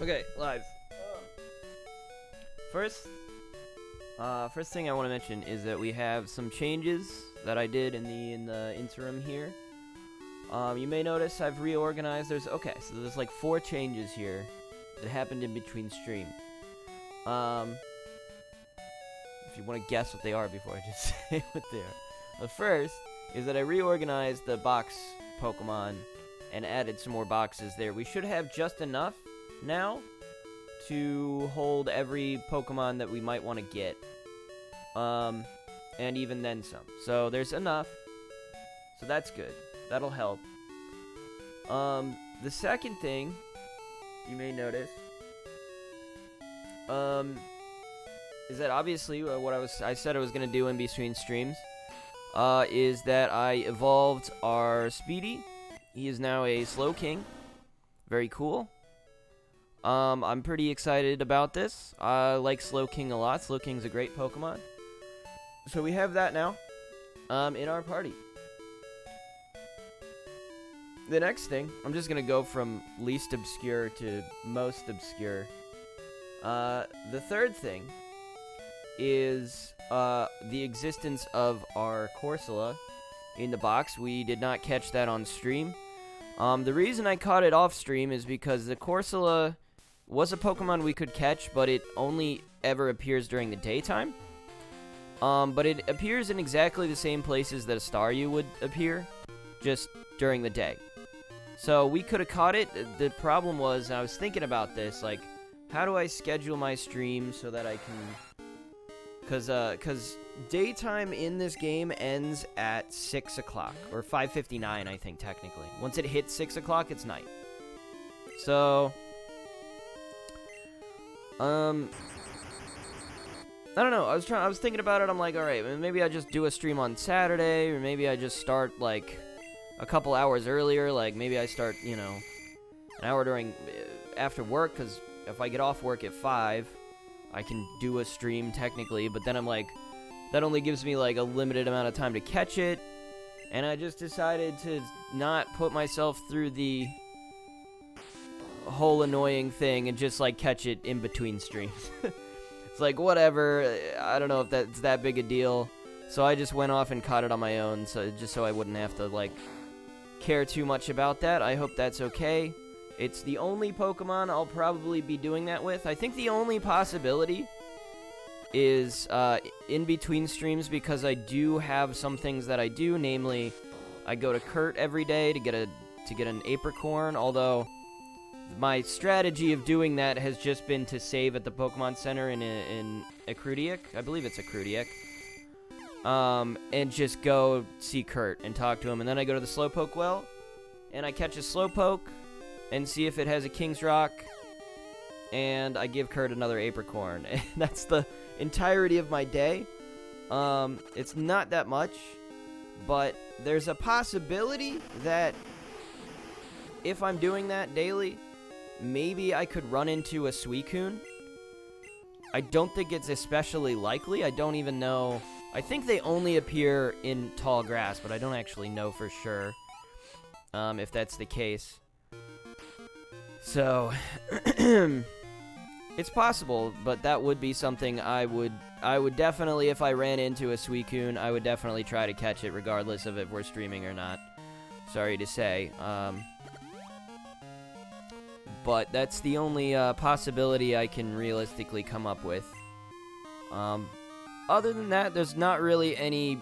Okay, live. First, first thing I want to mention is that we have some changes that I did in the interim here. You may notice I've reorganized. So there's like 4 changes here that happened in between stream. If you want to guess what they are before I just say what they are. The first is that I reorganized the box Pokemon and added some more boxes there. We should have just enough now to hold every Pokemon that we might want to get. And even then some. So there's enough. So that's good. That'll help. The second thing you may notice is that obviously what I said I was gonna do in between streams is that I evolved our Speedy. He is now a Slow King. Very cool. I'm pretty excited about this. I like Slow King a lot. Slow King's a great Pokemon. So we have that now in our party. The next thing, I'm just going to go from least obscure to most obscure. The third thing is the existence of our Corsola in the box. We did not catch that on stream. The reason I caught it off stream is because the Corsola was a Pokemon we could catch, but it only ever appears during the daytime. But it appears in exactly the same places that a Staryu would appear, just during the day. So we could have caught it. The problem was, I was thinking about this, like, how do I schedule my stream so that I can... Because daytime in this game ends at 6 o'clock, or 5:59, I think, technically. Once it hits 6 o'clock, it's night. So... I don't know. I was thinking about it. I'm like, all right, maybe I just do a stream on Saturday, or maybe I just start like a couple hours earlier. Like maybe I start, an hour after work, because if I get off work at 5, I can do a stream technically. But then I'm like, that only gives me like a limited amount of time to catch it, and I just decided to not put myself through the whole annoying thing and just like catch it in between streams. It's like, whatever, I don't know if that's that big a deal. So I just went off and caught it on my own, so I wouldn't have to, like, care too much about that. I hope that's okay. It's the only Pokemon I'll probably be doing that with. I think the only possibility is in between streams, because I do have some things that I do, namely, I go to Kurt every day to get an Apricorn, although... my strategy of doing that has just been to save at the Pokemon Center in Akrudiak. I believe it's Akrudiak. And just go see Kurt and talk to him. And then I go to the Slowpoke well, and I catch a Slowpoke and see if it has a King's Rock. And I give Kurt another Apricorn. And that's the entirety of my day. It's not that much, but there's a possibility that if I'm doing that daily, maybe I could run into a Suicune. I don't think it's especially likely. I don't even know. I think they only appear in tall grass, but I don't actually know for sure if that's the case. So, it's possible, but that would be something I would definitely, if I ran into a Suicune, I would definitely try to catch it regardless of if we're streaming or not. Sorry to say. But that's the only possibility I can realistically come up with. Other than that, there's not really any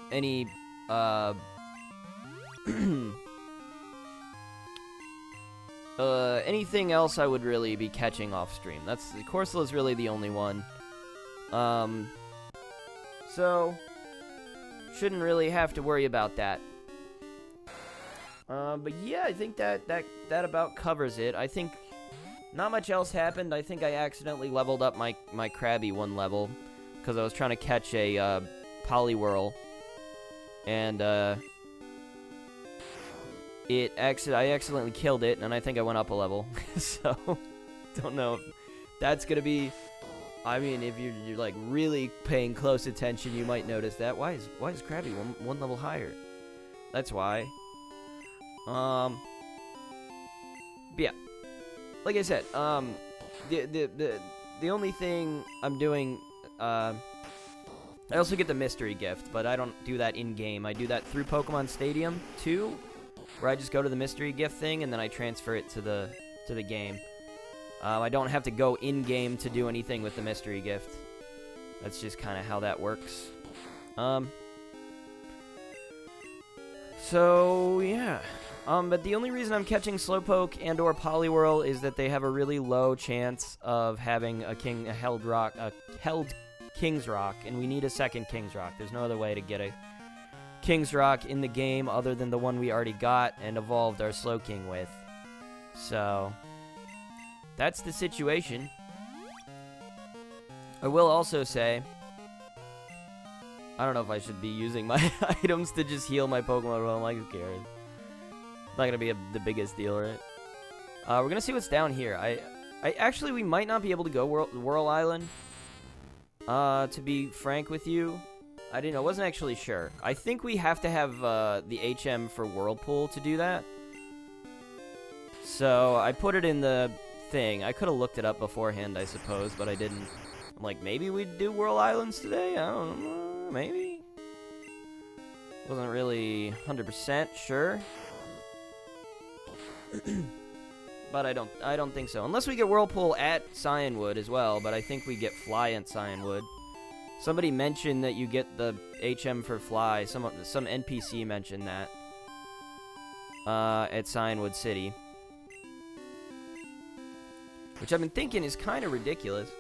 anything else I would really be catching off stream. Corsola is really the only one. So shouldn't really have to worry about that. But yeah, I think that about covers it. I think not much else happened. I think I accidentally leveled up my Krabby 1 level because I was trying to catch a Poliwhirl, and I accidentally killed it, and I think I went up a level. So don't know if that's gonna be. I mean, if you're like really paying close attention, you might notice that. Why is Krabby one level higher? That's why. But yeah, like I said, the only thing I'm doing, I also get the mystery gift, but I don't do that in game. I do that through Pokemon Stadium 2, where I just go to the mystery gift thing and then I transfer it to the game. I don't have to go in game to do anything with the mystery gift. That's just kind of how that works. So yeah. But the only reason I'm catching Slowpoke and or Poliwhirl is that they have a really low chance of having a held King's Rock, and we need a second King's Rock. There's no other way to get a King's Rock in the game other than the one we already got and evolved our Slowking with. So that's the situation. I will also say, I don't know if I should be using my items to just heal my Pokemon, but I'm like, who cares? Not gonna be the biggest deal, right? We're gonna see what's down here. I actually, we might not be able to go Whirl Island. To be frank with you, I wasn't actually sure. I think we have to have the HM for Whirlpool to do that. So I put it in the thing. I could have looked it up beforehand, I suppose, but I didn't. I'm like, maybe we'd do Whirl Islands today. I don't know, maybe. Wasn't really 100% sure. But I don't think so. Unless we get Whirlpool at Cyanwood as well, but I think we get Fly at Cyanwood. Somebody mentioned that you get the HM for Fly. Some NPC mentioned that. At Cyanwood City. Which I've been thinking is kind of ridiculous.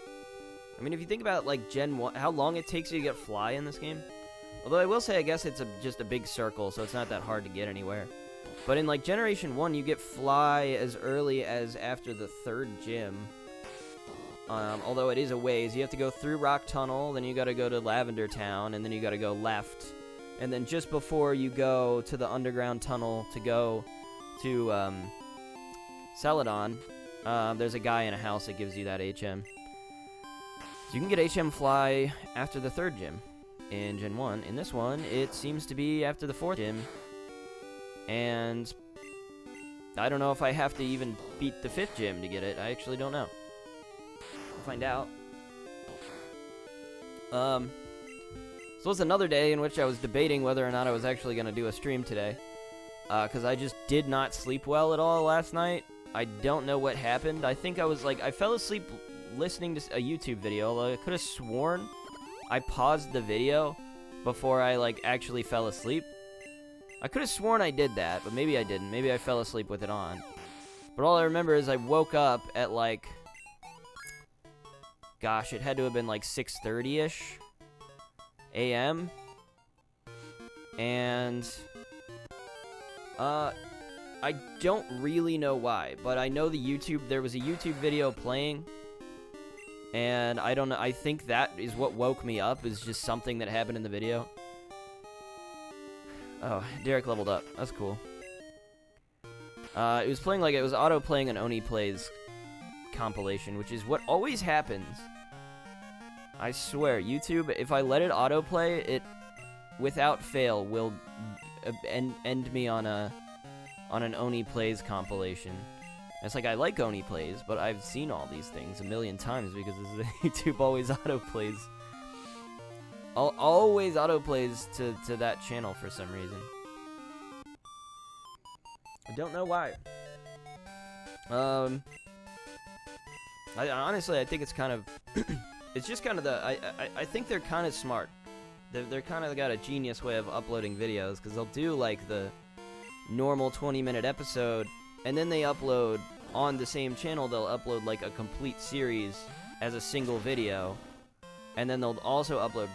I mean, if you think about, like, Gen 1, how long it takes you to get Fly in this game. Although I will say, I guess it's just a big circle, so it's not that hard to get anywhere. But in, like, Generation 1, you get Fly as early as after the 3rd gym. Although it is a ways. You have to go through Rock Tunnel, then you gotta go to Lavender Town, and then you gotta go left. And then just before you go to the underground tunnel to go to, Celadon, there's a guy in a house that gives you that HM. So you can get HM Fly after the 3rd gym in Gen 1. In this one, it seems to be after the 4th gym. And I don't know if I have to even beat the 5th gym to get it. I actually don't know. We'll find out. So it's another day in which I was debating whether or not I was actually going to do a stream today. Because I just did not sleep well at all last night. I don't know what happened. I think I was like, I fell asleep listening to a YouTube video. Although I could have sworn I paused the video before I like actually fell asleep. I could have sworn I did that, but maybe I didn't. Maybe I fell asleep with it on. But all I remember is I woke up at like, gosh, it had to have been like 6:30-ish a.m. And I don't really know why, but I know there was a YouTube video playing, and I don't know, I think that is what woke me up, is just something that happened in the video. Oh, Derek leveled up. That's cool. It was playing like it was auto-playing an Oni Plays compilation, which is what always happens. I swear, YouTube, if I let it autoplay, it, without fail, will end me on an Oni Plays compilation. It's like, I like Oni Plays, but I've seen all these things a million times because YouTube always autoplays. Always autoplays to that channel for some reason. I don't know why. Honestly, I think it's kind of... it's just kind of I think they're kind of smart. They're kind of got a genius way of uploading videos, because they'll do, like, the normal 20-minute episode, and then they upload, on the same channel, they'll upload, like, a complete series as a single video, and then they'll also upload...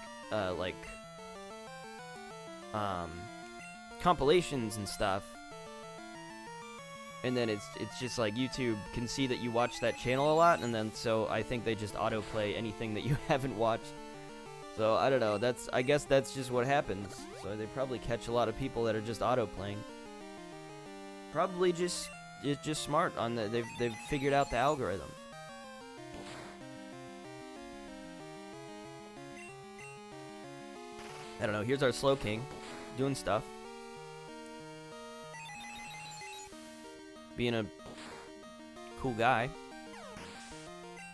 compilations and stuff, and then it's just like YouTube can see that you watch that channel a lot, and then so I think they just autoplay anything that you haven't watched. So I don't know, I guess that's just what happens. So they probably catch a lot of people that are just autoplaying. Probably it's just smart on they've figured out the algorithm. I don't know, here's our Slowking, doing stuff. Being a cool guy.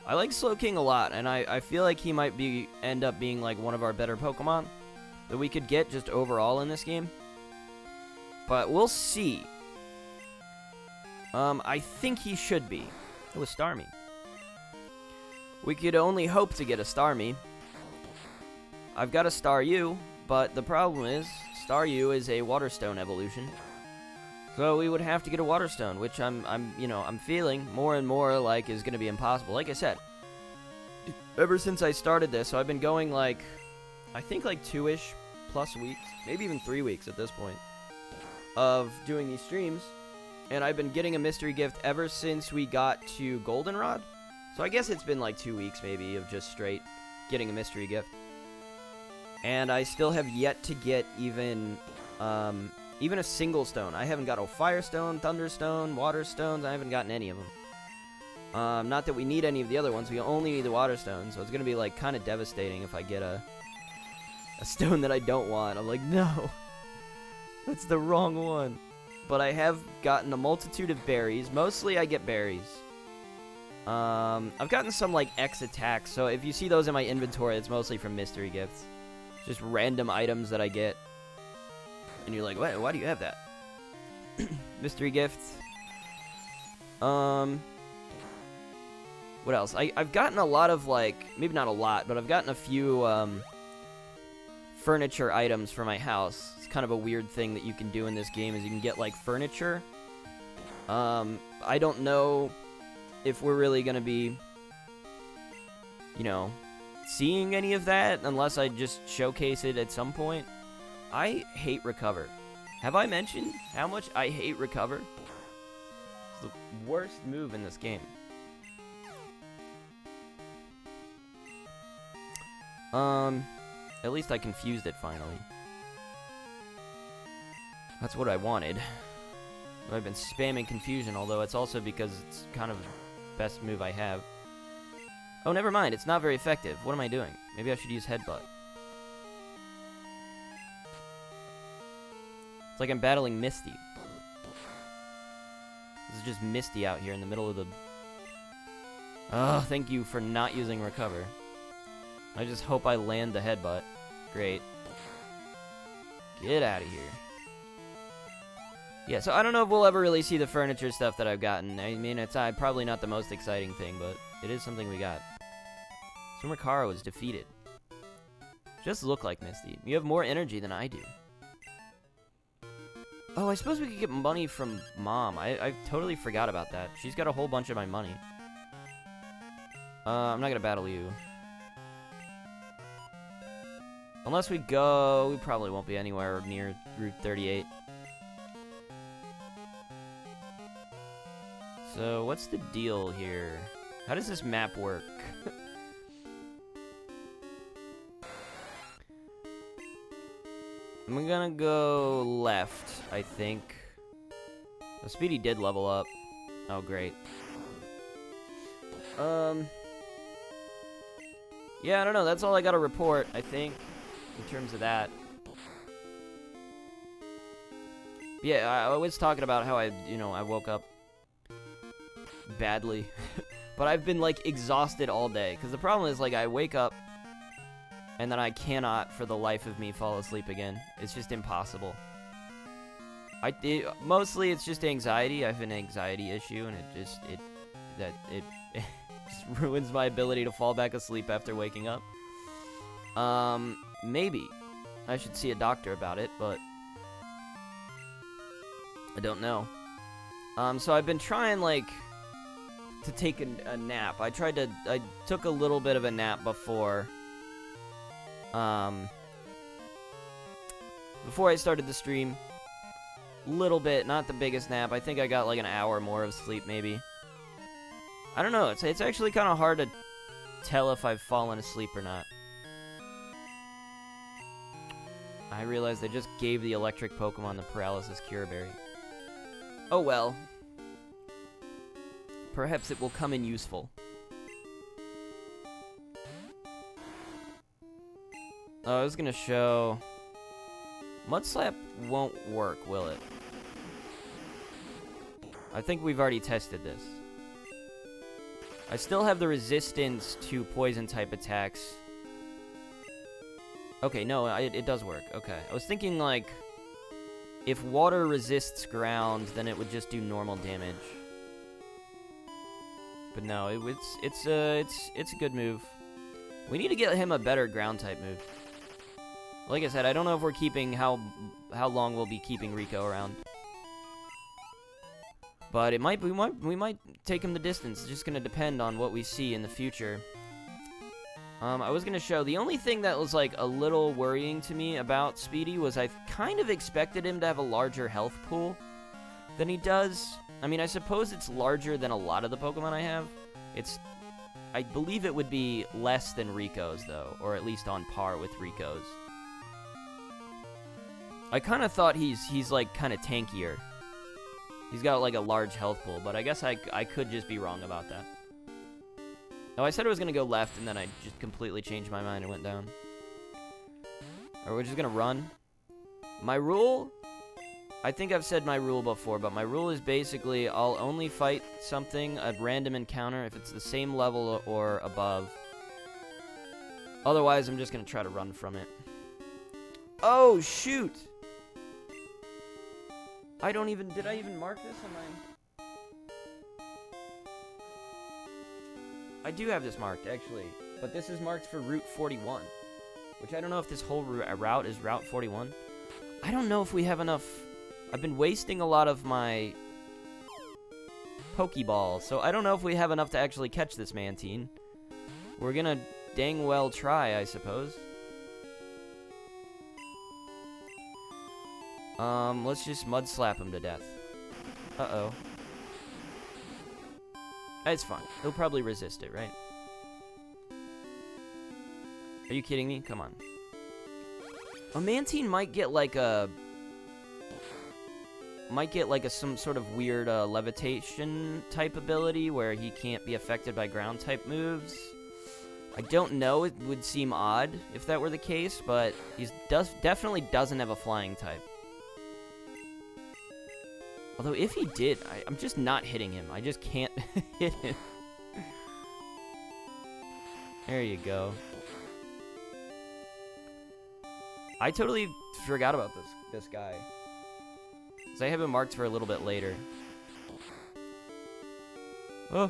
I like Slowking a lot, and I feel like he might end up being like one of our better Pokemon that we could get just overall in this game. But we'll see. I think he should be. It was Starmie. We could only hope to get a Starmie. I've got a Staryu, but the problem is Staryu is a Water Stone evolution. So we would have to get a Water Stone, which I'm feeling more and more like is going to be impossible. Like I said, ever since I started this, so I've been going like, I think like 2-ish plus weeks, maybe even 3 weeks at this point, of doing these streams. And I've been getting a mystery gift ever since we got to Goldenrod. So I guess it's been like 2 weeks maybe of just straight getting a mystery gift. And I still have yet to get even a single stone. I haven't got a Fire Stone, Thunder Stone, Water Stones. I haven't gotten any of them. Not that we need any of the other ones. We only need the Water Stone. So it's going to be like kind of devastating if I get a stone that I don't want. I'm like, no. That's the wrong one. But I have gotten a multitude of berries. Mostly I get berries. I've gotten some like X attacks. So if you see those in my inventory, it's mostly from mystery gifts. Just random items that I get. And you're like, why do you have that? Mystery gift. What else? I've gotten a lot of, like, maybe not a lot, but I've gotten a few, furniture items for my house. It's kind of a weird thing that you can do in this game, is you can get, like, furniture. I don't know if we're really gonna be, you know, seeing any of that, unless I just showcase it at some point. I hate Recover. Have I mentioned how much I hate Recover? It's the worst move in this game. At least I confused it finally. That's what I wanted. I've been spamming confusion, although it's also because it's kind of the best move I have. Oh, never mind. It's not very effective. What am I doing? Maybe I should use Headbutt. It's like I'm battling Misty. This is just Misty out here in the middle of the... Oh, thank you for not using Recover. I just hope I land the Headbutt. Great. Get out of here. Yeah, so I don't know if we'll ever really see the furniture stuff that I've gotten. I mean, it's probably not the most exciting thing, but it is something we got. Sumercaro is defeated. Just look like Misty. You have more energy than I do. Oh, I suppose we could get money from Mom. I totally forgot about that. She's got a whole bunch of my money. I'm not gonna battle you. Unless we go... We probably won't be anywhere near Route 38. So, what's the deal here? How does this map work? I'm gonna go left, I think. The Speedy did level up. Oh, great. Yeah, I don't know. That's all I gotta report, I think, in terms of that. Yeah, I was talking about how I woke up badly. But I've been, like, exhausted all day. Because the problem is, like, I wake up, and then I cannot, for the life of me, fall asleep again. It's just impossible. Mostly it's just anxiety. I have an anxiety issue, and it just ruins my ability to fall back asleep after waking up. Maybe I should see a doctor about it, but I don't know. So I've been trying, like, to take a nap. I took a little bit of a nap before I started the stream. Little bit, not the biggest nap. I think I got like an hour more of sleep, maybe. I don't know. It's actually kind of hard to tell if I've fallen asleep or not. I realized I just gave the electric Pokemon the Paralysis Cure Berry. Oh well. Perhaps it will come in useful. Oh, I was gonna show... Mudslap won't work, will it? I think we've already tested this. I still have the resistance to poison-type attacks. Okay, no, it does work. Okay. I was thinking, like, if water resists ground, then it would just do normal damage. But no, it's a good move. We need to get him a better ground-type move. Like I said, I don't know if we're keeping how long we'll be keeping Rico around. But it might we might take him the distance. It's just gonna depend on what we see in the future. I was gonna show the only thing that was like a little worrying to me about Speedy was I kind of expected him to have a larger health pool than he does. I mean, I suppose it's larger than a lot of the Pokemon I have. I believe it would be less than Rico's though, or at least on par with Rico's. I kind of thought he's like kind of tankier. He's got like a large health pool, but I guess I could just be wrong about that. Oh, I said I was going to go left, and then I just completely changed my mind and went down. Or we're just going to run. My rule, I think I've said my rule before, but my rule is basically I'll only fight something, a random encounter, if it's the same level or above. Otherwise, I'm just going to try to run from it. Oh, shoot! Did I even mark this on my... I do have this marked, actually, but this is marked for Route 41, which I don't know if this whole route is Route 41. I don't know if we have enough... I've been wasting a lot of my Pokeballs, so I don't know if we have enough to actually catch this Mantine. We're gonna dang well try, I suppose. Let's just mud slap him to death. Uh-oh. It's fine. He'll probably resist it, right? Are you kidding me? Come on. A Mantine might get like a... some sort of weird levitation type ability where he can't be affected by ground type moves. I don't know. It would seem odd if that were the case, but he definitely doesn't have a flying type. Although if he did, I'm just not hitting him. I just can't hit him. There you go. I totally forgot about this guy. Because I have him marked for a little bit later. Oh.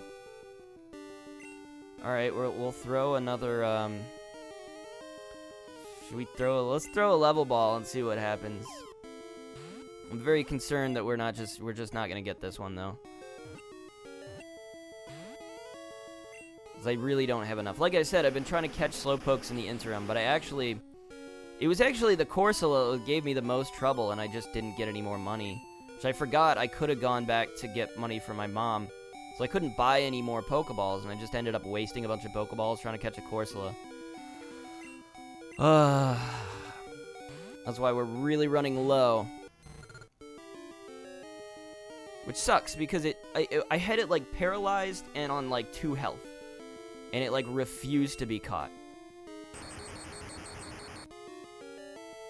Alright, we'll throw another, let's throw a level ball and see what happens. I'm very concerned that we're just not gonna get this one though. Because I really don't have enough. Like I said, I've been trying to catch Slowpokes in the interim, but it was actually the Corsola that gave me the most trouble, and I just didn't get any more money. So I forgot I could have gone back to get money from my mom. So I couldn't buy any more Pokeballs, and I just ended up wasting a bunch of Pokeballs trying to catch a Corsola. That's why we're really running low. Which sucks, because I had it, like, paralyzed and on, like, 2 health. And it, like, refused to be caught.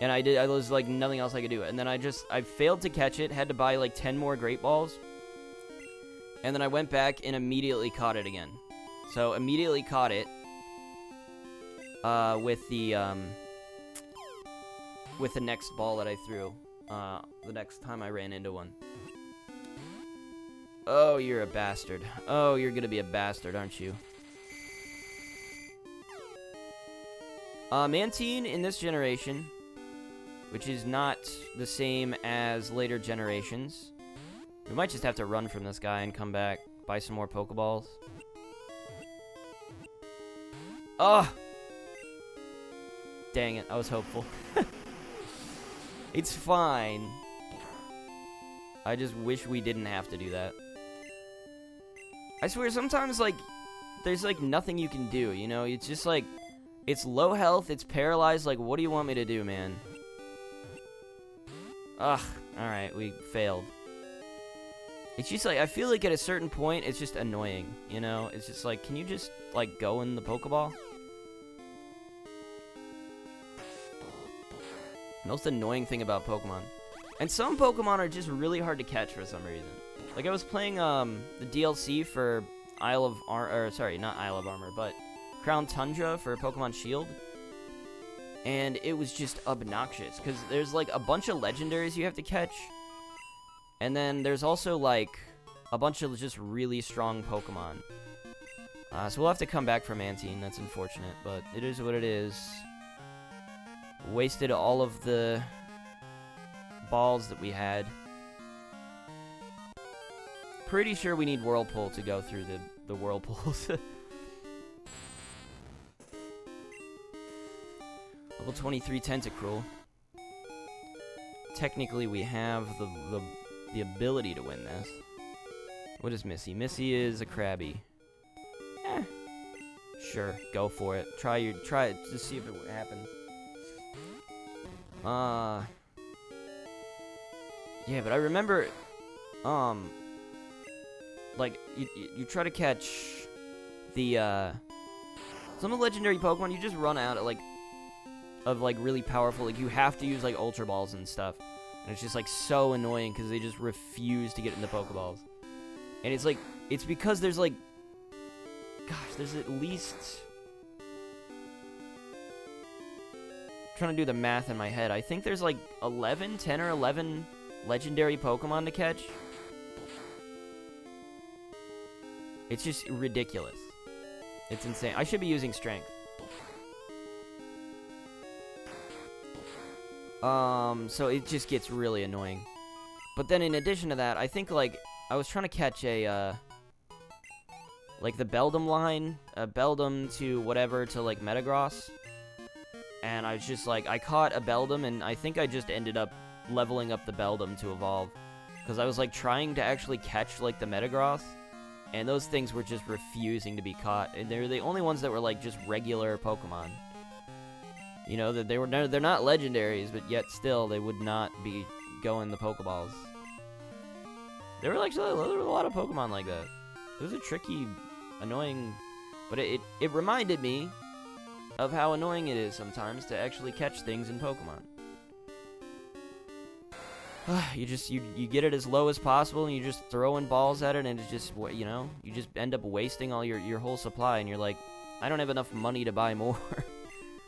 And I was, like, nothing else I could do. And then I failed to catch it, had to buy, like, 10 more Great Balls. And then I went back and immediately caught it again. So, immediately caught it. With the next ball that I threw. The next time I ran into one. Oh, you're a bastard. Oh, you're gonna be a bastard, aren't you? Mantine in this generation, which is not the same as later generations. We might just have to run from this guy and come back, buy some more Pokeballs. Oh! Dang it, I was hopeful. It's fine. I just wish we didn't have to do that. I swear, sometimes, like, there's, like, nothing you can do, you know? It's just, like, it's low health, it's paralyzed, like, what do you want me to do, man? Ugh, alright, we failed. It's just, like, I feel like at a certain point, it's just annoying, you know? It's just, like, can you just, like, go in the Pokeball? Most annoying thing about Pokemon. And some Pokemon are just really hard to catch for some reason. Like, I was playing, the DLC for Isle of Armor, or sorry, not Isle of Armor, but Crown Tundra for Pokemon Shield. And it was just obnoxious, because there's, like, a bunch of legendaries you have to catch. And then there's also, like, a bunch of just really strong Pokemon. So we'll have to come back from Mantine. That's unfortunate, but it is what it is. Wasted all of the balls that we had. Pretty sure we need Whirlpool to go through the whirlpools. Level 23 Tentacruel. Technically, we have the ability to win this. What is Missy? Missy is a Krabby. Sure, go for it. Try it to see if it happens. Yeah, but I remember, like, you try to catch the, some of the legendary Pokemon, you just run out of really powerful, like, you have to use, like, Ultra Balls and stuff. And it's just, like, so annoying, because they just refuse to get in the Pokeballs. And it's, like, it's because there's, like, gosh, there's at least... I'm trying to do the math in my head. I think there's, like, 10 or 11 legendary Pokemon to catch. It's just ridiculous. It's insane. I should be using Strength. So it just gets really annoying. But then in addition to that, I think, like, I was trying to catch a, like, the Beldum line, Beldum to whatever, to, like, Metagross. And I was just, like, I caught a Beldum, and I think I just ended up leveling up the Beldum to evolve. Because I was, like, trying to actually catch, like, the Metagross. And those things were just refusing to be caught. And they're the only ones that were, like, just regular Pokemon. You know, that they're not legendaries, but yet still they would not be going the Pokeballs. There were a lot of Pokemon like that. It was a tricky, annoying, but it reminded me of how annoying it is sometimes to actually catch things in Pokemon. You get it as low as possible, and you just throwing balls at it, and it's just, you know, you just end up wasting all your whole supply, and you're like, I don't have enough money to buy more.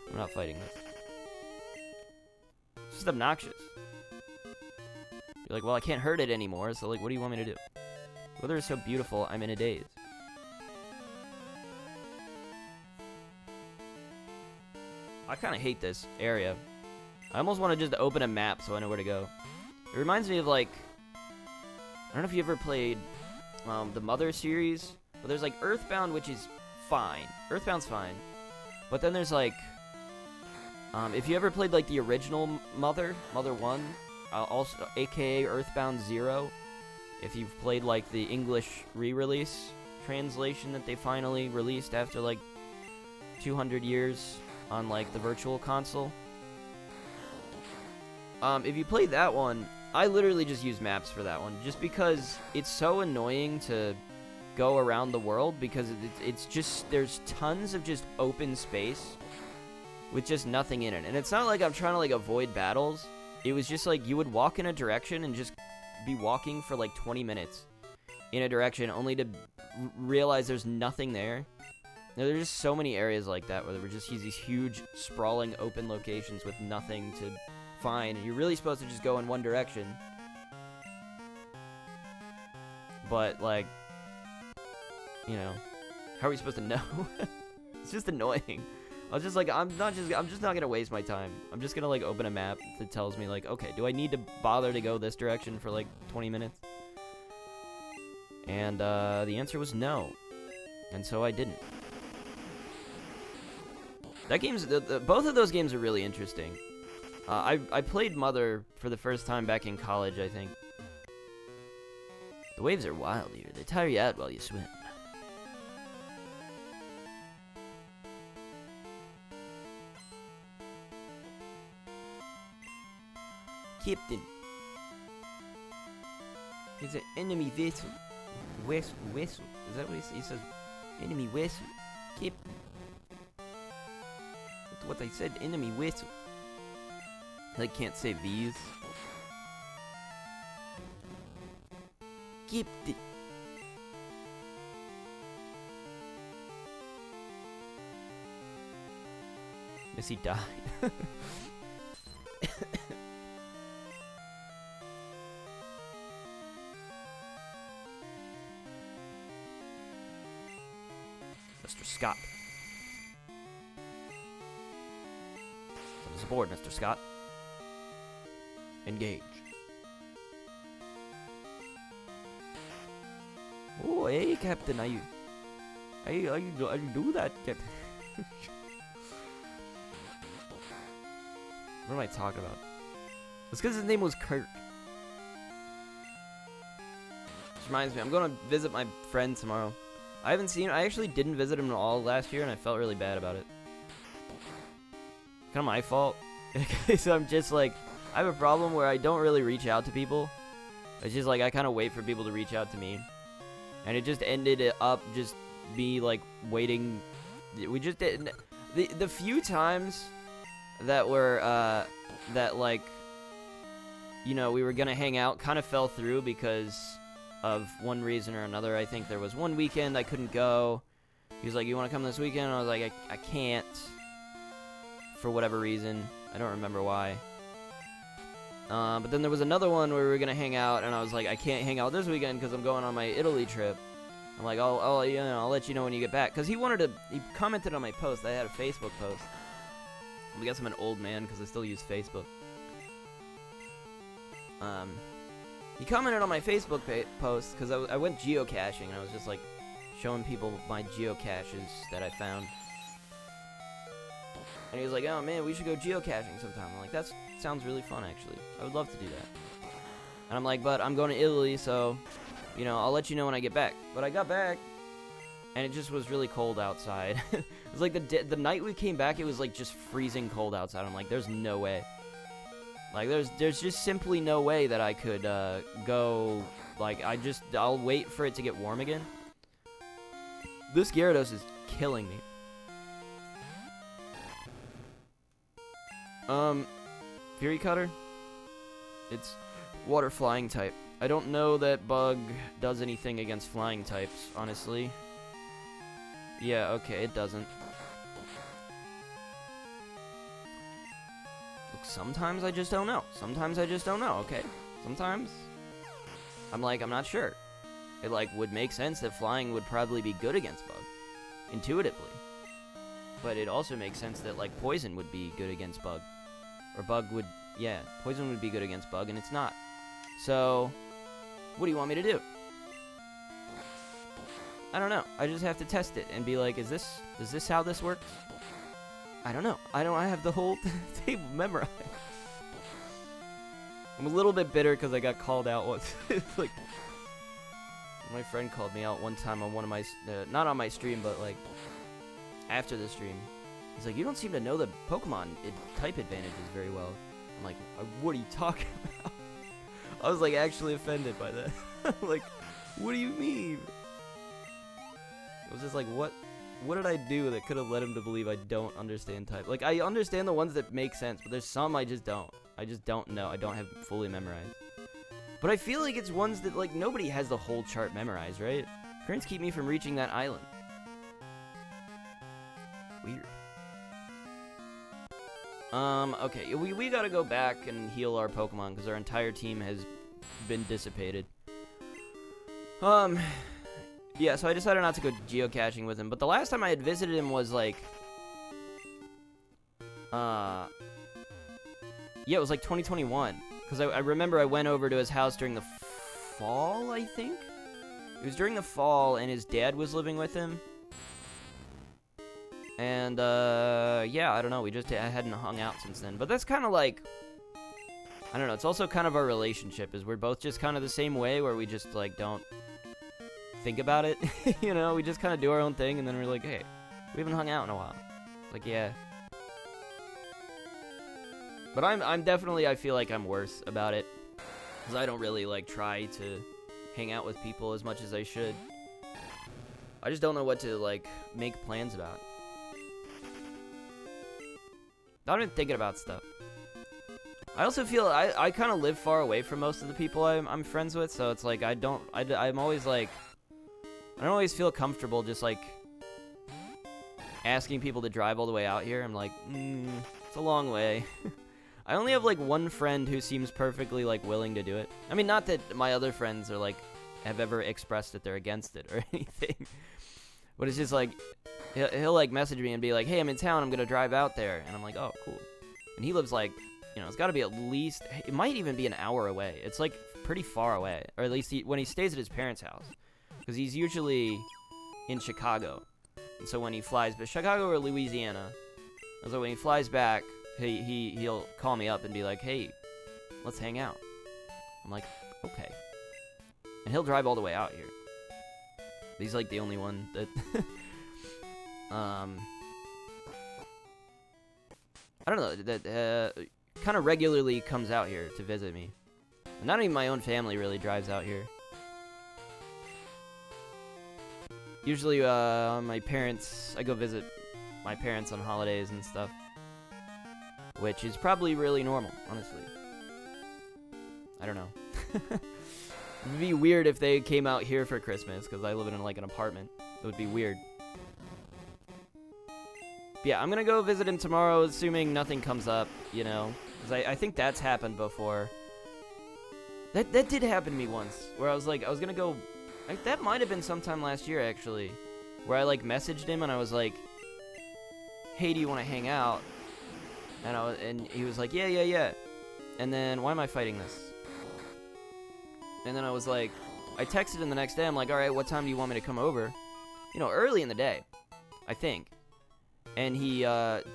I'm not fighting this. It's just obnoxious. You're like, well, I can't hurt it anymore, so, like, what do you want me to do? Weather is so beautiful, I'm in a daze. I kind of hate this area. I almost want to just open a map so I know where to go. It reminds me of, like, I don't know if you ever played the Mother series, but there's, like, Earthbound, which is fine. Earthbound's fine. But then there's, like, if you ever played, like, the original Mother 1, also, aka Earthbound 0, if you've played, like, the English re-release translation that they finally released after, like, 200 years on, like, the Virtual Console. If you played that one, I literally just use maps for that one, just because it's so annoying to go around the world, because it's just, there's tons of just open space with just nothing in it. And it's not like I'm trying to, like, avoid battles. It was just, like, you would walk in a direction and just be walking for, like, 20 minutes in a direction, only to realize there's nothing there. There's just so many areas like that where there were just these huge, sprawling, open locations with nothing to find. And you're really supposed to just go in one direction. But, like, you know, how are we supposed to know? It's just annoying. I was just like, I'm just not gonna waste my time. I'm just gonna, like, open a map that tells me, like, okay, do I need to bother to go this direction for, like, 20 minutes? And, the answer was no. And so I didn't. That game's, both of those games are really interesting. I played Mother for the first time back in college, I think. The waves are wild here. They tire you out while you swim. Captain. It's an enemy vessel. Vessel. Is that what he says? He says, enemy vessel. Captain. That's what I said, enemy vessel. I can't say V's. Captain. Yes, he died. Mr. Scott. Send us aboard, Mr. Scott. Engage. Oh, hey, Captain, are you do that, Captain? What am I talking about? It's because his name was Kirk. Which reminds me, I'm going to visit my friend tomorrow. I actually didn't visit him at all last year, and I felt really bad about it. Kind of my fault. So I'm just like, I have a problem where I don't really reach out to people. It's just like, I kind of wait for people to reach out to me. And it just ended up just me, like, waiting. We just didn't. The few times that were, that, like, you know, we were gonna hang out kind of fell through because of one reason or another. I think there was one weekend I couldn't go. He was like, you want to come this weekend? And I was like, I can't. For whatever reason. I don't remember why. But then there was another one where we were gonna hang out, and I was like, I can't hang out this weekend because I'm going on my Italy trip. I'm like, I'll let you know when you get back. Because he commented on my post. I had a Facebook post. I guess I'm an old man because I still use Facebook. He commented on my Facebook post because I went geocaching, and I was just like showing people my geocaches that I found. And he was like, oh man, we should go geocaching sometime. I'm like, that sounds really fun, actually. I would love to do that. And I'm like, but I'm going to Italy, so, you know, I'll let you know when I get back. But I got back, and it just was really cold outside. It was like the night we came back, it was like just freezing cold outside. I'm like, there's no way. Like, there's just simply no way that I could go. Like, I'll wait for it to get warm again. This Gyarados is killing me. Fury Cutter? It's water flying type. I don't know that Bug does anything against flying types, honestly. Yeah, okay, it doesn't. Look, sometimes I just don't know. Sometimes I just don't know, okay? Sometimes I'm like, I'm not sure. It, like, would make sense that flying would probably be good against Bug, intuitively. But it also makes sense that, like, poison would be good against Bug. Or Bug would, yeah, poison would be good against Bug, and it's not. So, what do you want me to do? I don't know. I just have to test it and be like, is this how this works? I don't know. I have the whole table memorized. I'm a little bit bitter because I got called out once. Like, my friend called me out one time on one of my, not on my stream, but like, after the stream. He's like, you don't seem to know the Pokemon type advantages very well. I'm like, what are you talking about? I was like actually offended by that. Like, what do you mean? I was just like, what did I do that could have led him to believe I don't understand type? Like, I understand the ones that make sense, but there's some I just don't. I just don't know. I don't have fully memorized. But I feel like it's ones that, like, nobody has the whole chart memorized, right? Currents keep me from reaching that island. Weird. Okay, we gotta go back and heal our Pokemon because our entire team has been dissipated. Yeah, so I decided not to go geocaching with him, but the last time I had visited him was like, yeah, it was like 2021, because I remember I went over to his house during the fall, I think? It was during the fall, and his dad was living with him. And, yeah, I don't know, we just hadn't hung out since then. But that's kind of like, I don't know, it's also kind of our relationship, is we're both just kind of the same way, where we just, like, don't think about it, you know? We just kind of do our own thing, and then we're like, hey, we haven't hung out in a while. Like, yeah. But I'm definitely, I feel like I'm worse about it, because I don't really, like, try to hang out with people as much as I should. I just don't know what to, like, make plans about. Not even thinking about stuff. I also feel I kind of live far away from most of the people I'm friends with, so it's like I'm always like, I don't always feel comfortable just like asking people to drive all the way out here. I'm like, it's a long way. I only have like one friend who seems perfectly like willing to do it. I mean, not that my other friends are like have ever expressed that they're against it or anything, but it's just like he'll like message me and be like, hey, I'm in town, I'm gonna drive out there, and I'm like, oh, cool. And he lives like, you know, it's got to be at least, it might even be an hour away. It's like pretty far away, or at least when he stays at his parents' house, because he's usually in Chicago. And so when he flies, but Chicago or Louisiana, and so when he flies back, he'll call me up and be like, hey, let's hang out. I'm like, okay. And he'll drive all the way out here. He's like the only one that I don't know, that kind of regularly comes out here to visit me. And not even my own family really drives out here. Usually my parents, I go visit my parents on holidays and stuff, which is probably really normal, honestly. I don't know. It would be weird if they came out here for Christmas, because I live in like an apartment. It would be weird. But yeah, I'm gonna go visit him tomorrow, assuming nothing comes up, you know, because I think that's happened before. That did happen to me once, where I was gonna go, that might have been sometime last year, actually, where I like messaged him and I was like, hey, do you want to hang out? And he was like, yeah. And then, why am I fighting this? And then I was like, I texted him the next day. I'm like, all right, what time do you want me to come over? You know, early in the day, I think. And he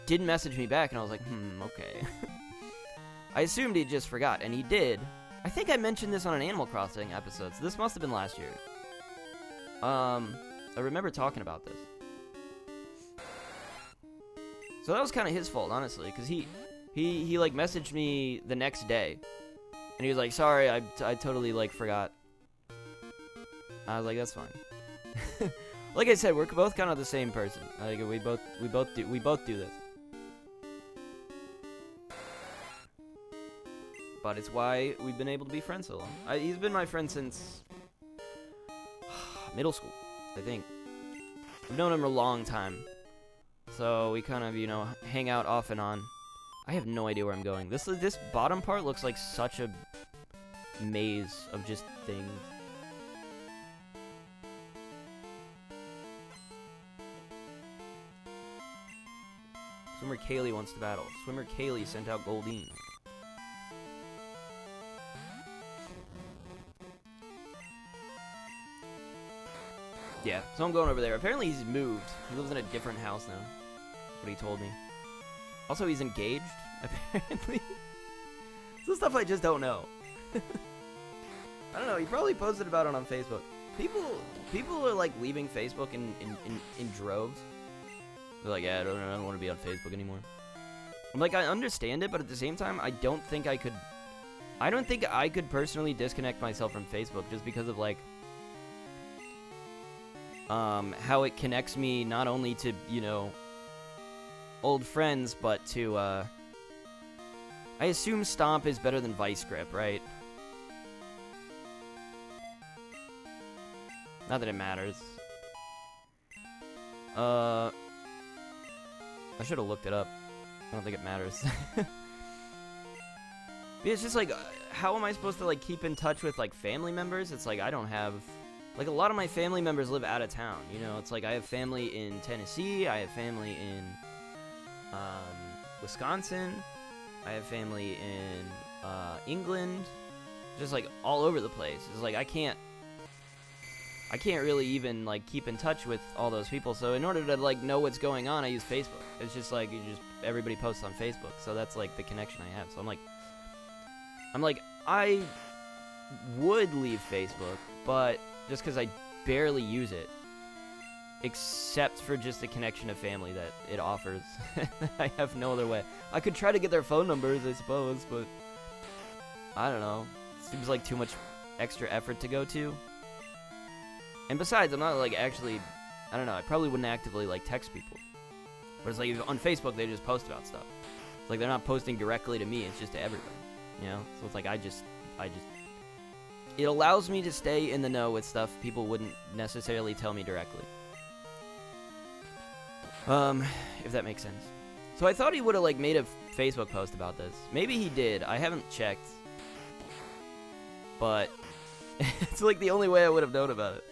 didn't message me back, and I was like, okay. I assumed he just forgot, and he did. I think I mentioned this on an Animal Crossing episode, so this must have been last year. I remember talking about this. So that was kind of his fault, honestly, because he like messaged me the next day. And he was like, sorry, I totally, like, forgot. I was like, that's fine. Like I said, we're both kind of the same person. Like, we both do this. But it's why we've been able to be friends so long. He's been my friend since middle school, I think. I've known him a long time. So we kind of, you know, hang out off and on. I have no idea where I'm going. This bottom part looks like such a maze of just things. Swimmer Kaylee wants to battle. Swimmer Kaylee sent out Goldeen. Yeah, so I'm going over there. Apparently he's moved. He lives in a different house now. That's what he told me. Also, he's engaged, apparently. Some stuff I just don't know. I don't know, he probably posted about it on Facebook. People are, like, leaving Facebook in droves. They're like, yeah, I don't want to be on Facebook anymore. I'm like, I understand it, but at the same time, I don't think I could personally disconnect myself from Facebook just because of, like, how it connects me not only to, you know, old friends, but to, I assume Stomp is better than Vice Grip, right? Not that it matters. I should have looked it up. I don't think it matters. It's just like, how am I supposed to, like, keep in touch with, like, family members? It's like, I don't have... Like, a lot of my family members live out of town, you know? It's like, I have family in Tennessee, I have family in, Wisconsin, I have family in, England, just, like, all over the place. It's like, I can't really even, like, keep in touch with all those people, so in order to, like, know what's going on, I use Facebook. It's just, like, everybody posts on Facebook, so that's, like, the connection I have. So I'm like, I would leave Facebook, but just because I barely use it, except for just the connection of family that it offers. I have no other way. I could try to get their phone numbers, I suppose, but I don't know. It seems like too much extra effort to go to. And besides, I'm not, like, actually, I don't know, I probably wouldn't actively, like, text people. But it's like, on Facebook, they just post about stuff. It's like, they're not posting directly to me, it's just to everybody, you know? So it's like, it allows me to stay in the know with stuff people wouldn't necessarily tell me directly. If that makes sense. So I thought he would have, like, made a Facebook post about this. Maybe he did. I haven't checked. But it's, like, the only way I would have known about it.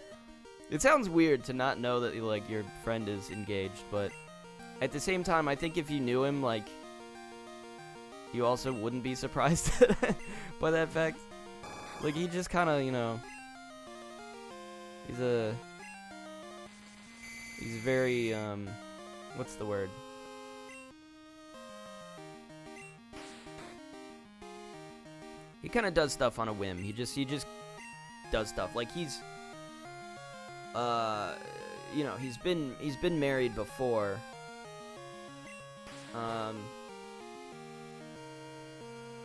It sounds weird to not know that, like, your friend is engaged, but at the same time, I think if you knew him, like, you also wouldn't be surprised by that fact. Like, he just kind of, you know, he's very, what's the word? He kind of does stuff on a whim. He just does stuff. Like, he's, you know, he's been married before.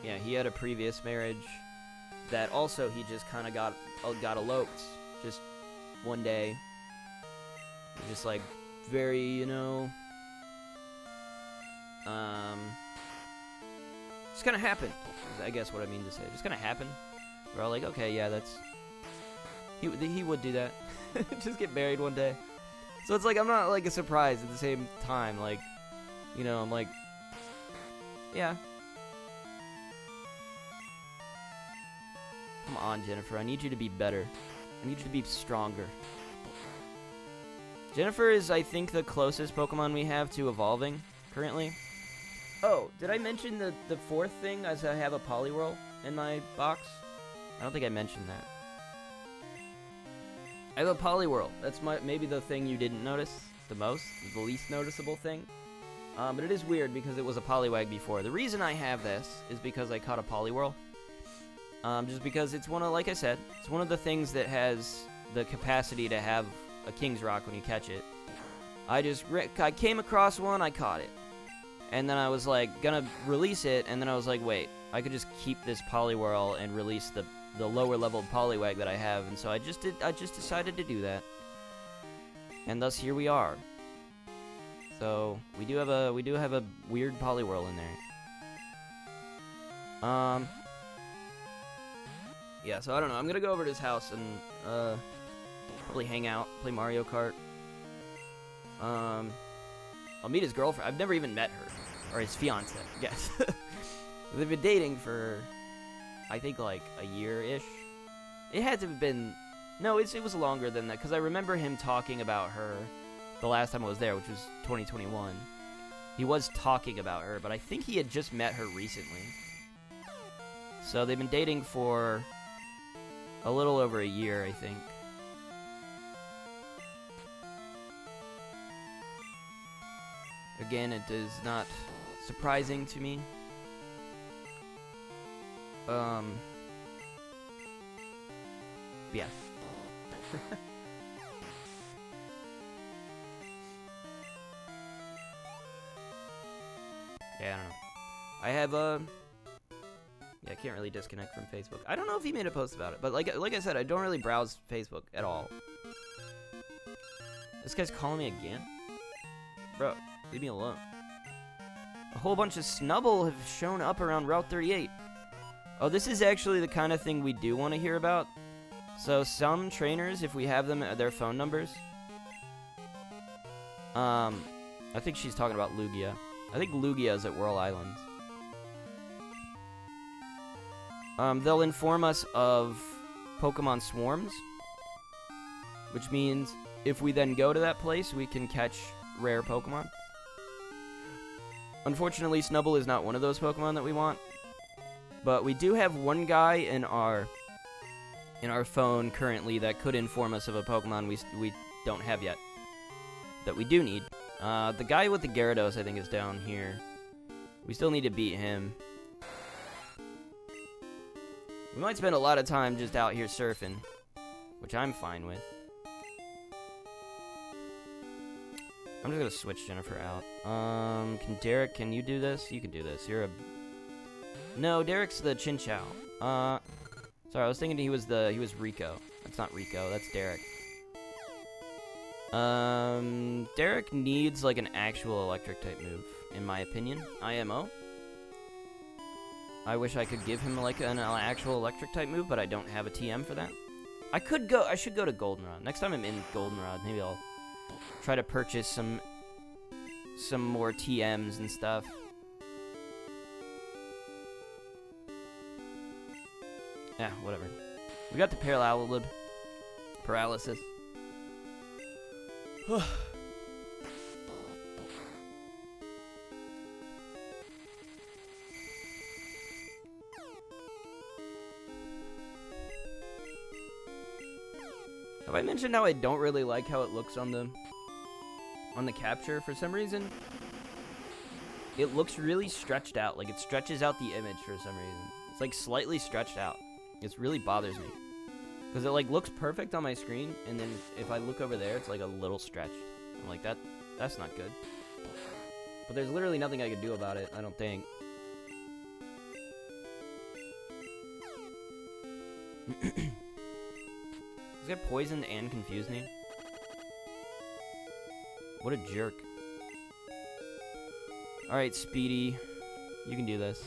Yeah, he had a previous marriage that also he just kind of got eloped just one day. Just like very, you know, just kind of happened. I guess what I mean to say, just kind of happened. We're all like, okay, yeah, that's he would do that. Just get married one day. So it's like I'm not like a surprise at the same time. Like, you know, I'm like, yeah. Come on, Jennifer. I need you to be better. I need you to be stronger. Jennifer is, I think, the closest Pokemon we have to evolving currently. Oh, did I mention the fourth thing as I have a Poliwhirl in my box? I don't think I mentioned that. I have a Poliwhirl. That's maybe the thing you didn't notice the most, the least noticeable thing. But it is weird because it was a Poliwag before. The reason I have this is because I caught a Poliwhirl. Just because it's one of, like I said, it's one of the things that has the capacity to have a King's Rock when you catch it. I came across one, I caught it. And then I was like, gonna release it, and then I was like, wait, I could just keep this Poliwhirl and release the lower level Poliwag that I have, and so I just decided to do that. And thus here we are. So we do have a weird Poliwhirl in there. Yeah, so I don't know. I'm gonna go over to his house and probably hang out, play Mario Kart. I'll meet his girlfriend. I've never even met her, or his fiance, I guess. They've been dating for, I think, like a year-ish. It had to have been, no, it was longer than that, because I remember him talking about her the last time I was there, which was 2021. He was talking about her, but I think he had just met her recently. So they've been dating for a little over a year, I think. Again, it is not surprising to me. Yeah. Yeah, I don't know. I have yeah, I can't really disconnect from Facebook. I don't know if he made a post about it, but like I said, I don't really browse Facebook at all. This guy's calling me again? Bro, leave me alone. A whole bunch of Snubbull have shown up around Route 38. Oh, this is actually the kind of thing we do want to hear about. So some trainers, if we have them at their phone numbers, I think she's talking about Lugia. I think Lugia is at Whirl Islands. They'll inform us of Pokemon swarms, which means if we then go to that place, we can catch rare Pokemon. Unfortunately, Snubbull is not one of those Pokemon that we want, but we do have one guy in our phone currently that could inform us of a Pokemon we don't have yet, that we do need. The guy with the Gyarados, I think, is down here. We still need to beat him. We might spend a lot of time just out here surfing, which I'm fine with. I'm just gonna switch Jennifer out. Can you do this? You can do this. You're a... No, Derek's the Chinchou. Sorry, I was thinking he was Rico. That's not Rico, that's Derek. Derek needs like an actual electric type move, in my opinion. IMO. I wish I could give him like an actual electric type move, but I don't have a TM for that. I should go to Goldenrod. Next time I'm in Goldenrod, maybe I'll try to purchase some some more TMs and stuff. Yeah, whatever. We got the paralysis. Have I mentioned how I don't really like how it looks on the capture for some reason? It looks really stretched out, like it stretches out the image for some reason. It's like slightly stretched out. It really bothers me. Because it like looks perfect on my screen, and then if I look over there, it's like a little stretched. I'm like, that's not good. But there's literally nothing I can do about it, I don't think. This guy poisoned and confused me. What a jerk. Alright, Speedy. You can do this.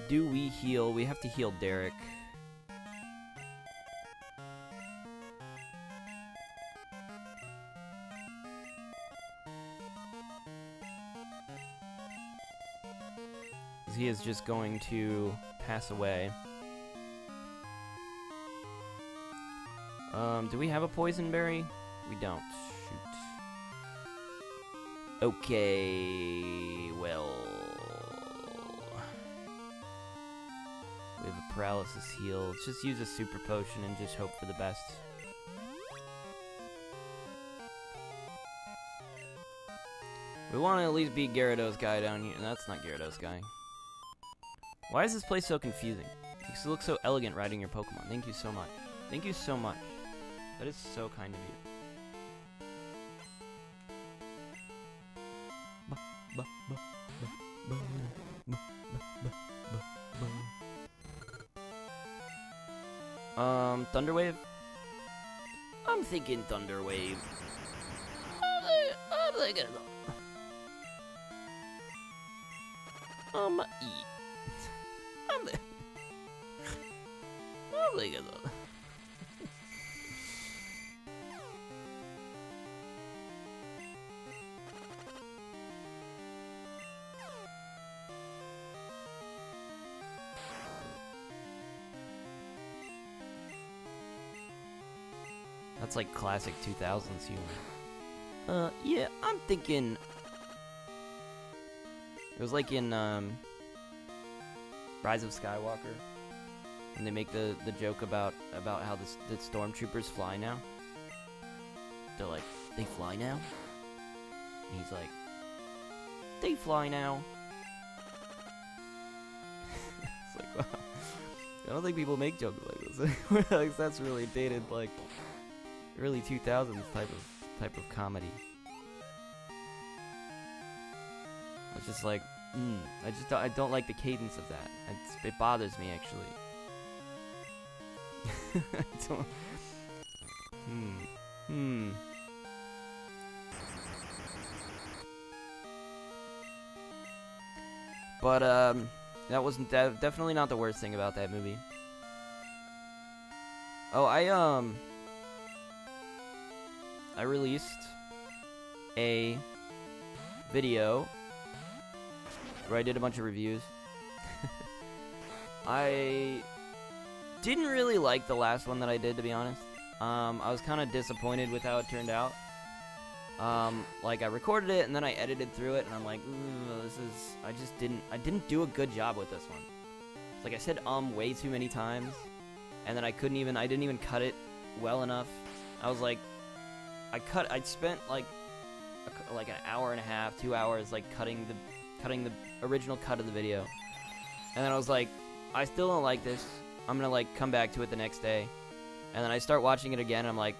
Do we heal? We have to heal Derek. He is just going to pass away. Do we have a poison berry? We don't. Shoot. Okay, well. We have a paralysis heal. Let's just use a super potion and just hope for the best. We want to at least beat Gyarados guy down here. That's not Gyarados guy. Why is this place so confusing? You look so elegant riding your Pokemon. Thank you so much. Thank you so much. That is so kind of you. Thunder Wave? I'm thinking Thunder Wave. I'm thinking... eat. I'm thinking... That's like classic 2000s humor. Yeah, I'm thinking... It was like in, Rise of Skywalker. When they make the joke about how the stormtroopers fly now. They're like, they fly now? And he's like, they fly now. It's like, wow. I don't think people make jokes like this. Like, that's really dated, like... early 2000s type of comedy. I was just like, I don't like the cadence of that. It bothers me actually. I don't. But that wasn't definitely not the worst thing about that movie. Oh, I released a video where I did a bunch of reviews. I didn't really like the last one that I did, to be honest. I was kind of disappointed with how it turned out. Like I recorded it and then I edited through it and I'm like, I didn't do a good job with this one. It's like I said way too many times, and then I didn't even cut it well enough. I was like, I spent like an hour and a half, 2 hours, like cutting the original cut of the video, and then I was like, I still don't like this. I'm gonna like come back to it the next day, and then I start watching it again. And I'm like,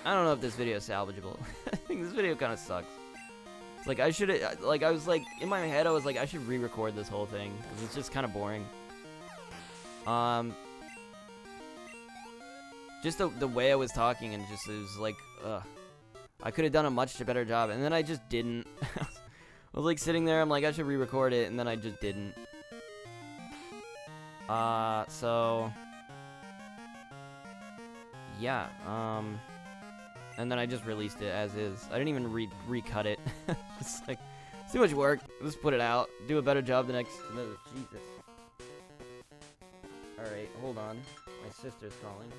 I don't know if this video is salvageable. I think this video kind of sucks. It's like I should, like I was like in my head I was like I should re-record this whole thing because it's just kind of boring. Just the way I was talking and just it was like, I could have done a much better job, and then I just didn't. I was like sitting there, I'm like I should re-record it, and then I just didn't. So yeah, and then I just released it as is. I didn't even recut it. It's like, it's too much work. Let's put it out. Do a better job the next. No, Jesus. Alright, hold on. My sister's calling.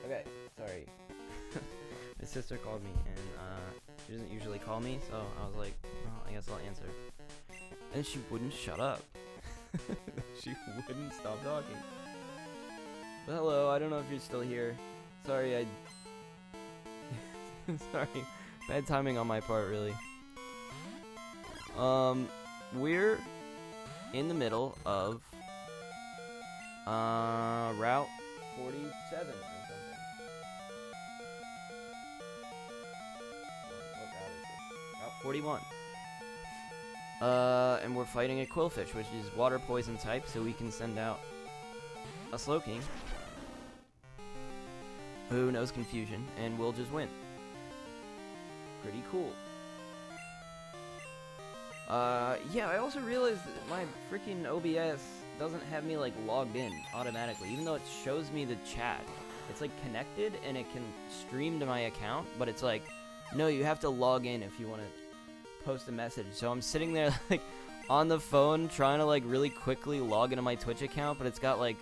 Okay, sorry. My sister called me, and she doesn't usually call me, so I was like, well, I guess I'll answer. And she wouldn't shut up. She wouldn't stop talking. But hello, I don't know if you're still here. Sorry, sorry. Bad timing on my part, really. We're in the middle of Route 47 or something. What route is this? Route 41. And we're fighting a quillfish, which is water poison type, so we can send out a Slowking who knows confusion, and we'll just win. Pretty cool. Yeah, I also realized that my freaking OBS doesn't have me, like, logged in automatically, even though it shows me the chat. It's, like, connected, and it can stream to my account, but it's like, no, you have to log in if you want to post a message. So I'm sitting there, like, on the phone trying to, like, really quickly log into my Twitch account, but it's got, like,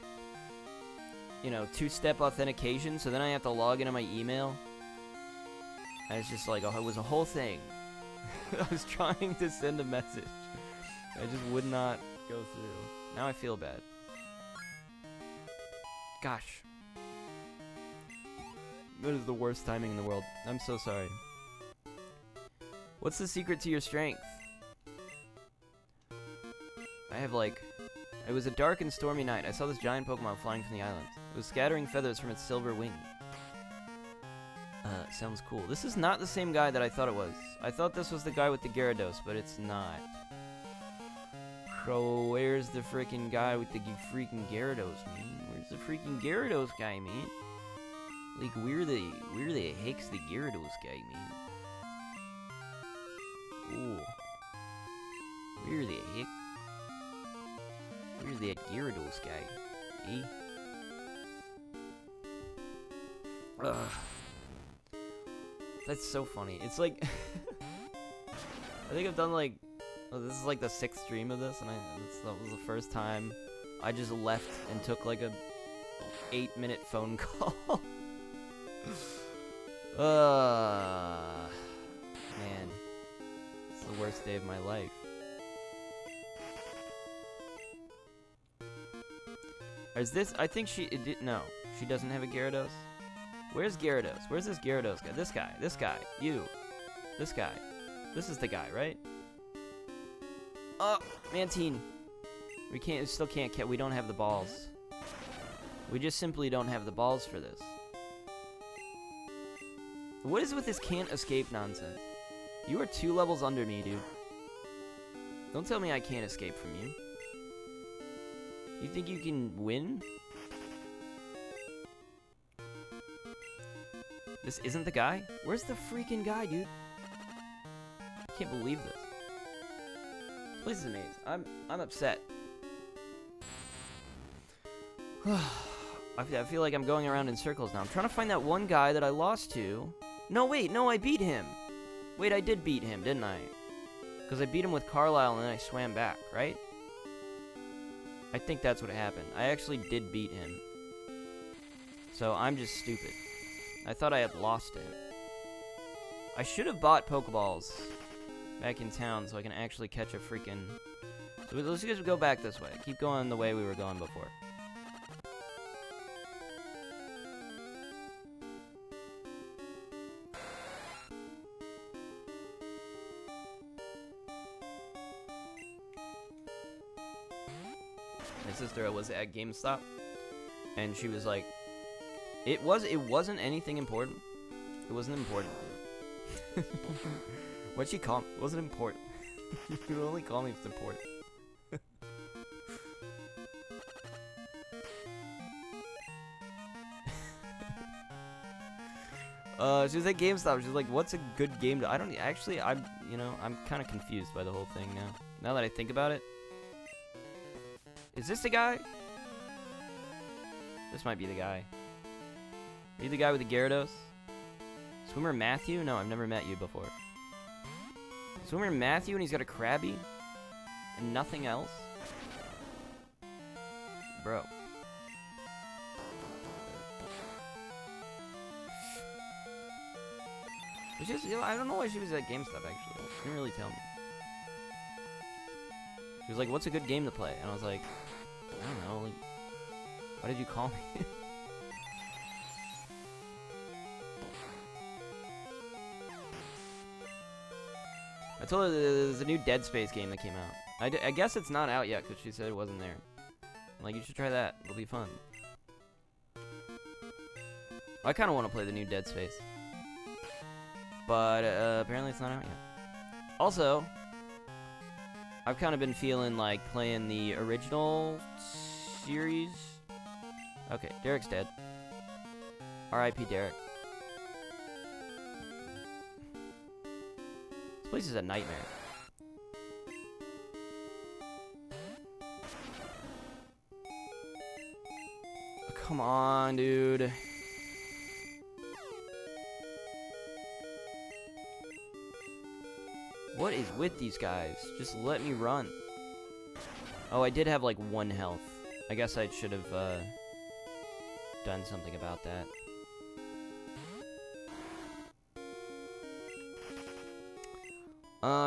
you know, two-step authentication, so then I have to log into my email. And it's just like, oh, it was a whole thing. I was trying to send a message. I just would not go through. Now I feel bad. Gosh. That is the worst timing in the world. I'm so sorry. What's the secret to your strength? I have, like... It was a dark and stormy night. I saw this giant Pokemon flying from the island. It was scattering feathers from its silver wing. Sounds cool. This is not the same guy that I thought it was. I thought this was the guy with the Gyarados, but it's not. So where's the freaking guy with the freaking Gyarados, man? Where's the freaking Gyarados guy, man? Like, where the heck's the Gyarados guy, man? Ooh. Where the heck? Where's that Gyarados guy? Eh? Ugh. That's so funny. It's like... I think I've done like... Oh, this is like the 6th stream of this, and that was the first time I just left and took like a 8-minute phone call. Man. It's the worst day of my life. Is this... I think she... no. She doesn't have a Gyarados? Where's Gyarados? Where's this Gyarados guy? This guy, you. This guy. This is the guy, right? Oh, Mantine. We still can't, we don't have the balls. We just simply don't have the balls for this. What is with this can't escape nonsense? You are 2 levels under me, dude. Don't tell me I can't escape from you. You think you can win? This isn't the guy? Where's the freaking guy, dude? I can't believe this. This place is amazing. I'm upset. I feel like I'm going around in circles now. I'm trying to find that one guy that I lost to. No, wait, no, I beat him. Wait, I did beat him, didn't I? Because I beat him with Carlisle and then I swam back, right? I think that's what happened. I actually did beat him. So I'm just stupid. I thought I had lost it. I should have bought Pokeballs back in town so I can actually catch a freaking... So let's just go back this way. Keep going the way we were going before. My sister was at GameStop, and she was like, It wasn't anything important. It wasn't important. What'd she call me? It wasn't important. You only call me if it's important. She was at GameStop. She's like, what's a good game to... I don't... Actually, I'm kind of confused by the whole thing now. Now that I think about it. Is this the guy? This might be the guy. Are you the guy with the Gyarados? Swimmer Matthew? No, I've never met you before. Swimmer Matthew and he's got a Krabby? And nothing else? Bro. It's just, I don't know why she was at GameStop, actually. She didn't really tell me. She was like, what's a good game to play? And I was like, I don't know, like, why did you call me? I told her there's a new Dead Space game that came out. I guess it's not out yet because she said it wasn't there. I'm like, you should try that. It'll be fun. I kind of want to play the new Dead Space. But apparently it's not out yet. Also, I've kind of been feeling like playing the original series. Okay, Derek's dead. R.I.P. Derek. This place is a nightmare. Oh, come on, dude. What is with these guys? Just let me run. Oh, I did have like 1 health. I guess I should have done something about that.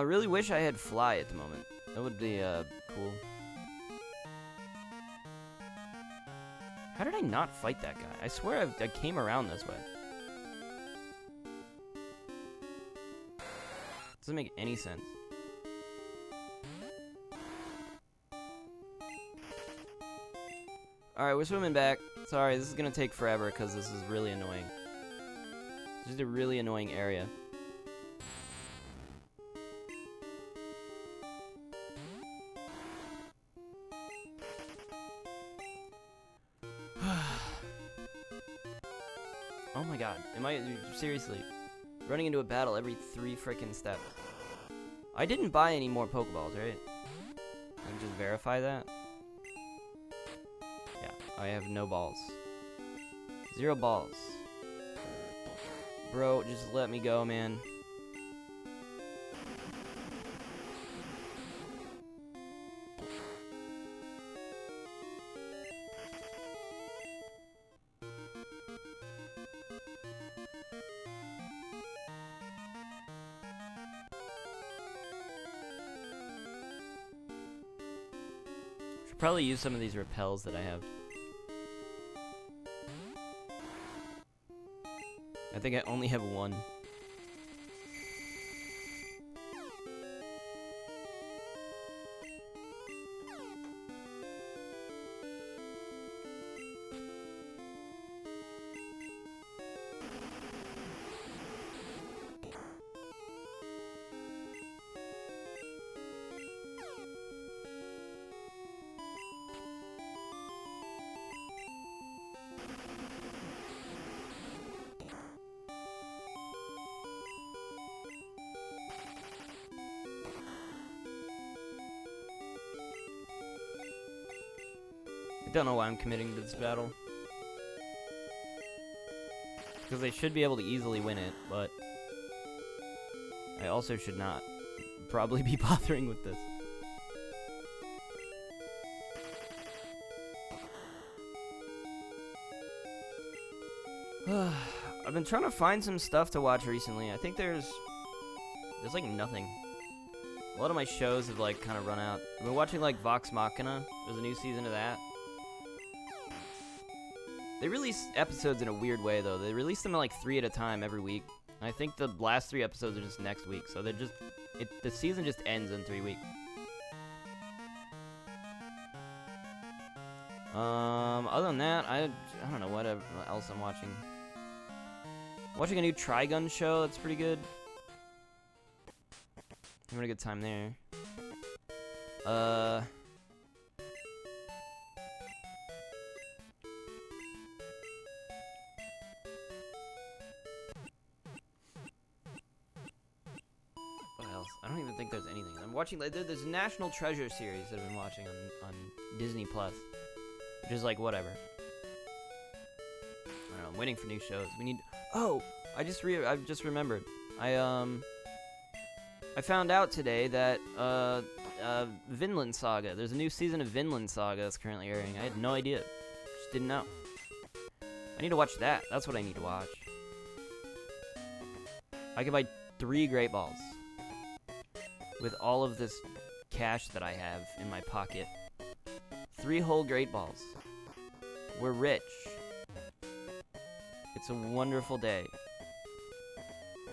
Really wish I had fly at the moment. That would be cool. How did I not fight that guy? I swear I came around this way. Doesn't make any sense. Alright, we're swimming back. Sorry, this is gonna take forever because this is really annoying. This is a really annoying area. Oh my god, am I seriously running into a battle every 3 freaking steps? I didn't buy any more Pokeballs, right? I can just verify that. Yeah, I have no balls. 0 balls. Bro, just let me go, man. Probably use some of these repels that I have. I think I only have 1. I don't know why I'm committing to this battle. Because I should be able to easily win it, but I also should not probably be bothering with this. I've been trying to find some stuff to watch recently. I think there's like nothing. A lot of my shows have like kind of run out. I've been watching like Vox Machina. There's a new season of that. They release episodes in a weird way, though. They release them like 3 at a time every week. And I think the last 3 episodes are just next week, so they're just the season just ends in 3 weeks. Other than that, I don't know what else I'm watching. I'm watching a new Trigun show that's pretty good. Having a good time there. I don't even think there's anything. I'm watching, there's a National Treasure series that I've been watching on Disney Plus, which is like whatever. I don't know, I'm waiting for new shows. We need, oh, I just remembered. I found out today that Vinland Saga, there's a new season of Vinland Saga that's currently airing. I had no idea. Just didn't know. I need to watch that. That's what I need to watch. I could buy 3 Great Balls. With all of this cash that I have in my pocket. 3 whole Great Balls. We're rich. It's a wonderful day.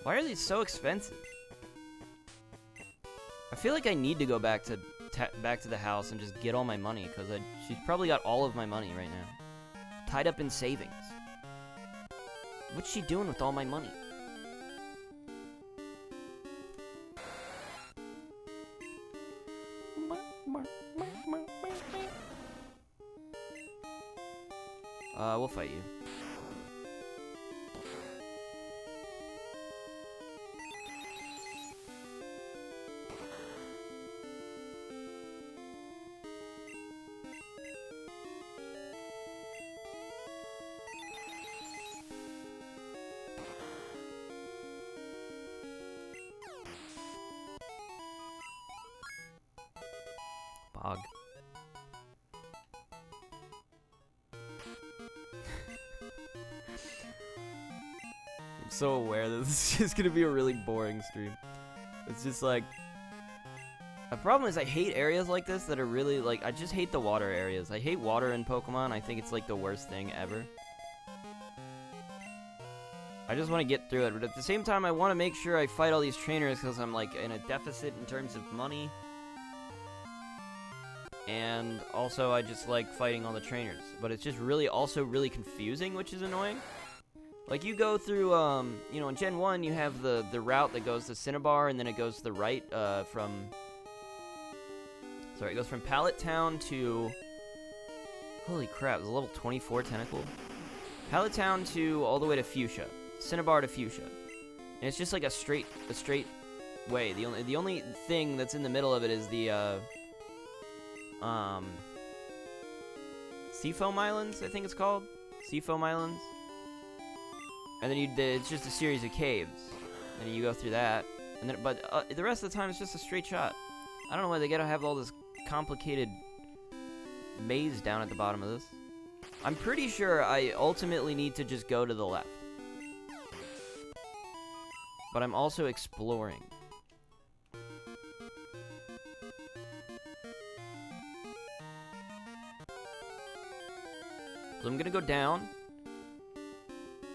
Why are these so expensive? I feel like I need to go back to the house and just get all my money, because she's probably got all of my money right now. Tied up in savings. What's she doing with all my money? We'll fight you. Bog. I'm so aware that this is just gonna be a really boring stream. It's just like, the problem is I hate areas like this that are really like, I just hate the water areas. I hate water in Pokemon. I think it's like the worst thing ever. I just want to get through it, but at the same time I want to make sure I fight all these trainers because I'm like in a deficit in terms of money. And also I just like fighting all the trainers, but it's just really also really confusing, which is annoying. Like you go through, you know, in Gen 1 you have the route that goes to Cinnabar, and then it goes to the right it goes from Pallet Town to, holy crap, it's a level 24 Tentacle. Pallet Town to all the way to Fuchsia, Cinnabar to Fuchsia, and it's just like a straight way. The only thing that's in the middle of it is the Seafoam Islands, I think it's called. Seafoam Islands. And then it's just a series of caves. And you go through that. And then, but the rest of the time it's just a straight shot. I don't know why they gotta have all this complicated maze down at the bottom of this. I'm pretty sure I ultimately need to just go to the left. But I'm also exploring. So I'm gonna go down,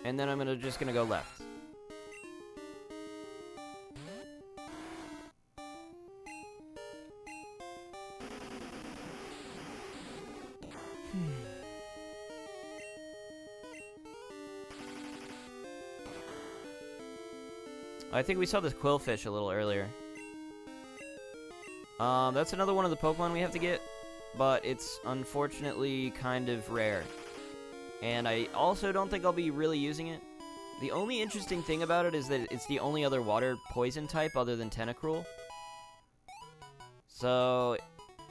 and then I'm just gonna go left. I think we saw this Quillfish a little earlier. That's another one of the Pokemon we have to get, but it's unfortunately kind of rare. And I also don't think I'll be really using it. The only interesting thing about it is that it's the only other water poison type other than Tentacruel. So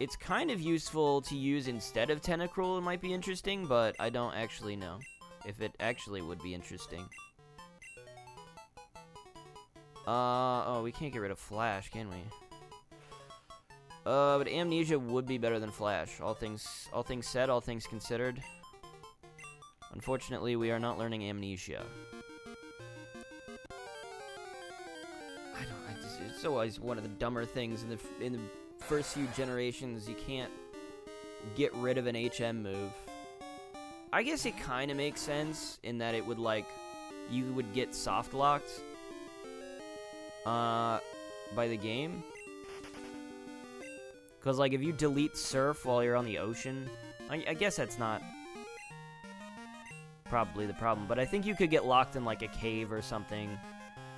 it's kind of useful to use instead of Tentacruel. It might be interesting, but I don't actually know if it actually would be interesting. Oh, we can't get rid of Flash, can we? But Amnesia would be better than Flash. All things said, all things considered. Unfortunately, we are not learning Amnesia. It's always one of the dumber things in the first few generations. You can't get rid of an HM move. I guess it kind of makes sense in that it would you would get soft locked by the game. Because if you delete Surf while you're on the ocean, I guess that's not probably the problem, but I think you could get locked in a cave or something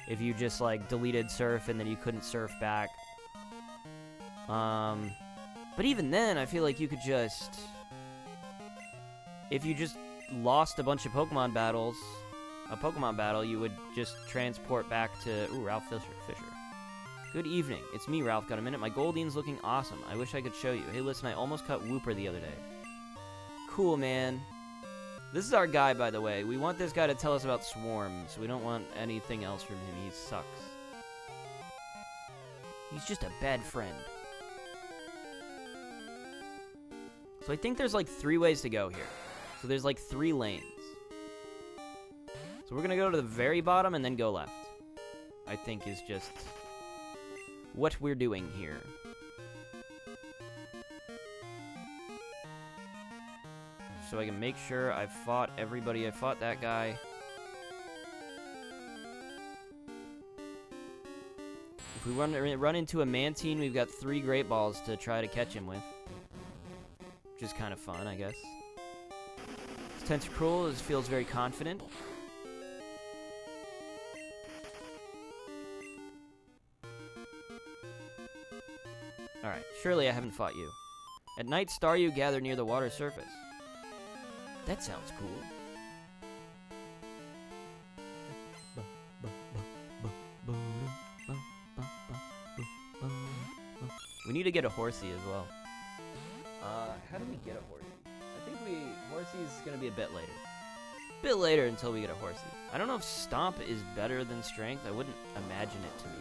if you just deleted Surf and then you couldn't surf back. But even then, I feel like you could just, if you just lost a bunch of Pokemon battles, a Pokemon battle, you would just transport back to, ooh, Ralph Fisher. Good evening. It's me, Ralph. Got a minute? My Goldine's looking awesome. I wish I could show you. Hey, listen, I almost cut Wooper the other day. Cool, man. This is our guy, by the way. We want this guy to tell us about swarms. We don't want anything else from him. He sucks. He's just a bad friend. So I think there's 3 ways to go here. So there's 3 lanes. So we're gonna go to the very bottom and then go left. I think is just what we're doing here. So I can make sure I've fought everybody. I fought that guy. If we run into a Mantine, we've got 3 Great Balls to try to catch him with. Which is kind of fun, I guess. This Tentacruel feels very confident. Alright, surely I haven't fought you. At night, Staryu gather near the water surface. That sounds cool. We need to get a horsey as well. How do we get a horsey? I think horsey's gonna be a bit later. A bit later until we get a horsey. I don't know if Stomp is better than Strength. I wouldn't imagine it to be.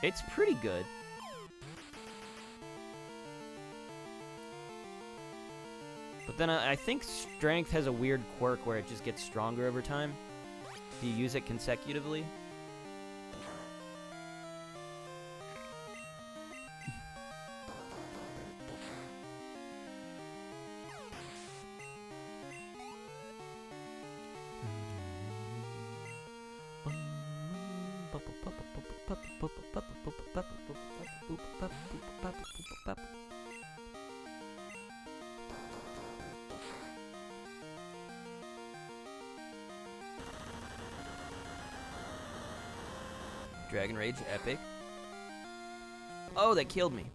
It's pretty good. But then I think Strength has a weird quirk where it just gets stronger over time. If you use it consecutively. Dragon Rage, epic. Oh, that killed me.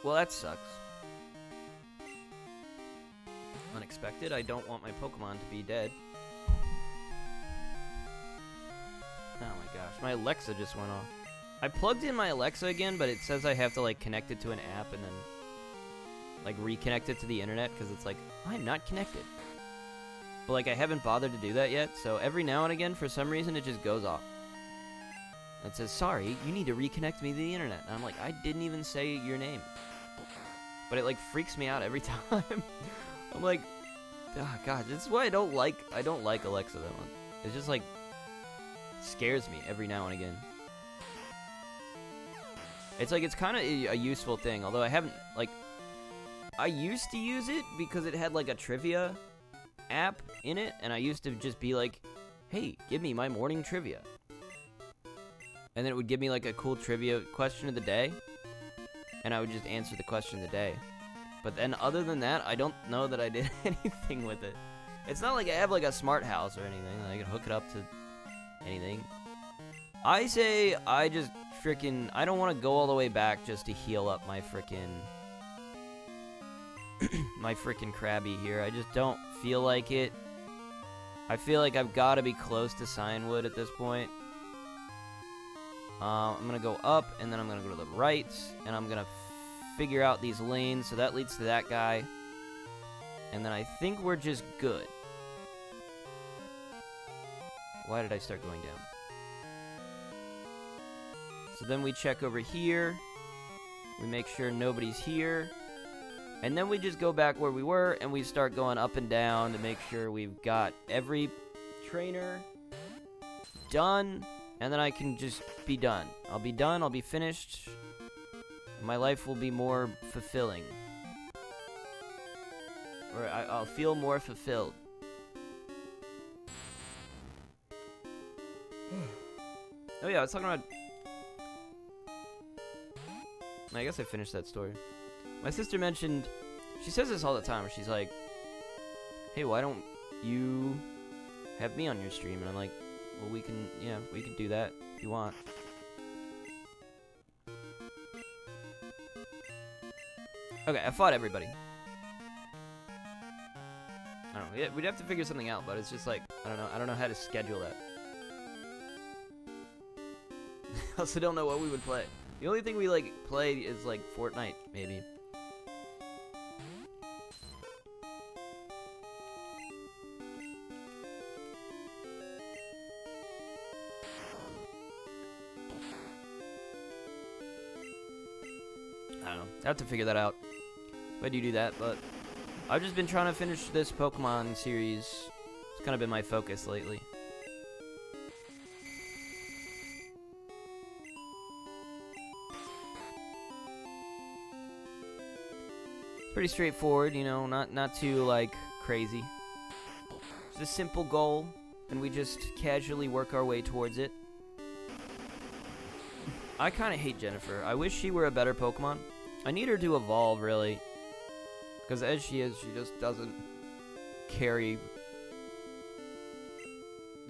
Well, that sucks. Unexpected. I don't want my Pokemon to be dead. Oh my gosh, my Alexa just went off. I plugged in my Alexa again, but it says I have to like connect it to an app and then like reconnect it to the internet because it's like, I'm not connected. But like I haven't bothered to do that yet, so every now and again, for some reason, it just goes off. It says, sorry, you need to reconnect me to the internet. And I'm like, I didn't even say your name. But it like freaks me out every time. I'm like, oh god, this is why I don't like Alexa that much. It just like scares me every now and again. It's like, it's kind of a useful thing, although I haven't, like, I used to use it because it had like a trivia app in it, and I used to just be like, hey, give me my morning trivia. And then it would give me like a cool trivia question of the day, and I would just answer the question of the day. But then other than that, I don't know that I did anything with it. It's not like I have like a smart house or anything that I can hook it up to anything. I say I just freaking, I don't want to go all the way back just to heal up my freaking my freaking Krabby here. I just don't feel like it. I feel like I've got to be close to Cianwood at this point. I'm going to go up, and then I'm going to go to the right, and I'm going to figure out these lanes, so that leads to that guy. And then I think we're just good. Why did I start going down? So then we check over here. We make sure nobody's here. And then we just go back where we were, and we start going up and down to make sure we've got every trainer done, and then I can just be done. I'll be done, I'll be finished. My life will be more fulfilling. Or I'll feel more fulfilled. Oh yeah, I was talking about... I guess I finished that story. My sister mentioned, she says this all the time, where she's like, hey, why don't you have me on your stream? And I'm like, well, we can do that if you want. Okay, I fought everybody. I don't know, we'd have to figure something out, but it's just like, I don't know how to schedule that. I also don't know what we would play. The only thing we, like, play is, like, Fortnite, maybe. I don't know. I have to figure that out. If I do that, but I've just been trying to finish this Pokemon series. It's kind of been my focus lately. pretty straightforward, you know, not too, like, crazy. It's a simple goal, and we just casually work our way towards it. I kind of hate Jennifer. I wish she were a better Pokemon. I need her to evolve, really. Because as she is, she just doesn't carry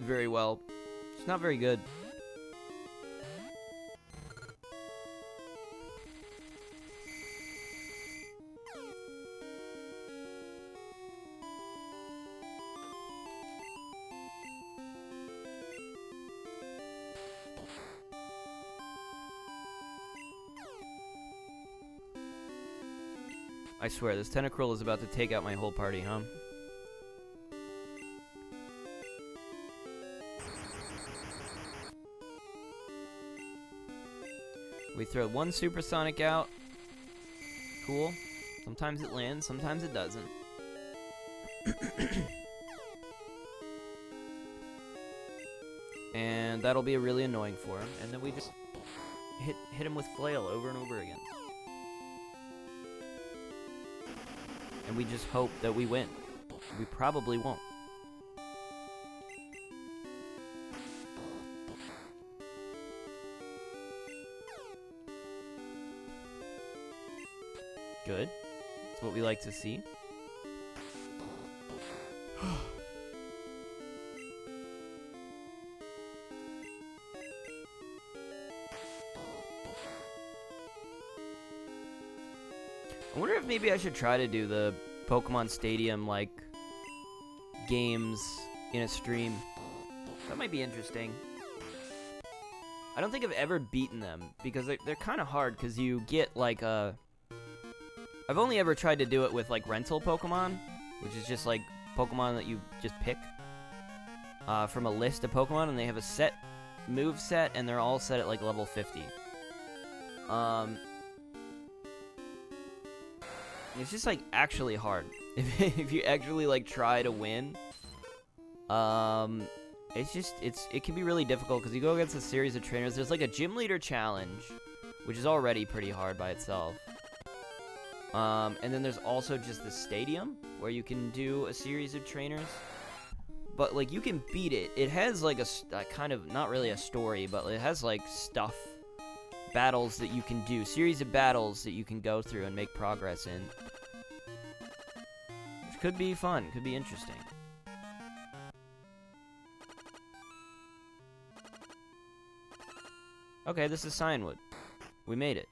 very well. She's not very good. I swear, this Tentacruel is about to take out my whole party, huh? We throw one Supersonic out. Cool. Sometimes it lands, sometimes it doesn't. And that'll be really annoying for him. And then we just hit him with Flail over and over again. And we just hope that we win. We probably won't. Good. That's what we like to see. I wonder if maybe I should try to do the Pokemon Stadium, like, games in a stream. That might be interesting. I don't think I've ever beaten them, because they're kind of hard, because you get, like, a... I've only ever tried to do it with, like, rental Pokemon, which is just, like, Pokemon that you just pick from a list of Pokemon, and they have a set move set, and they're all set at, like, level 50. It's just, like, actually hard. If you actually, like, try to win, it can be really difficult, because you go against a series of trainers. There's, like, a gym leader challenge, which is already pretty hard by itself. And then there's also just the stadium, where you can do a series of trainers. But, like, you can beat it. It has, like, a kind of, not really a story, but it has, like, battles that you can do. Series of battles that you can go through and make progress in. Which could be fun. Could be interesting. Okay, this is Cyanwood. We made it.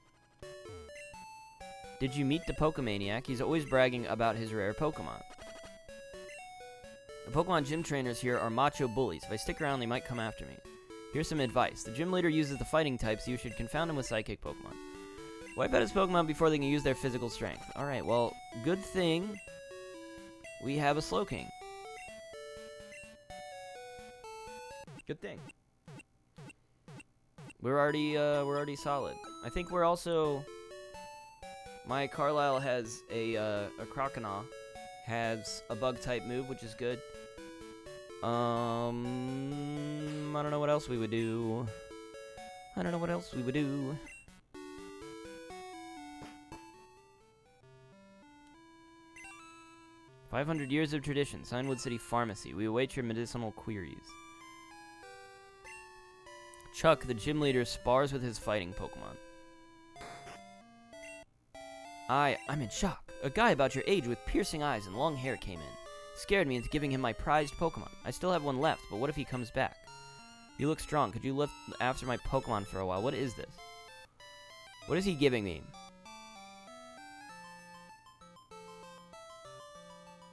Did you meet the Pokemaniac? He's always bragging about his rare Pokemon. The Pokemon gym trainers here are macho bullies. If I stick around, they might come after me. Here's some advice. The gym leader uses the fighting type, so you should confound him with psychic Pokemon. Wipe out his Pokemon before they can use their physical strength. Alright, well, good thing we have a Slowking. Good thing. We're already solid. I think we're also... My Carlisle has a Croconaw. Has a Bug-type move, which is good. I don't know what else we would do. 500 years of tradition. Signwood City Pharmacy. We await your medicinal queries. Chuck, the gym leader, spars with his fighting Pokemon. I'm in shock. A guy about your age with piercing eyes and long hair came in. Scared me into giving him my prized Pokemon. I still have one left, but what if he comes back? You look strong. Could you look after my Pokemon for a while? What is this? What is he giving me?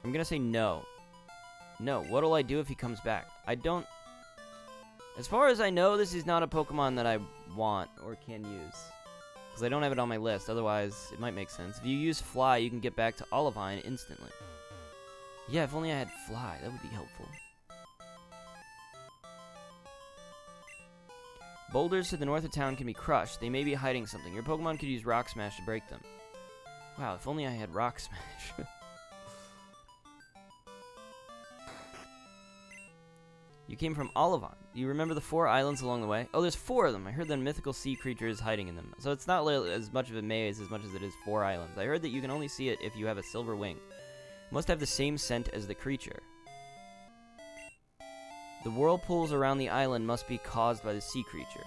I'm gonna say no. No. What'll I do if he comes back? I don't... As far as I know, this is not a Pokemon that I want or can use. Because I don't have it on my list, otherwise it might make sense. If you use Fly, you can get back to Olivine instantly. Yeah, if only I had Fly, that would be helpful. Boulders to the north of town can be crushed. They may be hiding something. Your Pokemon could use Rock Smash to break them. Wow, if only I had Rock Smash. You came from Olivon. You remember the 4 islands along the way? Oh, there's 4 of them. I heard that a mythical sea creature is hiding in them. So it's not as much of a maze as much as it is 4 islands. I heard that you can only see it if you have a silver wing. It must have the same scent as the creature. The whirlpools around the island must be caused by the sea creature.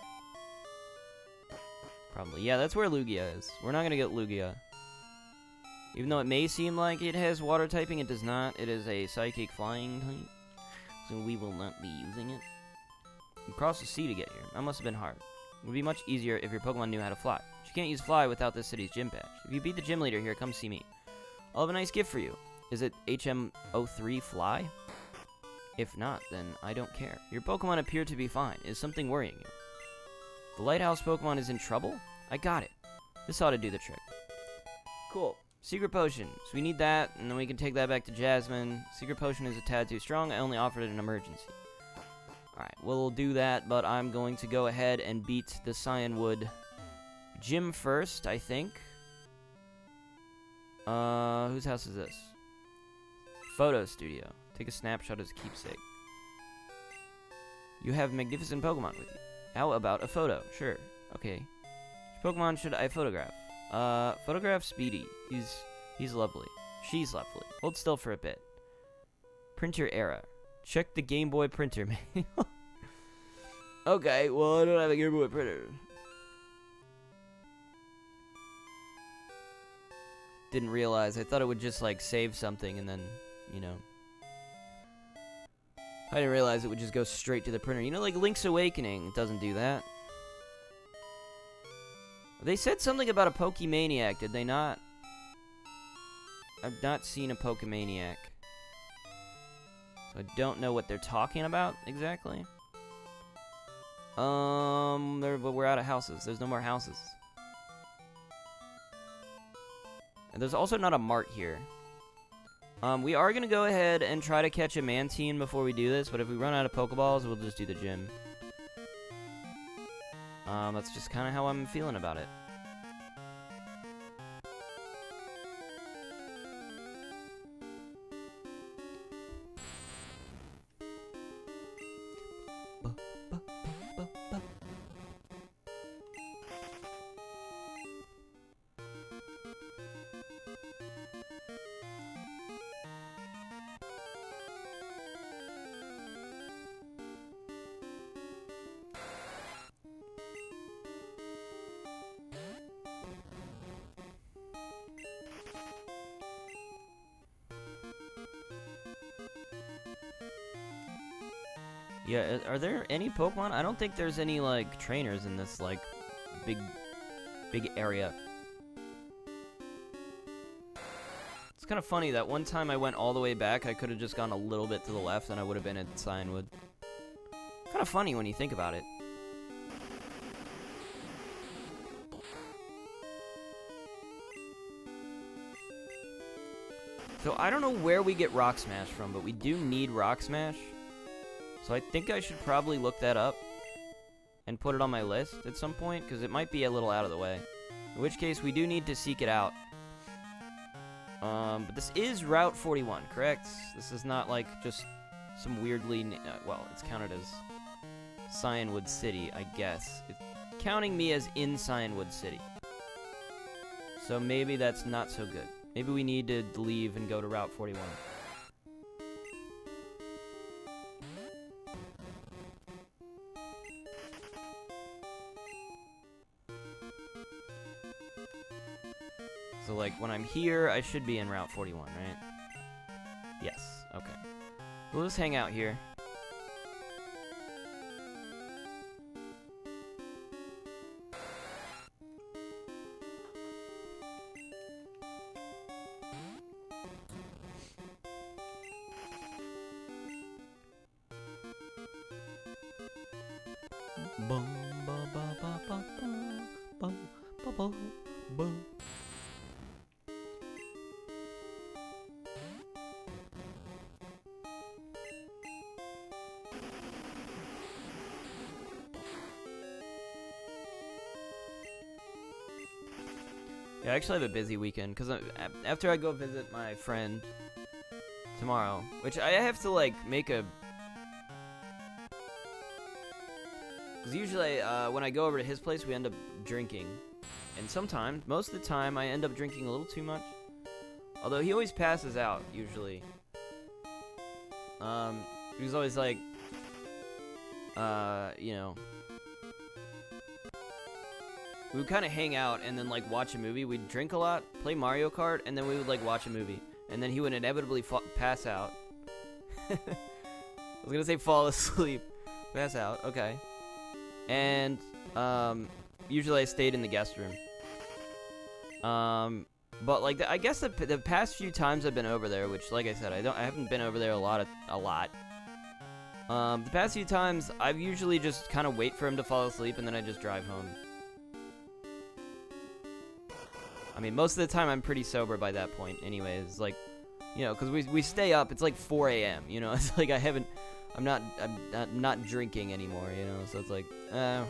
Probably. Yeah, that's where Lugia is. We're not going to get Lugia. Even though it may seem like it has water typing, it does not. It is a psychic flying type. So we will not be using it. You crossed the sea to get here. That must have been hard. It would be much easier if your Pokemon knew how to fly. But you can't use fly without this city's gym badge. If you beat the gym leader here, come see me. I'll have a nice gift for you. Is it HM03 fly? If not, then I don't care. Your Pokemon appear to be fine. Is something worrying you? The lighthouse Pokemon is in trouble? I got it. This ought to do the trick. Cool. Secret Potion. So we need that, and then we can take that back to Jasmine. Secret Potion is a tad too strong. I only offered it in emergency. Alright, we'll do that, but I'm going to go ahead and beat the Cyanwood gym first, I think. Whose house is this? Photo Studio. Take a snapshot as a keepsake. You have magnificent Pokemon with you. How about a photo? Sure. Okay. Which Pokemon should I photograph? Photograph Speedy. He's lovely. She's lovely. Hold still for a bit. Printer error. Check the Game Boy printer manual. Okay, well, I don't have a Game Boy printer. Didn't realize. I thought it would just, like, save something and then, you know. I didn't realize it would just go straight to the printer. You know, like Link's Awakening doesn't do that. They said something about a Pokemaniac, did they not? I've not seen a Pokemaniac. So I don't know what they're talking about exactly. But we're out of houses. There's no more houses. And there's also not a mart here. We are going to go ahead and try to catch a Mantine before we do this, but if we run out of Pokeballs, we'll just do the gym. That's just kind of how I'm feeling about it. Yeah, are there any Pokemon? I don't think there's any, like, trainers in this, like, big area. It's kind of funny that one time I went all the way back, I could have just gone a little bit to the left and I would have been at Cyanwood. Kind of funny when you think about it. So I don't know where we get Rock Smash from, but we do need Rock Smash. So I think I should probably look that up and put it on my list at some point, because it might be a little out of the way. In which case, we do need to seek it out. But this is Route 41, correct? This is not, like, just some weirdly... well, it's counted as Cyanwood City, I guess. It's counting me as in Cyanwood City. So maybe that's not so good. Maybe we need to leave and go to Route 41. So, like, when I'm here, I should be in Route 41, right? Yes, okay. We'll just hang out here. Bum, ba, ba, ba, ba, ba, ba, ba, ba. Yeah, I actually have a busy weekend, because after I go visit my friend tomorrow, which I have to, like, make a Because usually, when I go over to his place, we end up drinking. And sometimes, most of the time, I end up drinking a little too much. Although he always passes out, usually. He's always like, you know. We would kind of hang out and then, like, watch a movie. We'd drink a lot, play Mario Kart, and then we would, like, watch a movie. And then he would inevitably pass out. I was gonna say fall asleep. Pass out, okay. And, usually I stayed in the guest room. But, like, I guess the past few times I've been over there, which, like I said, I haven't been over there a lot. The past few times, I've usually just kind of wait for him to fall asleep, and then I just drive home. I mean, most of the time I'm pretty sober by that point anyways, like, you know, because we stay up, it's like 4 a.m., you know, it's like I'm not drinking anymore, you know, so it's like, and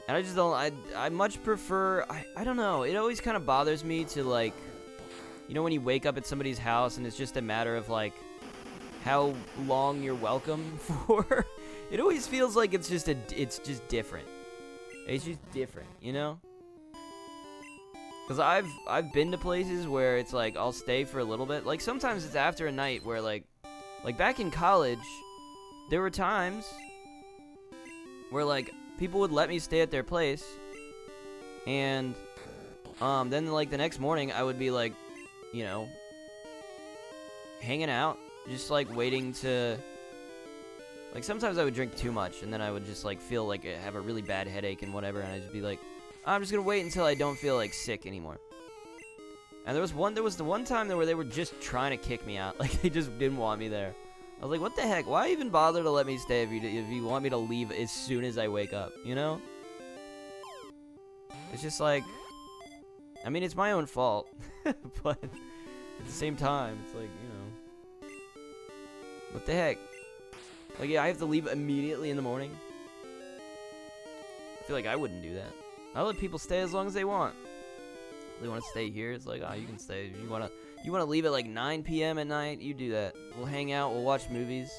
I just don't, I much prefer, I don't know, it always kind of bothers me to, like, you know, when you wake up at somebody's house and it's just a matter of, like, how long you're welcome for, it always feels like it's just different. It's just different, you know? Because I've been to places where it's like, I'll stay for a little bit. Like, sometimes it's after a night where, like back in college, there were times where, like, people would let me stay at their place. And, then, like, the next morning, I would be, like, you know, hanging out. Just, like, waiting to... Like, sometimes I would drink too much, and then I would just, like, feel like I have a really bad headache and whatever, and I'd just be like... I'm just gonna wait until I don't feel like sick anymore. And there was the one time where they were just trying to kick me out. Like, they just didn't want me there. I was like, what the heck? Why even bother to let me stay if you want me to leave as soon as I wake up, you know? It's just like, I mean, it's my own fault. But at the same time, it's like, you know, what the heck? Like, yeah, I have to leave immediately in the morning. I feel like I wouldn't do that. I let people stay as long as they want. If they want to stay here, it's like, oh, you can stay. If you want to leave at like 9 p.m. at night, you do that. We'll hang out, we'll watch movies.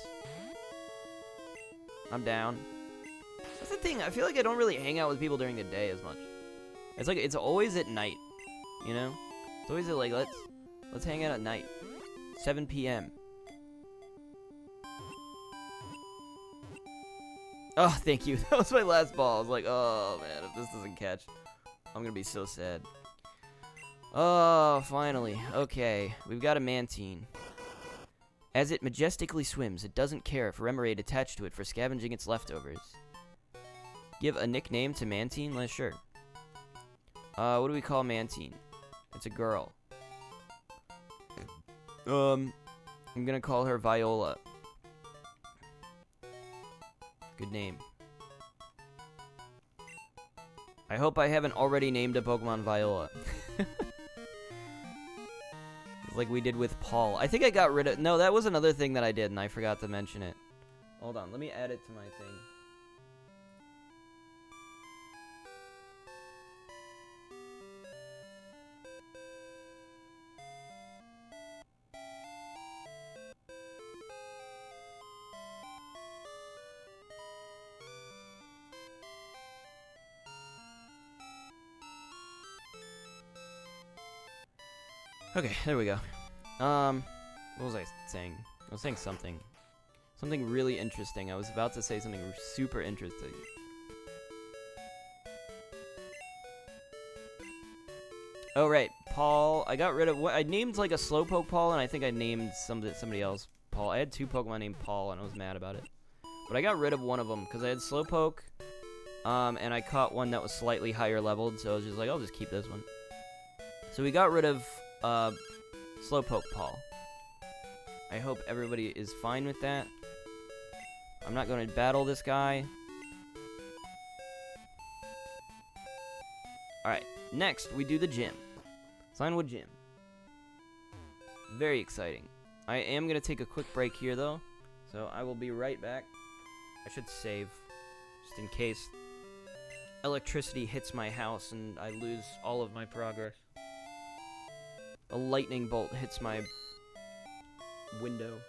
I'm down. That's the thing, I feel like I don't really hang out with people during the day as much. It's like, it's always at night, you know? It's always at like, let's hang out at night. 7 p.m. Oh, thank you. That was my last ball. I was like, oh, man, if this doesn't catch, I'm going to be so sad. Oh, finally. Okay, we've got a mantine. As it majestically swims, it doesn't care if a remoraid attached to it for scavenging its leftovers. Give a nickname to Mantine? Let's sure. What do we call Mantine? It's a girl. I'm gonna call her Viola. Good name. I hope I haven't already named a Pokemon Viola. Like we did with Paul. I think I got rid of... No, that was another thing that I did, and I forgot to mention it. Hold on, let me add it to my thing. Okay, there we go. What was I saying? I was saying something. Something really interesting. I was about to say something super interesting. Oh, right. Paul. I got rid of... I named, like, a Slowpoke Paul, and I think I named somebody else Paul. I had two Pokemon named Paul, and I was mad about it. But I got rid of one of them, because I had Slowpoke, and I caught one that was slightly higher leveled, so I was just like, I'll just keep this one. So we got rid of... Slowpoke Paul. I hope everybody is fine with that. I'm not going to battle this guy. Alright, next we do the gym. Signwood Gym. Very exciting. I am going to take a quick break here though, so I will be right back. I should save, just in case electricity hits my house and I lose all of my progress. A lightning bolt hits my window.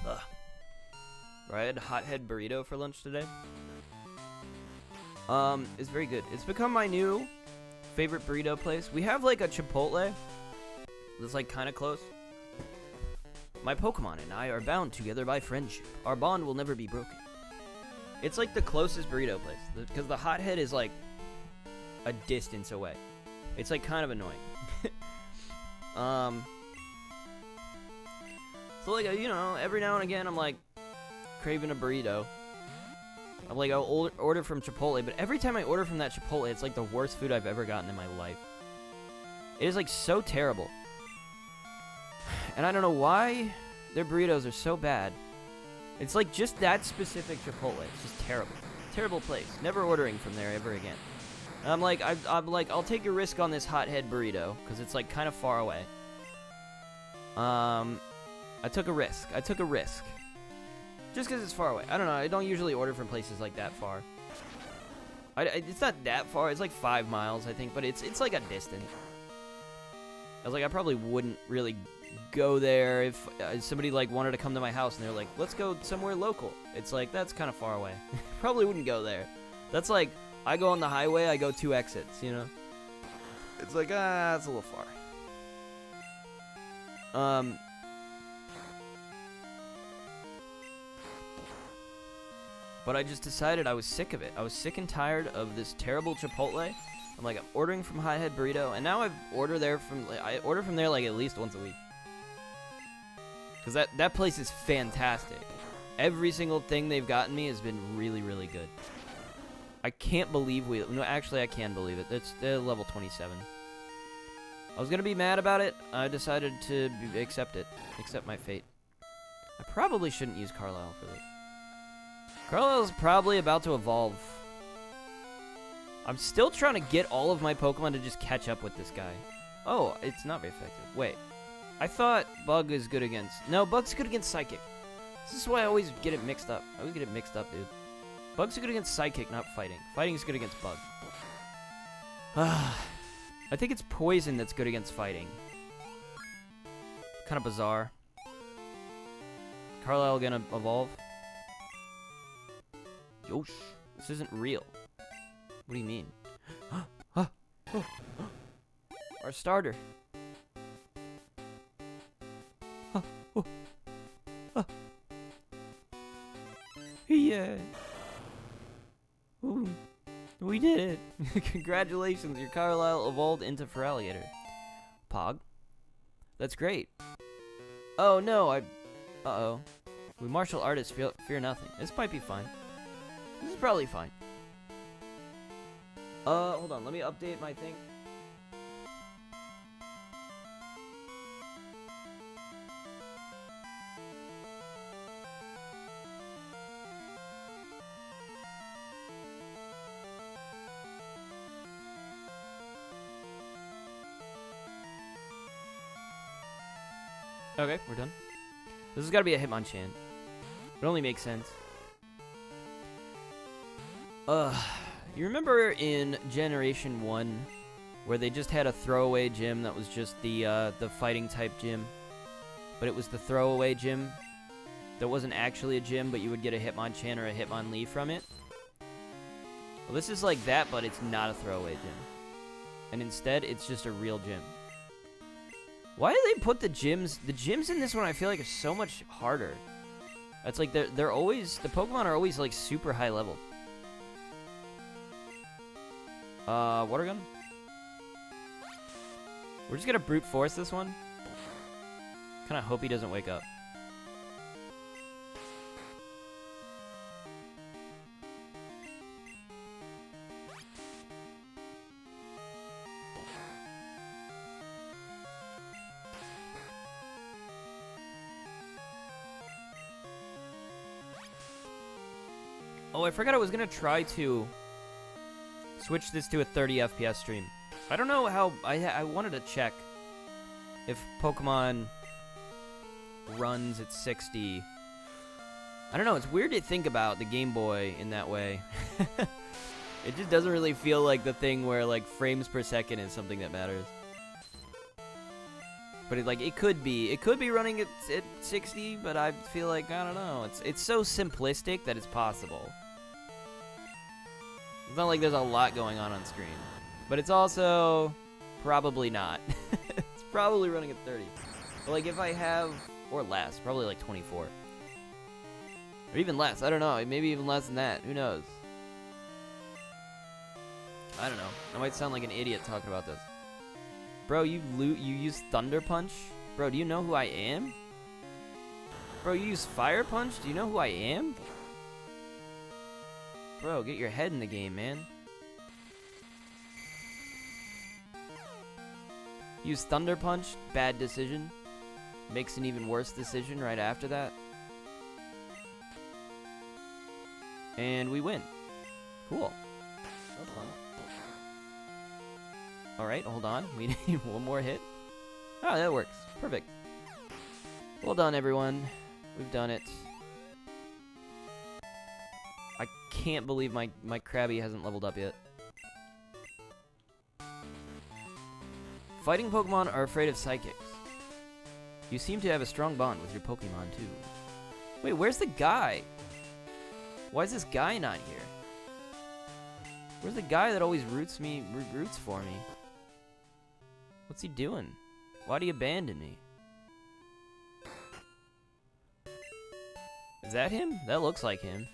Ugh. I had hothead burrito for lunch today. It's very good. It's become my new favorite burrito place. We have like a Chipotle that's like kind of close. My Pokemon and I are bound together by friendship. Our bond will never be broken. It's like the closest burrito place because the hothead is like a distance away. It's like kind of annoying. So like, you know, every now and again I'm like craving a burrito. I'm like, I'll order from Chipotle, but every time I order from that Chipotle, it's like the worst food I've ever gotten in my life. It is like so terrible. And I don't know why their burritos are so bad. It's like just that specific Chipotle. It's just terrible. Terrible place. Never ordering from there ever again. And I'm like, I'll take a risk on this hothead burrito because it's like kind of far away. I took a risk. Just because it's far away. I don't know. I don't usually order from places like that far. It's not that far. It's like 5 miles, I think, but it's like a distance. I was like, I probably wouldn't really go there if somebody like wanted to come to my house and they're like, let's go somewhere local. It's like, that's kind of far away. Probably wouldn't go there. That's like, I go on the highway, I go 2 exits, you know? It's like, it's a little far. But I just decided I was sick of it. I was sick and tired of this terrible Chipotle. I'm like, I'm ordering from Hothead Burrito, and now I order from there like at least once a week. Because that place is fantastic. Every single thing they've gotten me has been really, really good. I can't believe no, actually I can believe it. They're level 27. I was going to be mad about it. I decided to accept it. Accept my fate. I probably shouldn't use Carlisle for this. Carlisle's probably about to evolve. I'm still trying to get all of my Pokemon to just catch up with this guy. Oh, it's not very effective. Wait. I thought Bug is good against... No, Bug's good against Psychic. This is why I always get it mixed up. I always get it mixed up, dude. Bug's good against Psychic, not Fighting. Fighting is good against Bug. I think it's Poison that's good against Fighting. Kind of bizarre. Carlisle gonna evolve? Yosh, this isn't real. What do you mean? Our starter. Yeah. Ooh, we did it. Congratulations, your Carlisle evolved into Feraligatr. Pog. That's great. Oh no, uh-oh. We martial artists fear nothing. This might be fine. This is probably fine. Hold on, let me update my thing. Okay, we're done. This has got to be a Hitmonchan. It only makes sense. You remember in Generation 1 where they just had a throwaway gym that was just the fighting type gym? But it was the throwaway gym that wasn't actually a gym, but you would get a Hitmonchan or a Hitmonlee from it? Well, this is like that, but it's not a throwaway gym. And instead, it's just a real gym. Why do they put the gyms in this one I feel like are so much harder? It's like they're always, the Pokemon are always like super high level. Water gun? We're just gonna brute force this one. Kinda hope he doesn't wake up. Oh, I forgot I was gonna try to switch this to a 30 FPS stream. I don't know how... I wanted to check if Pokemon runs at 60. I don't know, it's weird to think about the Game Boy in that way. It just doesn't really feel like the thing where, like, frames per second is something that matters. But it could be running at 60, but I feel like, I don't know. It's so simplistic that it's possible. It's not like there's a lot going on screen. But it's also probably not. It's probably running at 30. But like if I have, or less, probably like 24. Or even less, I don't know. Maybe even less than that. Who knows? I don't know. I might sound like an idiot talking about this. Bro, you use Thunder Punch? Bro, do you know who I am? Bro, you use Fire Punch? Do you know who I am? Bro, get your head in the game, man. Use Thunder Punch, bad decision. Makes an even worse decision right after that. And we win. Cool. That was fun. Alright, hold on. We need one more hit. Oh, that works. Perfect. Well done, everyone. We've done it. I can't believe my Krabby hasn't leveled up yet. Fighting Pokemon are afraid of psychics. You seem to have a strong bond with your Pokemon, too. Wait, where's the guy? Why is this guy not here? Where's the guy that always roots for me? What's he doing? Why'd he abandon me? Is that him? That looks like him.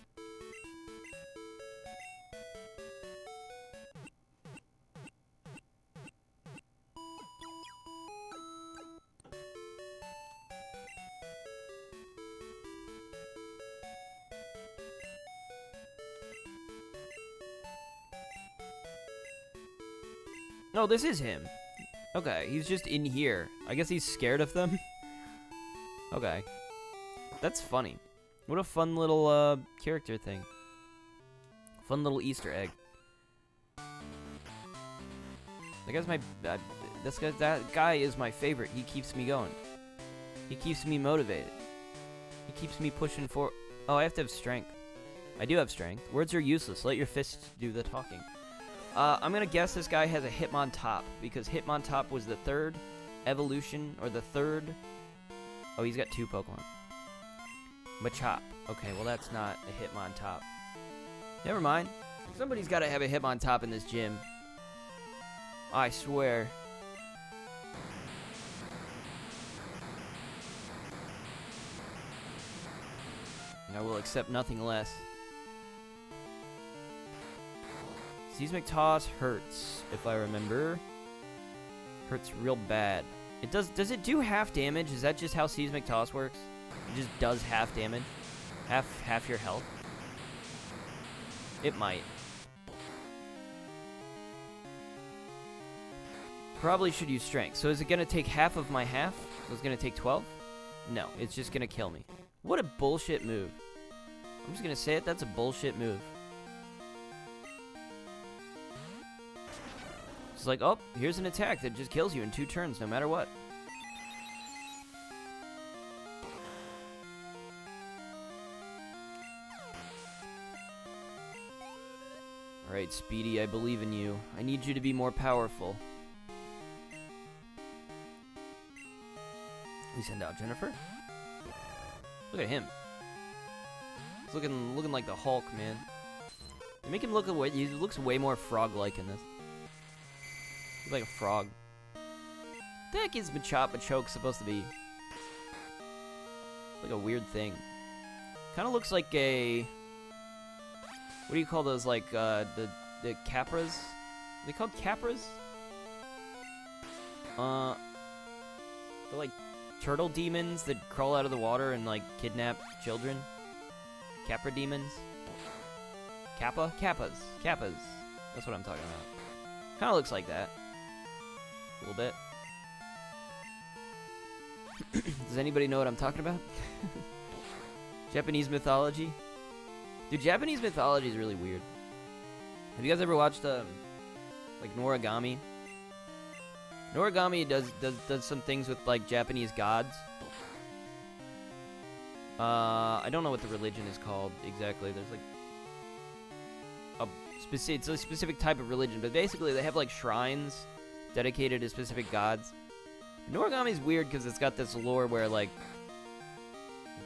No, this is him. Okay, he's just in here. I guess he's scared of them. Okay. That's funny. What a fun little character thing. Fun little Easter egg. That guy is my favorite. He keeps me going. He keeps me motivated. He keeps me pushing for. Oh, I have to have strength. I do have strength. Words are useless. Let your fists do the talking. I'm gonna guess this guy has a Hitmontop, because Hitmontop was the third evolution, or the third... Oh, he's got two Pokemon. Machop. Okay, well that's not a Hitmontop. Never mind. Somebody's gotta have a Hitmontop in this gym. I swear. I will accept nothing less. Seismic Toss hurts, if I remember. Hurts real bad. It does it do half damage? Is that just how Seismic Toss works? It just does half damage? Half your health? It might. Probably should use strength. So is it gonna take half of my half? So it's gonna take 12? No, it's just gonna kill me. What a bullshit move. I'm just gonna say it, that's a bullshit move. It's like, oh, here's an attack that just kills you in 2 turns, no matter what. Alright, Speedy, I believe in you. I need you to be more powerful. We send out Jennifer. Look at him. He's looking like the Hulk, man. They make him look away. He looks way more frog-like in this. He's like a frog. What the heck is Machoke supposed to be? Like a weird thing. Kind of looks like a... What do you call those, like, the Capras? Are they called Capras? They're like turtle demons that crawl out of the water and, like, kidnap children. Capra demons? Kappas. That's what I'm talking about. Kind of looks like that. A little bit. Does anybody know what I'm talking about? Japanese mythology? Dude, Japanese mythology is really weird. Have you guys ever watched, like, Noragami? Noragami does some things with, like, Japanese gods. I don't know what the religion is called exactly. There's, like, it's a specific type of religion, but basically they have, like, shrines dedicated to specific gods. Norigami's weird because it's got this lore where, like,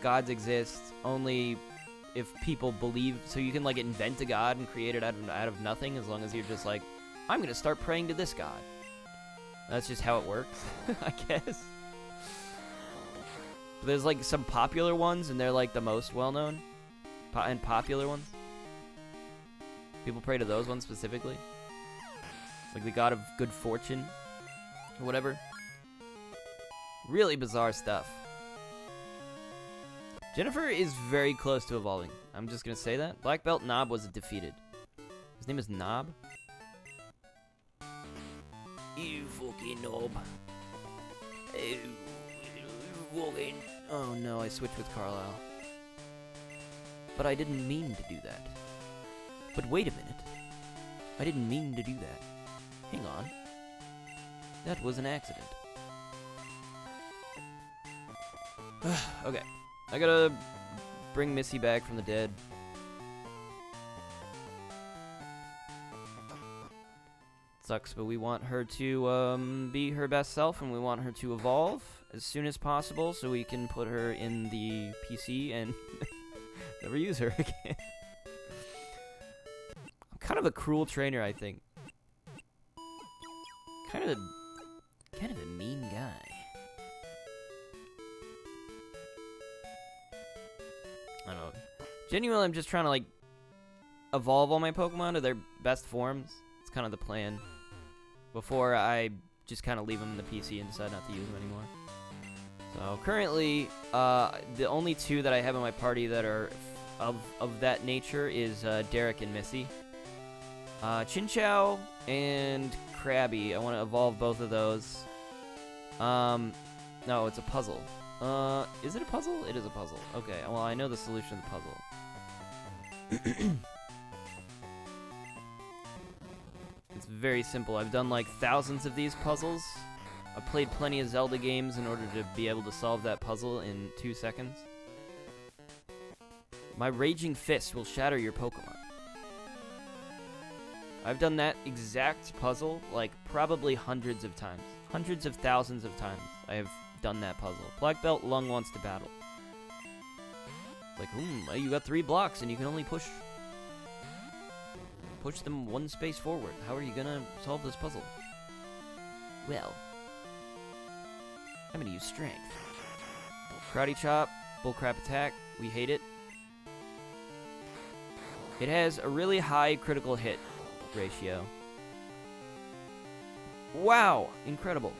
gods exist only if people believe. So you can, like, invent a god and create it out of nothing as long as you're just like, I'm going to start praying to this god. That's just how it works, I guess. But there's, like, some popular ones, and they're, like, the most well-known and popular ones. People pray to those ones specifically. Like the god of good fortune or whatever. Really bizarre stuff. Jennifer is very close to evolving. I'm just going to say that. Black Belt Knob was defeated. His name is Knob. You fucking knob. Oh no, I switched with Carlisle. But I didn't mean to do that. But wait a minute. I didn't mean to do that. Hang on. That was an accident. Okay. I gotta bring Missy back from the dead. Sucks, but we want her to be her best self, and we want her to evolve as soon as possible so we can put her in the PC and never use her again. I'm kind of a cruel trainer, I think. Kind of a mean guy. I don't know. Genuinely, I'm just trying to, like, evolve all my Pokemon to their best forms. It's kind of the plan. Before I just kind of leave them in the PC and decide not to use them anymore. So, currently, the only two that I have in my party that are of that nature is Derek and Missy. Chinchou and Krabby. I want to evolve both of those. No, it's a puzzle. Is it a puzzle? It is a puzzle. Okay, well, I know the solution to the puzzle. It's very simple. I've done like thousands of these puzzles. I've played plenty of Zelda games in order to be able to solve that puzzle in 2 seconds. My Raging Fist will shatter your Pokemon. I've done that exact puzzle like probably hundreds of times. Hundreds of thousands of times I have done that puzzle. Black Belt Lung wants to battle. Like, you got 3 blocks and you can only push them 1 space forward. How are you gonna solve this puzzle? Well, I'm gonna use strength. Karate Chop, Bullcrap Attack, we hate it. It has a really high critical hit ratio. Wow, incredible.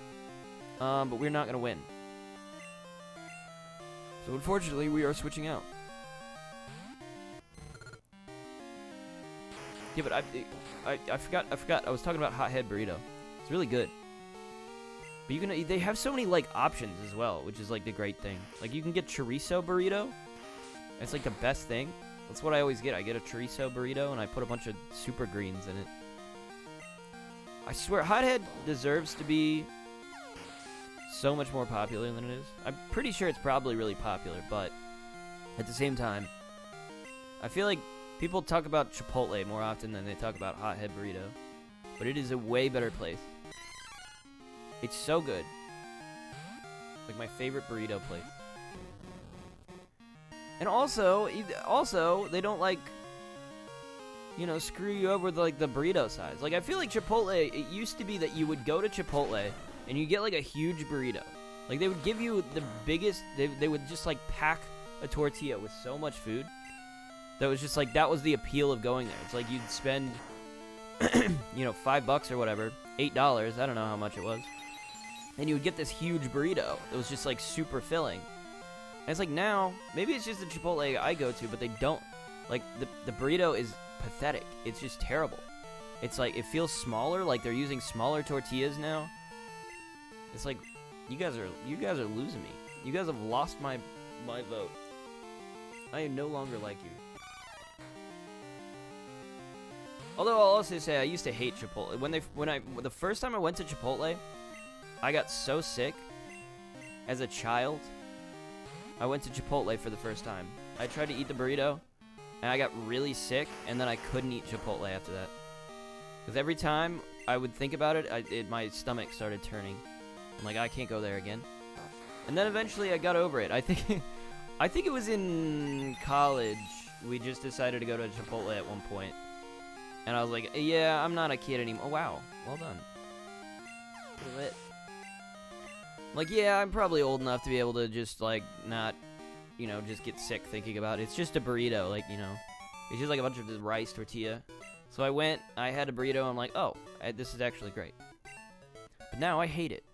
But we're not gonna win. So unfortunately, we are switching out. Yeah, but I forgot. I was talking about Hot Head Burrito. It's really good. But they have so many like options as well, which is like the great thing. Like you can get chorizo burrito. It's like the best thing. That's what I always get. I get a chorizo burrito and I put a bunch of super greens in it. I swear, Hot Head deserves to be so much more popular than it is. I'm pretty sure it's probably really popular, but at the same time, I feel like people talk about Chipotle more often than they talk about Hot Head Burrito. But it is a way better place. It's so good. Like my favorite burrito place. And also, they don't like, screw you over with like the burrito size. Like I feel like Chipotle, it used to be that you would go to Chipotle and you get like a huge burrito. Like they would give you the biggest, they would just like pack a tortilla with so much food. That was just like, that was the appeal of going there. It's like you'd spend, $5 or whatever, $8, I don't know how much it was. And you would get this huge burrito that was just like super filling. And it's like now, maybe it's just the Chipotle I go to, but they don't. Like the burrito is pathetic. It's just terrible. It's like, it feels smaller, like they're using smaller tortillas now. It's like, you guys are losing me. You guys have lost my vote. I no longer like you. Although I'll also say I used to hate Chipotle. The first time I went to Chipotle, I got so sick as a child. I went to Chipotle for the first time. I tried to eat the burrito, and I got really sick, and then I couldn't eat Chipotle after that. Because every time I would think about it, my stomach started turning. I'm like, I can't go there again. And then eventually I got over it. I think it was in college. We just decided to go to Chipotle at one point. And I was like, yeah, I'm not a kid anymore. Oh, wow. Well done. Lit. Like, yeah, I'm probably old enough to be able to just, like, not, you know, just get sick thinking about it. It's just a burrito, like, you know. It's just like a bunch of rice tortilla. So I went, I had a burrito, I'm like, oh, this is actually great. But now I hate it.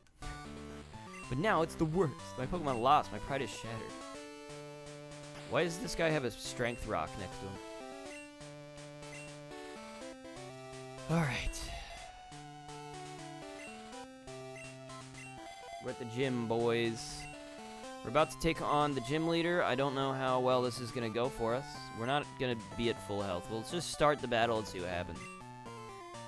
But now it's the worst. My Pokemon lost. My pride is shattered. Why does this guy have a strength rock next to him? Alright. We're at the gym, boys. We're about to take on the gym leader. I don't know how well this is going to go for us. We're not going to be at full health. We'll just start the battle and see what happens.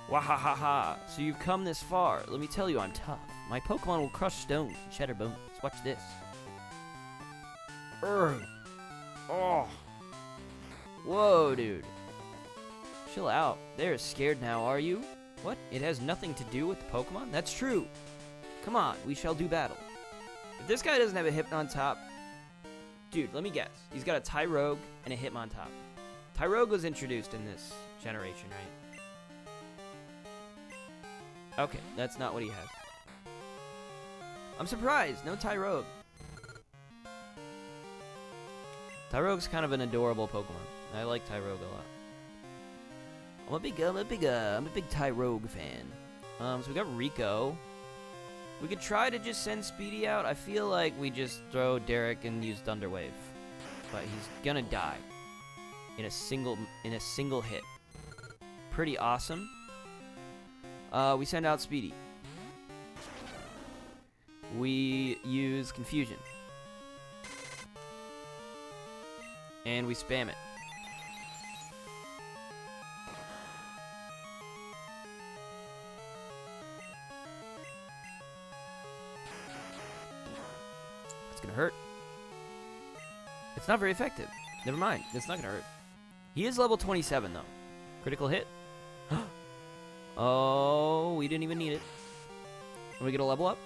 Wahahaha. So you've come this far. Let me tell you, I'm tough. My Pokemon will crush stones and shatter bones. Watch this. Urgh. Oh. Whoa, dude. Chill out. They're scared now, are you? What? It has nothing to do with the Pokemon? That's true. Come on, we shall do battle. If this guy doesn't have a Hypnon-top... Dude, let me guess. He's got a Tyrogue and a Hitmontop. Tyrogue was introduced in this generation, right? Okay, that's not what he has. I'm surprised. No Tyrogue. Tyrogue's kind of an adorable Pokemon. I like Tyrogue a lot. I'm a big Tyrogue fan. So we got Rico. We could try to just send Speedy out. I feel like we just throw Derek and use Thunder Wave, but he's gonna die in a single hit. Pretty awesome. We send out Speedy. We use Confusion, and we spam it. Gonna hurt. It's not very effective. Never mind. It's not gonna hurt. He is level 27 though. Critical hit. Oh, we didn't even need it. Are we gonna level up?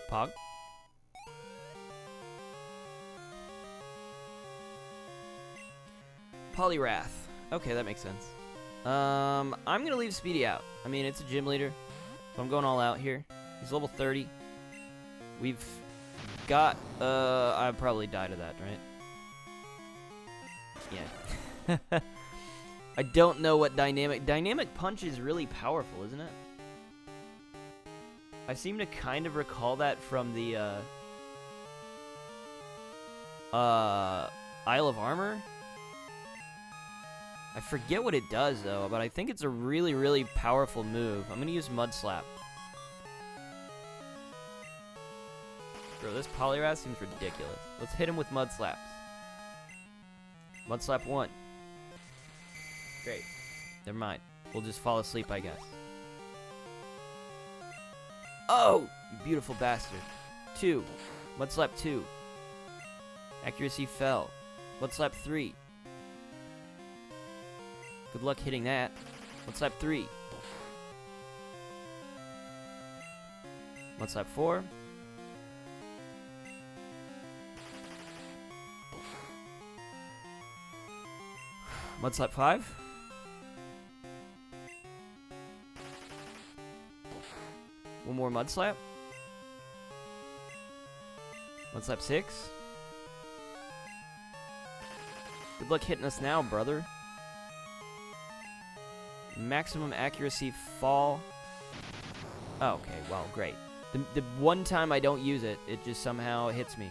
Pog. Poliwrath. Okay, that makes sense. I'm gonna leave Speedy out. I mean, it's a gym leader, so I'm going all out here. He's level 30. We've got, I probably died of that, right? Yeah. I don't know what Dynamic Punch is really powerful, isn't it? I seem to kind of recall that from the, Isle of Armor. I forget what it does, though, but I think it's a really, really powerful move. I'm gonna use Mud Slap. Bro, this Poliwrath seems ridiculous. Let's hit him with Mud Slaps. Mud Slap 1. Great. Never mind. We'll just fall asleep, I guess. Oh! You beautiful bastard. 2. Mud Slap 2. Accuracy fell. Mud Slap 3. Good luck hitting that. Mud Slap 3. Mud Slap 4. Mud Slap 5. One more Mud Slap. Mud Slap 6. Good luck hitting us now, brother. Maximum accuracy fall. Oh, okay, well, great. The one time I don't use it, it just somehow hits me.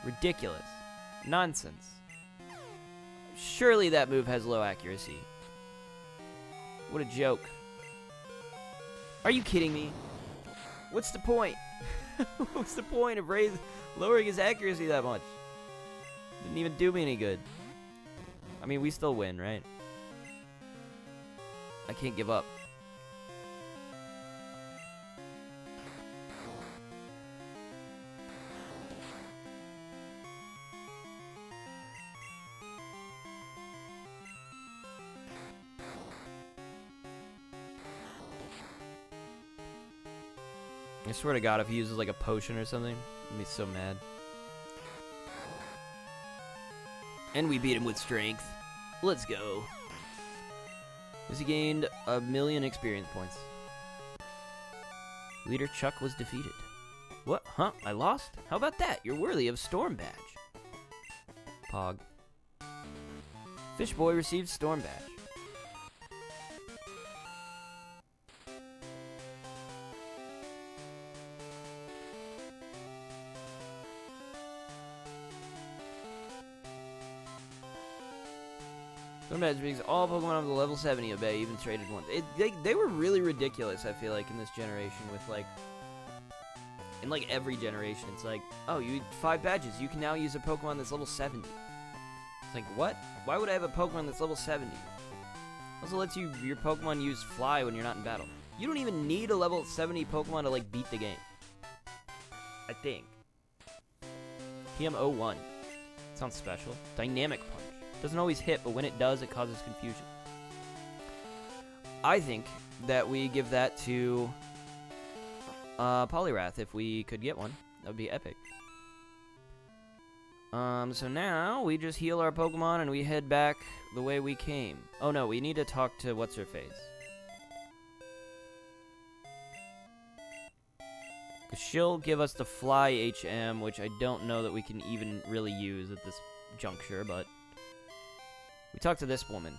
Ridiculous. Nonsense. Surely that move has low accuracy. What a joke. Are you kidding me? What's the point? What's the point of lowering his accuracy that much? Didn't even do me any good. I mean, we still win, right? I can't give up. I swear to God, if he uses like a potion or something, I'd be so mad. And we beat him with strength. Let's go. Because he gained 1,000,000 experience points. Leader Chuck was defeated. What? Huh? I lost? How about that? You're worthy of Storm Badge. Pog. Fish Boy received Storm Badge. Storm Badge brings all Pokemon up to level 70 obey, even traded ones. They were really ridiculous, I feel like, in this generation with, like... In, like, every generation. It's like, oh, you 5 badges. You can now use a Pokemon that's level 70. It's like, what? Why would I have a Pokemon that's level 70? Also lets your Pokemon use Fly when you're not in battle. You don't even need a level 70 Pokemon to, like, beat the game. I think. PM01. Sounds special. Dynamic Punch. Doesn't always hit, but when it does, it causes confusion. I think that we give that to Poliwrath if we could get one. That would be epic. So now we just heal our Pokemon and we head back the way we came. Oh no, we need to talk to what's-her-face. Because she'll give us the Fly HM, which I don't know that we can even really use at this juncture, but... We talked to this woman.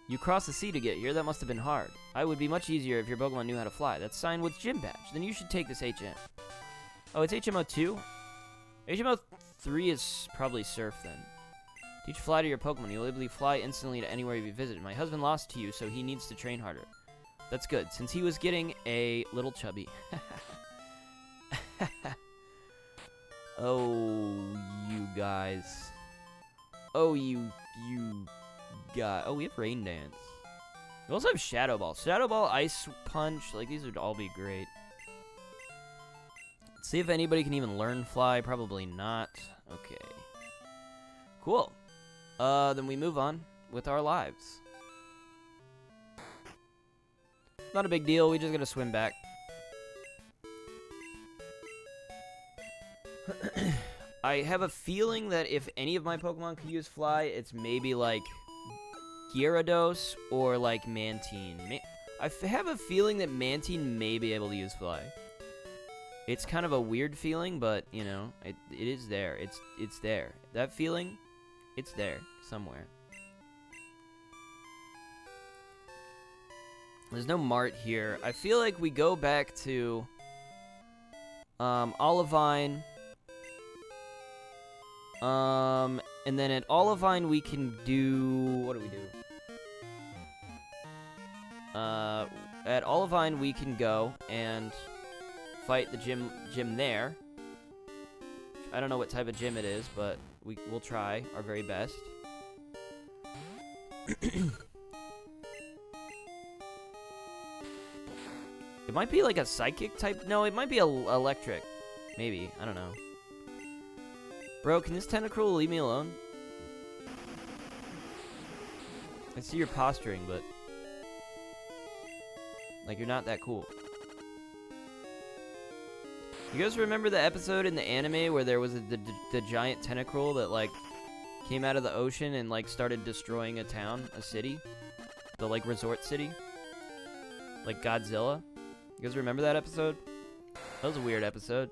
You crossed the sea to get here. That must have been hard. It would be much easier if your Pokemon knew how to fly. That's signed with Gym Badge. Then you should take this HM. Oh, it's HMO2? HMO3 is probably Surf, then. Teach Fly to your Pokemon. You'll able to fly instantly to anywhere you visit. My husband lost to you, so he needs to train harder. That's good, since he was getting a little chubby. Oh, you guys. Oh, you guys. Oh, we have Rain Dance. We also have Shadow Ball. Shadow Ball, Ice Punch. Like, these would all be great. Let's see if anybody can even learn Fly. Probably not. Okay. Cool. Then we move on with our lives. Not a big deal. We just gotta swim back. I have a feeling that if any of my Pokemon could use Fly, it's maybe like Gyarados or like Mantine. I have a feeling that Mantine may be able to use Fly. It's kind of a weird feeling, but you know, it is there. It's there. That feeling, it's there somewhere. There's no Mart here. I feel like we go back to Olivine. And then at Olivine we can do... What do we do? At Olivine we can go and fight the gym there. I don't know what type of gym it is, but we'll try our very best. It might be like a psychic type. No, it might be electric. Maybe. I don't know. Bro, can this Tentacruel leave me alone? I see your posturing, but... like, you're not that cool. You guys remember the episode in the anime where there was the giant Tentacruel that, like, came out of the ocean and, like, started destroying a town, a city? The, like, resort city? Like Godzilla? You guys remember that episode? That was a weird episode.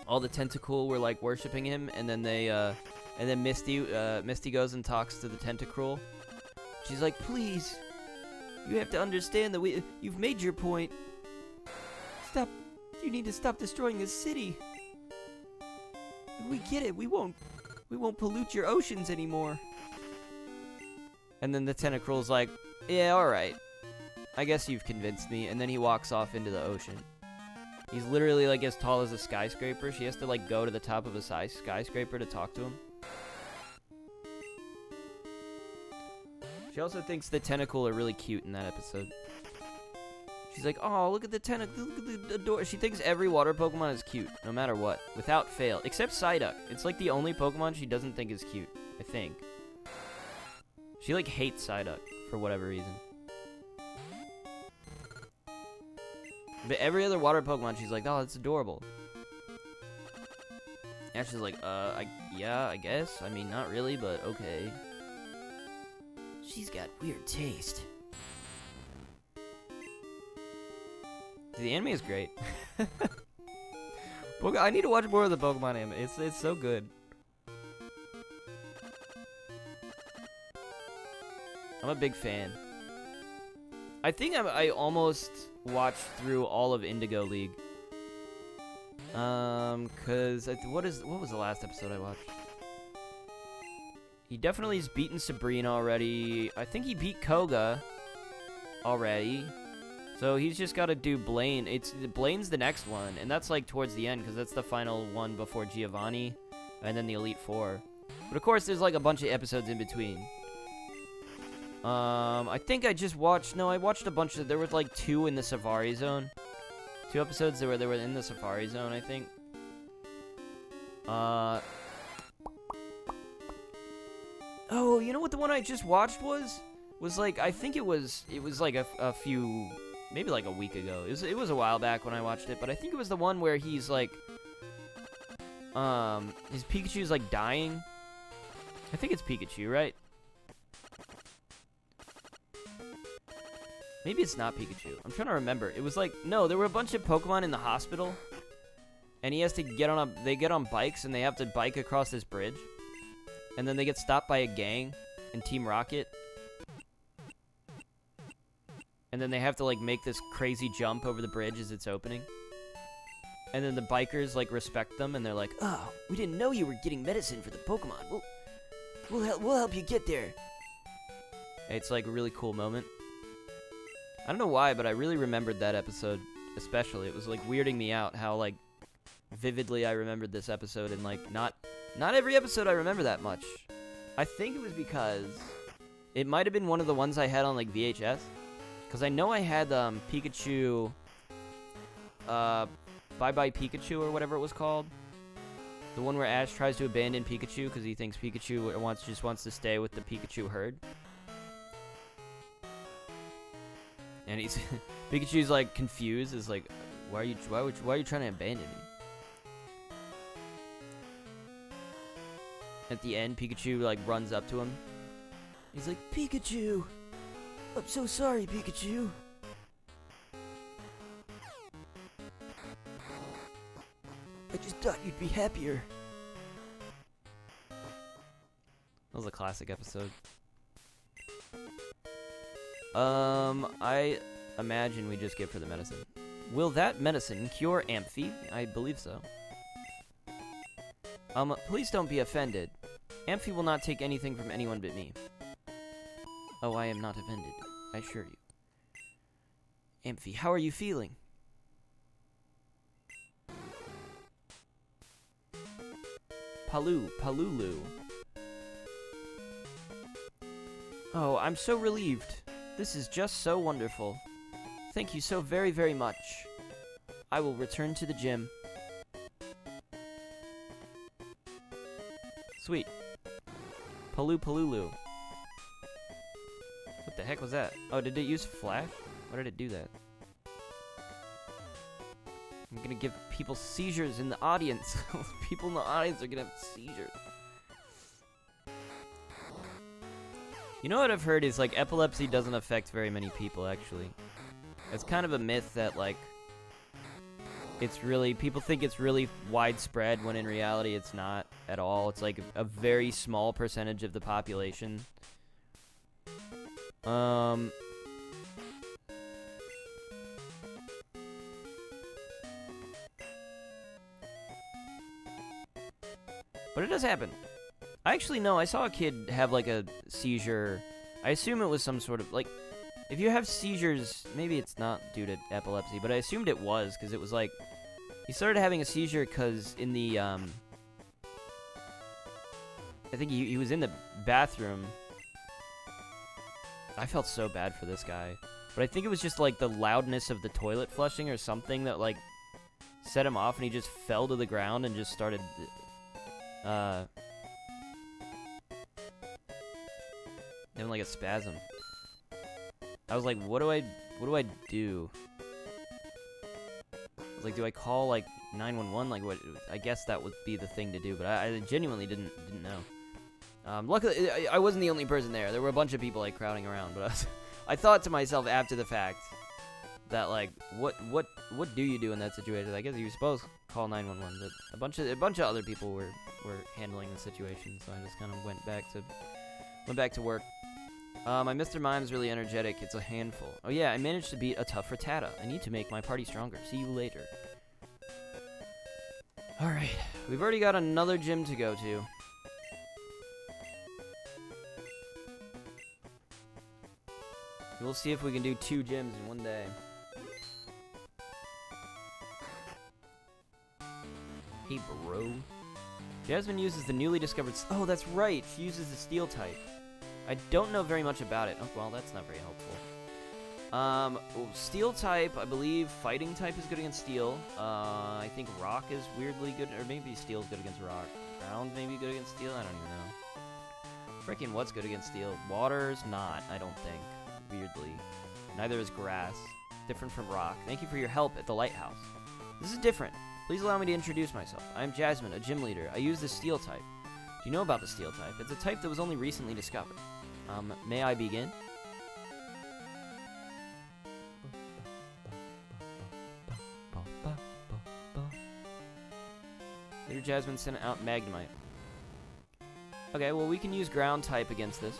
All the Tentacool were like worshiping him, and then and then Misty goes and talks to the Tentacruel. She's like, "Please, you have to understand that you've made your point. Stop. You need to stop destroying this city. We get it. We won't pollute your oceans anymore." And then the Tentacruel's like, "Yeah, all right. I guess you've convinced me." And then he walks off into the ocean. He's literally, like, as tall as a skyscraper. She has to, like, go to the top of a skyscraper to talk to him. She also thinks the Tentacool are really cute in that episode. She's like, "Oh, look at the Tentacool. Look at the adore." She thinks every water Pokemon is cute, no matter what, without fail. Except Psyduck. It's, like, the only Pokemon she doesn't think is cute, I think. She, like, hates Psyduck for whatever reason. But every other water Pokemon, she's like, oh, that's adorable. Ash's like, yeah, I guess. I mean, not really, but okay. She's got weird taste. The anime is great. I need to watch more of the Pokemon anime. It's so good. I'm a big fan. I think I almost watched through all of Indigo League. Cause what was the last episode I watched? He definitely has beaten Sabrina already. I think he beat Koga already. So he's just got to do Blaine. Blaine's the next one, and that's like towards the end, because that's the final one before Giovanni, and then the Elite Four. But of course, there's like a bunch of episodes in between. I think I just watched. No, I watched a bunch of. There were like 2 in the Safari Zone. 2 episodes that they were in the Safari Zone, I think. Oh, you know what the one I just watched was? Was like, I think it was like a few, maybe like a week ago. It was a while back when I watched it, but I think it was the one where he's like, his Pikachu's like dying. I think it's Pikachu, right? Maybe it's not Pikachu. I'm trying to remember. It was like, no, there were a bunch of Pokemon in the hospital, and he has to they get on bikes, and they have to bike across this bridge, and then they get stopped by a gang in Team Rocket, and then they have to like make this crazy jump over the bridge as it's opening, and then the bikers like respect them, and they're like, oh, we didn't know you were getting medicine for the Pokemon. We'll help you get there. It's like a really cool moment. I don't know why, but I really remembered that episode, especially. It was like weirding me out how like vividly I remembered this episode, and like not every episode I remember that much. I think it was because it might have been one of the ones I had on like VHS, because I know I had Pikachu, Bye Bye Pikachu or whatever it was called, the one where Ash tries to abandon Pikachu because he thinks Pikachu just wants to stay with the Pikachu herd. And he's Pikachu's like confused. Is like, why are you trying to abandon me? At the end, Pikachu like runs up to him. He's like, Pikachu, I'm so sorry, Pikachu. I just thought you'd be happier. That was a classic episode. I imagine we just give her the medicine. Will that medicine cure Amphi? I believe so. Please don't be offended. Amphi will not take anything from anyone but me. Oh, I am not offended, I assure you. Amphi, how are you feeling? Palulu. Oh, I'm so relieved. This is just so wonderful. Thank you so very, very much. I will return to the gym. Sweet. Palulu. What the heck was that? Oh, did it use flash? Why did it do that? I'm gonna give people seizures in the audience. People in the audience are gonna have seizures. You know what I've heard is, like, epilepsy doesn't affect very many people, actually. It's kind of a myth that, like, it's really, people think it's really widespread when in reality it's not at all. It's, like, a very small percentage of the population. But it does happen. I actually know, I saw a kid have, like, a seizure. I assume it was some sort of, like, if you have seizures, maybe it's not due to epilepsy, but I assumed it was, because it was, like, he started having a seizure because in the, I think he was in the bathroom. I felt so bad for this guy. But I think it was just, like, the loudness of the toilet flushing or something that, like, set him off, and he just fell to the ground and just started, having like a spasm. I was like, what do I do? like, do I call, like, 911? Like, what? I guess that would be the thing to do, but I genuinely didn't know. Luckily, I wasn't the only person there. There were a bunch of people, like, crowding around, but I thought to myself after the fact that, like, what do you do in that situation? I guess you're supposed to call 911, but a bunch of other people were handling the situation, so I just kind of went back to work. My Mr. Mime's really energetic. It's a handful. Oh yeah, I managed to beat a tough Frittata. I need to make my party stronger. See you later. Alright, we've already got another gym to go to. We'll see if we can do 2 gyms in one day. Hey, bro. Jasmine uses the newly discovered... Oh, that's right. She uses the steel type. I don't know very much about it. Oh, well, that's not very helpful. Steel type, I believe fighting type is good against steel. I think rock is weirdly good, or maybe steel's good against rock. Ground maybe good against steel, I don't even know. Freaking what's good against steel? Water's not, I don't think, weirdly. Neither is grass. Different from rock. Thank you for your help at the lighthouse. This is different. Please allow me to introduce myself. I'm Jasmine, a gym leader. I use the steel type. Do you know about the steel type? It's a type that was only recently discovered. May I begin? Leader Jasmine sent out Magnemite. Okay, well we can use ground type against this.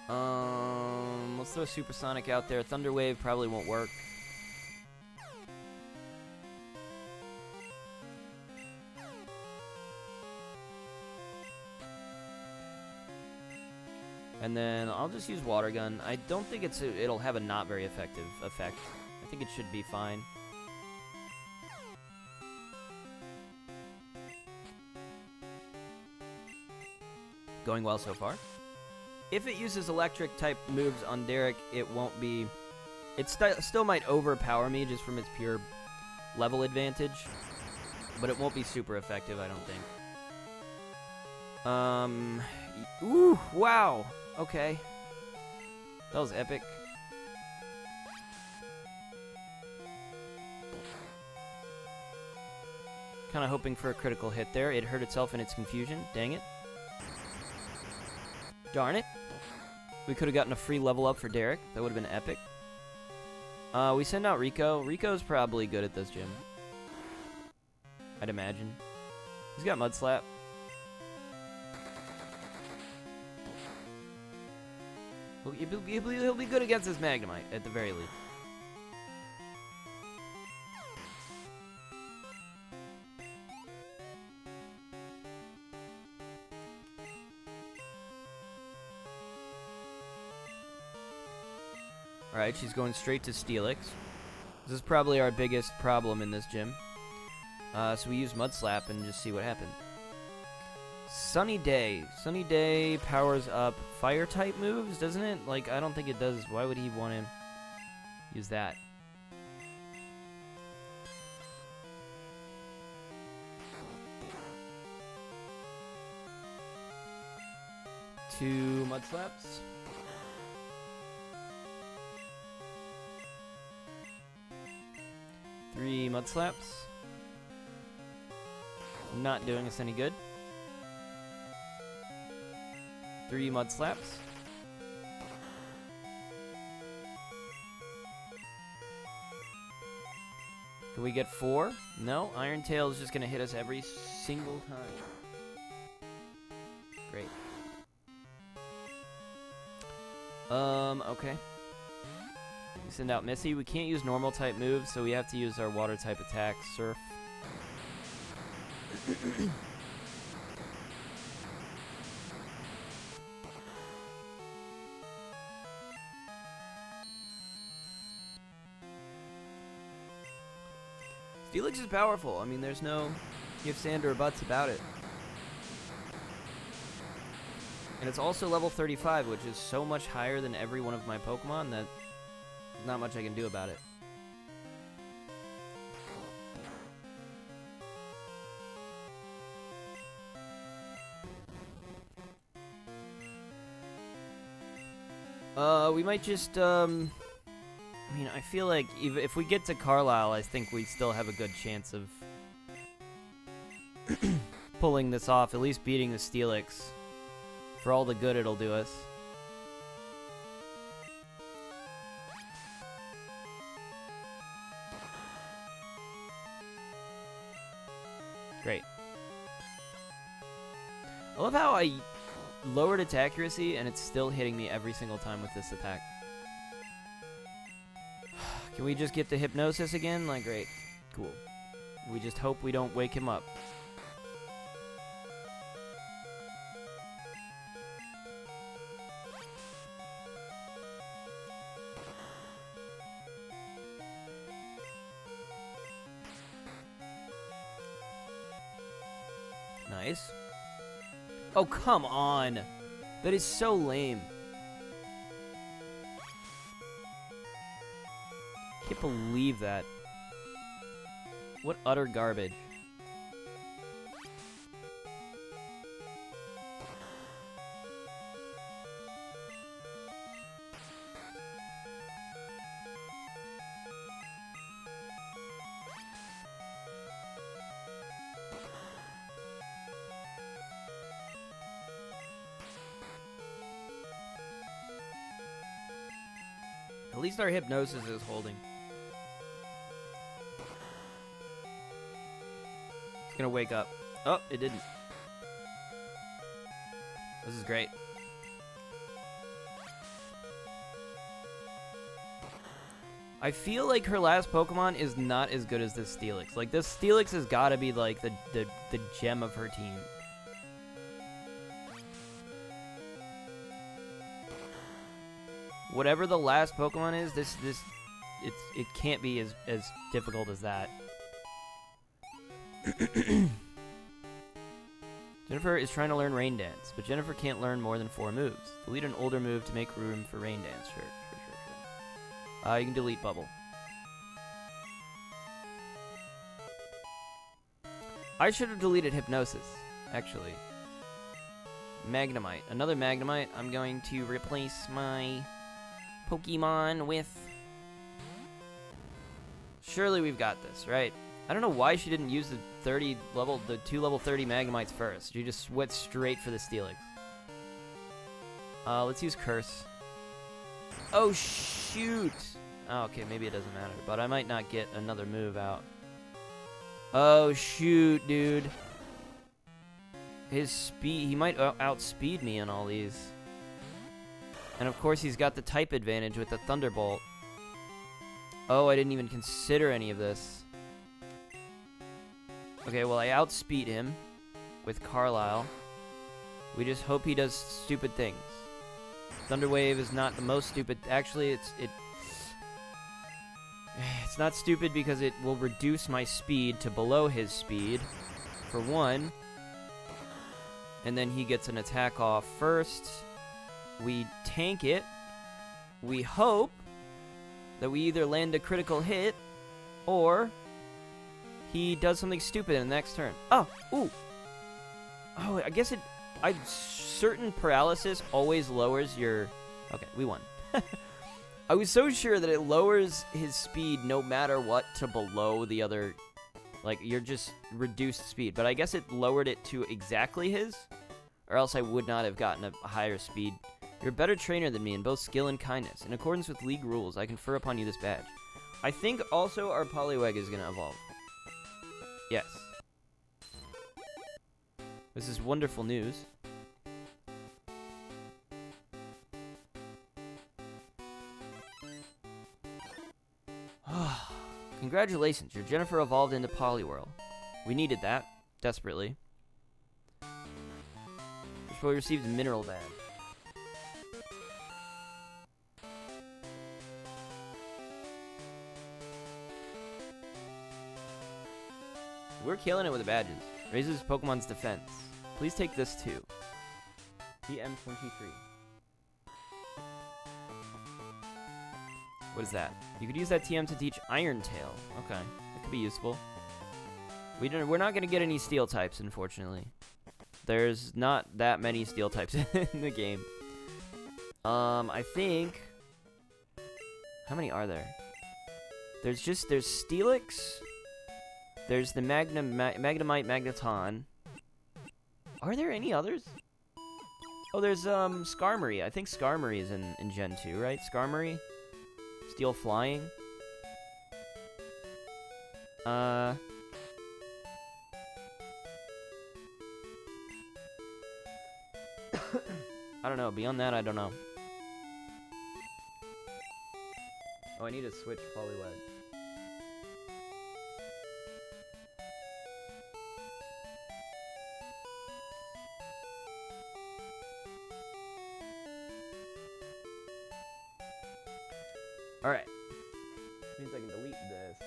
Let's throw Supersonic out there. Thunder Wave probably won't work. And then I'll just use Water Gun. I don't think it'll have a not very effective effect. I think it should be fine. Going well so far. If it uses electric type moves on Derek, it won't be... It still might overpower me just from its pure level advantage. But it won't be super effective, I don't think. Ooh, wow. Okay. That was epic. Kind of hoping for a critical hit there. It hurt itself in its confusion. Dang it. Darn it. We could have gotten a free level up for Derek. That would have been epic. We send out Rico. Rico's probably good at this gym. I'd imagine. He's got Mud Slap. He'll be good against this Magnemite, at the very least. Alright, she's going straight to Steelix. This is probably our biggest problem in this gym. So we use Mud Slap and just see what happens. Sunny Day. Sunny Day powers up fire type moves, doesn't it? Like, I don't think it does. Why would he want to use that? Two Mud Slaps. Three Mud Slaps. Not doing us any good. 3 Mud Slaps. Can we get 4? No, Iron Tail is just gonna hit us every single time. Great. Okay. We send out Missy. We can't use normal type moves, so we have to use our water type attack, Surf. Steelix is powerful. I mean, there's no ifs, and, or buts about it. And it's also level 35, which is so much higher than every one of my Pokemon that there's not much I can do about it. We might just, I mean, I feel like if we get to Carlisle, I think we still have a good chance of pulling this off, at least beating the Steelix. For all the good it'll do us. Great. I love how I lowered its accuracy and it's still hitting me every single time with this attack. Can we just get the hypnosis again? Like, great. Cool. We just hope we don't wake him up. Nice. Oh, come on. That is so lame. Can't believe that. What utter garbage. At least our hypnosis is holding. It's gonna wake up. Oh, it didn't. This is great. I feel like her last Pokemon is not as good as this Steelix. Like, this Steelix has gotta be, like, the gem of her team. Whatever the last Pokemon is, it can't be as difficult as that. Jennifer is trying to learn Rain Dance, but Jennifer can't learn more than 4 moves. Delete an older move to make room for Rain Dance. Sure. You can delete Bubble. I should have deleted Hypnosis, actually. Magnemite. Another Magnemite. I'm going to replace my Pokemon with... Surely we've got this, right? I don't know why she didn't use the 2 level 30 Magnemites first. She just went straight for the Steelix. Let's use Curse. Oh, shoot! Oh, okay, maybe it doesn't matter, but I might not get another move out. Oh, shoot, dude. His speed, he might outspeed me in all these. And of course he's got the type advantage with the Thunderbolt. Oh, I didn't even consider any of this. Okay, well, I outspeed him with Carlisle. We just hope he does stupid things. Thunder Wave is not the most stupid. Actually, it's not stupid because it will reduce my speed to below his speed, for one. And then he gets an attack off first. We tank it. We hope that we either land a critical hit or he does something stupid in the next turn. Oh, ooh. Oh, I guess certain paralysis always lowers your... Okay, we won. I was so sure that it lowers his speed no matter what to below the other... Like, you're just reduced speed. But I guess it lowered it to exactly his, or else I would not have gotten a higher speed. You're a better trainer than me in both skill and kindness. In accordance with league rules, I confer upon you this badge. I think also our Poliwag is going to evolve. Yes. This is wonderful news. Congratulations, your Jennifer evolved into Poliwhirl. We needed that, desperately. Which we received a mineral badge. We're killing it with the badges. Raises Pokemon's defense. Please take this too. TM23. What is that? You could use that TM to teach Iron Tail. Okay, that could be useful. We're not going to get any Steel types, unfortunately. There's not that many Steel types in the game. I think... How many are there? There's Steelix. There's the Magnemite Magneton. Are there any others? Oh, there's Skarmory. I think Skarmory is in Gen 2, right? Skarmory? Steel Flying? I don't know. Beyond that, I don't know. Oh, I need to switch Poliwag. Alright. Means I can delete this.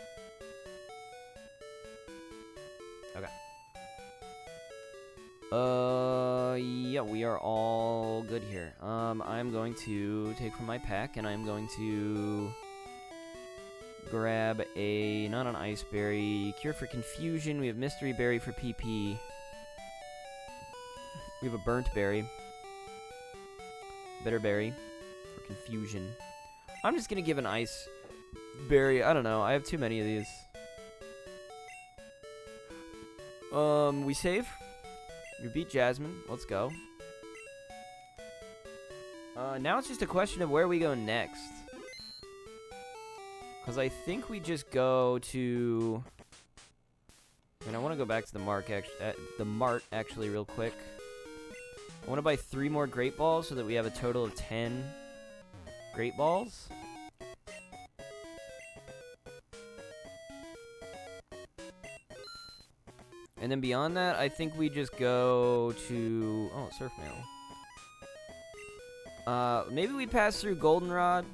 Okay. Yeah, we are all good here. I'm going to take from my pack, and I'm going to grab not an Ice Berry, Cure for Confusion, we have Mystery Berry for PP, we have a Burnt Berry, Bitter Berry for Confusion. I'm just gonna give an Ice Berry, I don't know, I have too many of these. We save. We beat Jasmine. Let's go. Now it's just a question of where we go next. Because I think we just go to... I mean, I want to go back to the Mart actually real quick. I want to buy 3 more Great Balls so that we have a total of 10 Great Balls. And then beyond that, I think we just go to... Oh, Surf Mail. Maybe we pass through Goldenrod.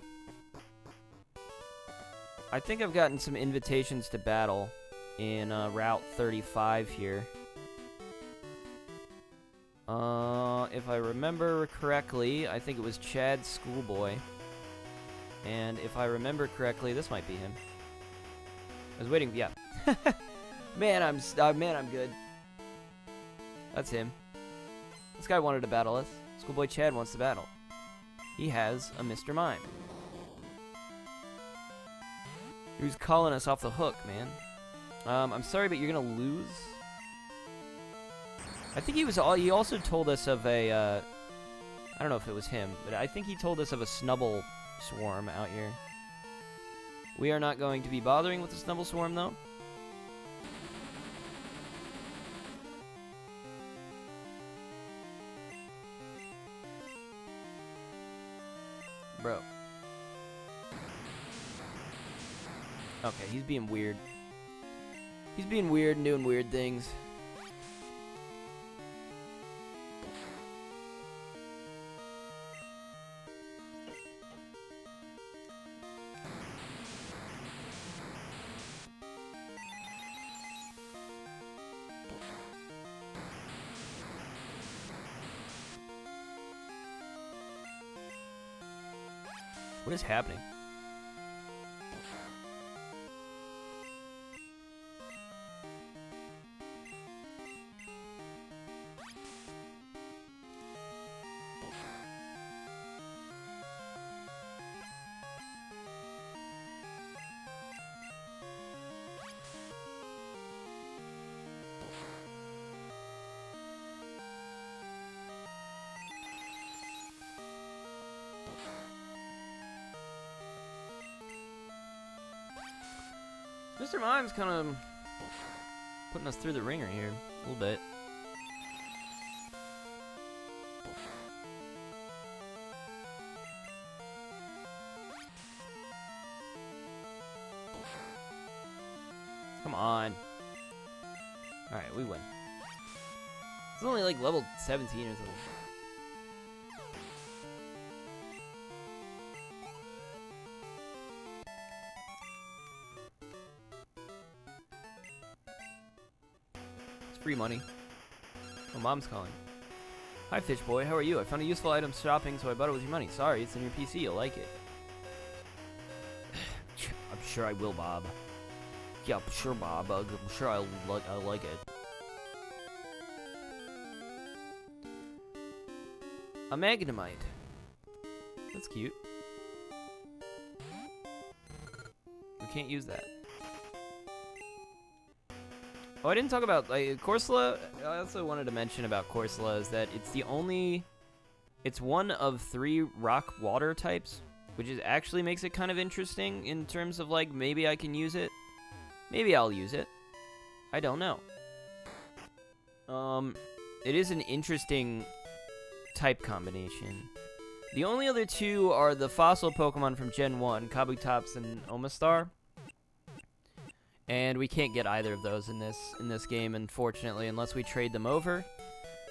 I think I've gotten some invitations to battle in Route 35 here. If I remember correctly, I think it was Chad Schoolboy. And if I remember correctly, this might be him. I was waiting, yeah. Man, I'm good. That's him. This guy wanted to battle us. Schoolboy Chad wants to battle. He has a Mr. Mime. He was calling us off the hook, man. I'm sorry, but you're gonna lose. I think he also told us of a, I don't know if it was him, but I think he told us of a Snubble Swarm out here. We are not going to be bothering with the Snubble Swarm, though. Bro. Okay, he's being weird. He's being weird and doing weird things. What is happening? Mr. Mime's kind of putting us through the ringer here a little bit. Come on. Alright, we win. It's only like level 17 or something. Free money. Oh, Mom's calling. Hi, Fish Boy. How are you? I found a useful item shopping, so I bought it with your money. Sorry, it's in your PC. You'll like it. I'm sure I will, Bob. Yeah, I'm sure, Bob. I'm sure I'll like it. A Magnemite. That's cute. can't use that. Oh, I didn't talk about Corsola. I also wanted to mention about Corsola is that it's one of 3 rock water types, which actually makes it kind of interesting in terms of like maybe I can use it. Maybe I'll use it. I don't know. It is an interesting type combination. The only other 2 are the fossil Pokemon from Gen 1, Kabutops and Omastar. And we can't get either of those in this game, unfortunately, unless we trade them over.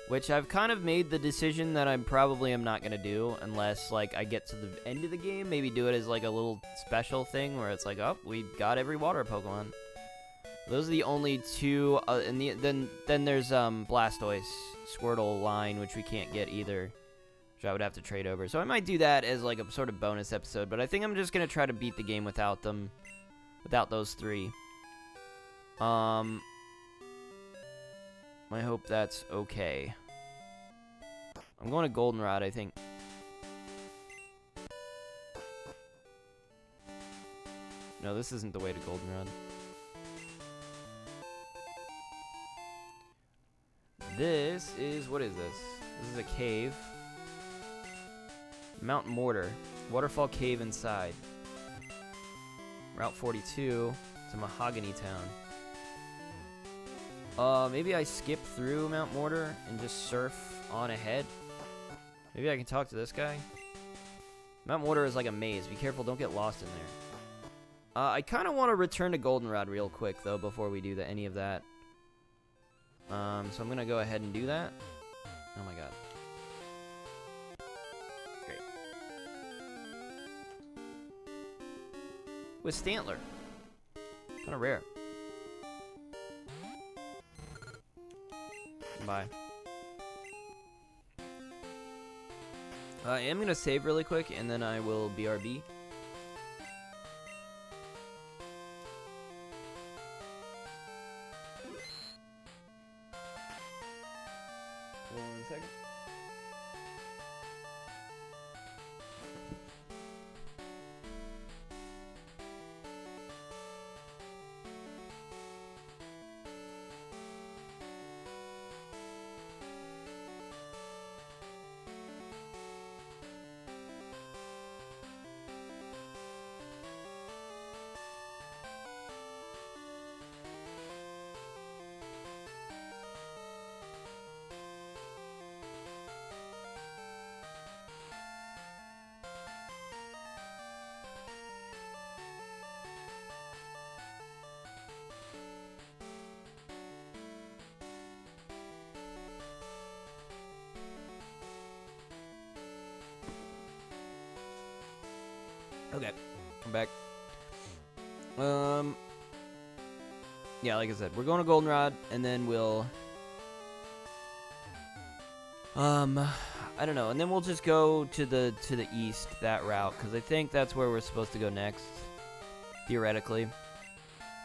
Which I've kind of made the decision that I probably am not going to do unless, like, I get to the end of the game. Maybe do it as, like, a little special thing where it's like, oh, we got every water Pokemon. Those are the only 2. Then there's Blastoise, Squirtle line, which we can't get either. Which I would have to trade over. So I might do that as, like, a sort of bonus episode. But I think I'm just going to try to beat the game without them. Without those 3. I hope that's okay. I'm going to Goldenrod, I think. No, this isn't the way to Goldenrod. This is... What is this? This is a cave. Mount Mortar. Waterfall cave inside. Route 42 to Mahogany Town. Maybe I skip through Mount Mortar and just surf on ahead. Maybe I can talk to this guy. Mount Mortar is like a maze. Be careful, don't get lost in there. I kind of want to return to Goldenrod real quick, though, before we do any of that. So I'm going to go ahead and do that. Oh my god. Great. With Stantler. Kind of rare. Bye. I am going to save really quick, and then I will BRB. Hold on 1 second. Okay, I'm back. Yeah, like I said, we're going to Goldenrod, and then we'll, I don't know, and then we'll just go to the east, that route, because I think that's where we're supposed to go next, theoretically.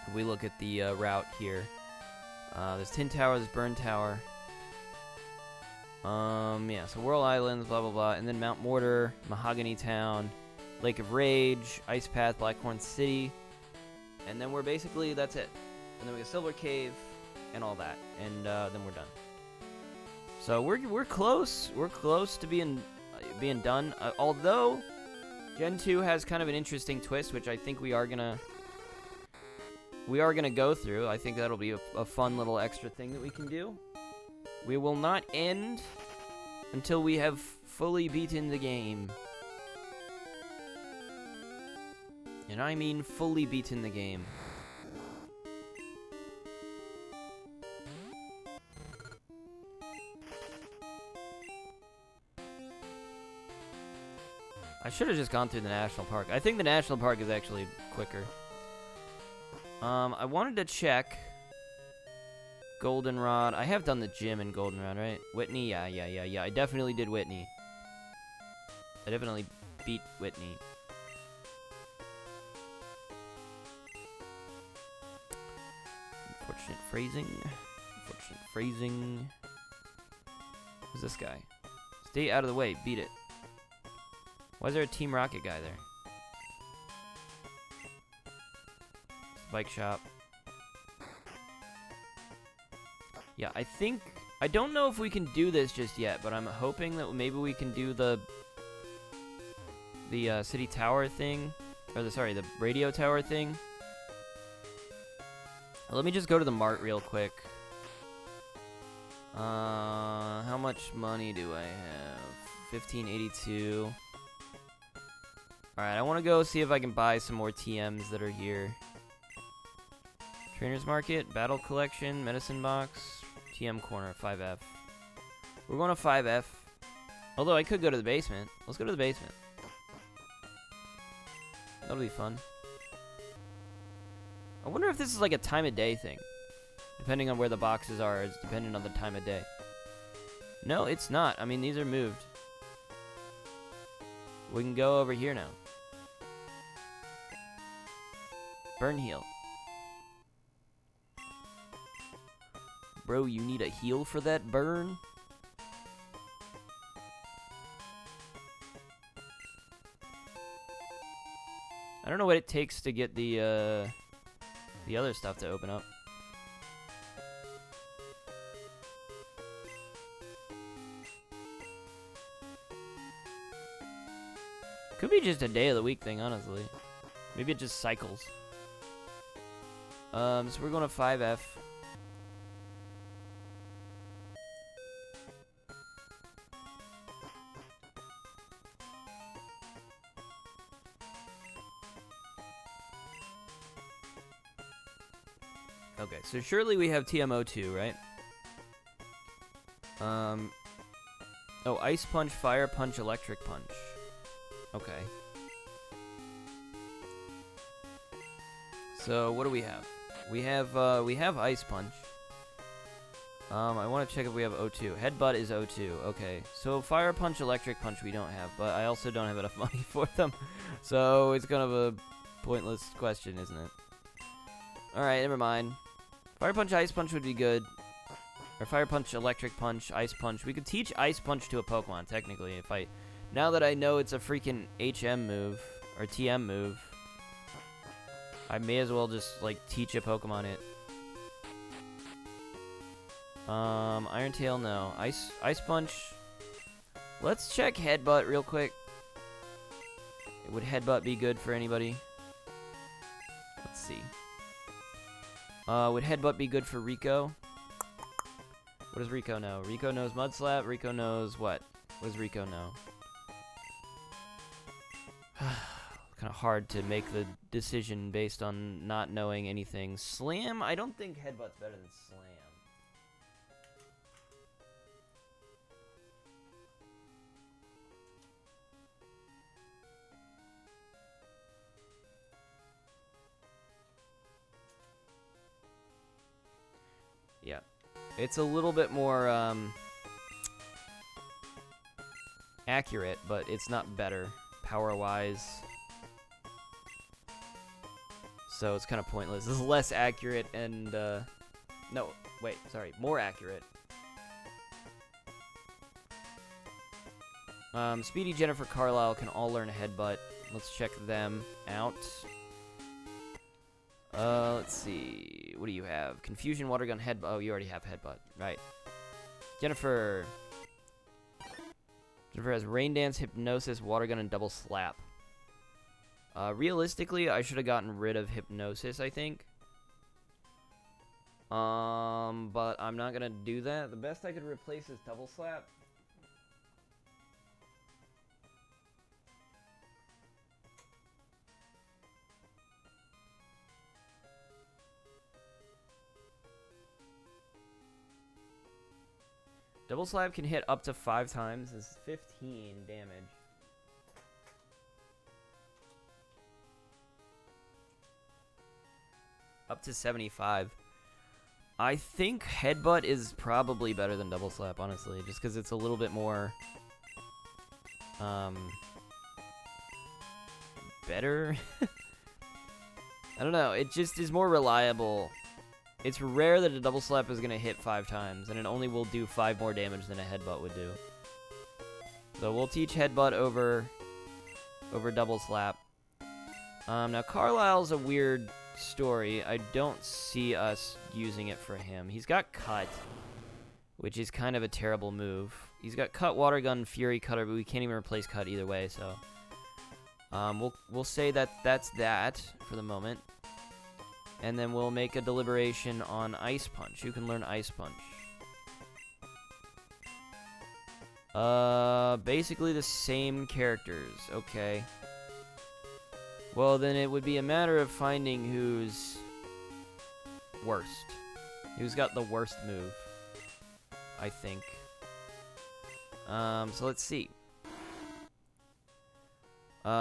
If we look at the route here. There's Tin Tower, there's Burn Tower. Yeah, so Whirl Islands, blah, blah, blah, and then Mount Mortar, Mahogany Town, Lake of Rage, Ice Path, Blackhorn City, and then we're basically, that's it. And then we get Silver Cave, and all that, and then we're done. So we're close. We're close to being done. Although Gen 2 has kind of an interesting twist, which I think we are gonna go through. I think that'll be a fun little extra thing that we can do. We will not end until we have fully beaten the game. And I mean fully beaten the game. I should have just gone through the national park. I think the national park is actually quicker. I wanted to check Goldenrod. I have done the gym in Goldenrod, right? Whitney? Yeah. I definitely did Whitney. I definitely beat Whitney. Unfortunate phrasing. Unfortunate phrasing. Who's this guy? Stay out of the way. Beat it. Why is there a Team Rocket guy there? Bike shop. Yeah, I don't know if we can do this just yet, but I'm hoping that maybe we can do the city tower thing, or the radio tower thing. Let me just go to the mart real quick. How much money do I have? 1582. Alright, I want to go see if I can buy some more TMs that are here. Trainers Market, Battle Collection, Medicine Box, TM Corner, 5F. We're going to 5F. Although I could go to the basement. Let's go to the basement. That'll be fun. I wonder if this is like a time of day thing. Depending on where the boxes are, it's dependent on the time of day. No, it's not. I mean, these are moved. We can go over here now. Burn heal. Bro, you need a heal for that burn? I don't know what it takes to get the other stuff to open up. Could be just a day of the week thing, honestly. Maybe it just cycles. So we're going to 5F. Okay, so surely we have TMO2, right? Oh, Ice Punch, Fire Punch, Electric Punch. Okay. So what do we have? We have Ice Punch. I want to check if we have O2. Headbutt is O2. Okay. So Fire Punch, Electric Punch we don't have, but I also don't have enough money for them. So it's kind of a pointless question, isn't it? Alright, never mind. Fire Punch, Ice Punch would be good. Or Fire Punch, Electric Punch, Ice Punch. We could teach Ice Punch to a Pokemon, technically, if I... Now that I know it's a freaking HM move, or TM move, I may as well just, like, teach a Pokemon it. Iron Tail, no. Ice Punch. Let's check Headbutt real quick. Would Headbutt be good for anybody? Let's see. Would Headbutt be good for Rico? What does Rico know? Rico knows Mud Slap. Rico knows what? What does Rico know? Kind of hard to make the decision based on not knowing anything. Slam? I don't think Headbutt's better than Slam. Yeah. It's a little bit more accurate, but it's not better power-wise. So it's kind of pointless. This is less accurate and, no, wait, sorry, more accurate. Speedy, Jennifer, Carlisle can all learn Headbutt. Let's check them out. Let's see. What do you have? Confusion, Water Gun, Headbutt. Oh, you already have Headbutt. Right. Jennifer. Jennifer has Rain Dance, Hypnosis, Water Gun, and Double Slap. Realistically, I should have gotten rid of Hypnosis, I think. But I'm not gonna do that. The best I could replace is Double Slap. Double Slap can hit up to 5 times. It's 15 damage. Up to 75. I think Headbutt is probably better than Double Slap, honestly. Just because it's a little bit more... better? I don't know. It just is more reliable. It's rare that a Double Slap is going to hit 5 times, and it only will do 5 more damage than a Headbutt would do. So we'll teach Headbutt over Double Slap. Now Carlisle's a weird story, I don't see us using it for him. He's got Cut, which is kind of a terrible move. He's got Cut, Water Gun, Fury Cutter, but we can't even replace Cut either way, so... we'll say that that's that for the moment. And then we'll make a deliberation on Ice Punch. Who can learn Ice Punch? Basically the same characters. Okay. Well, then it would be a matter of finding who's worst. Who's got the worst move, I think. So let's see.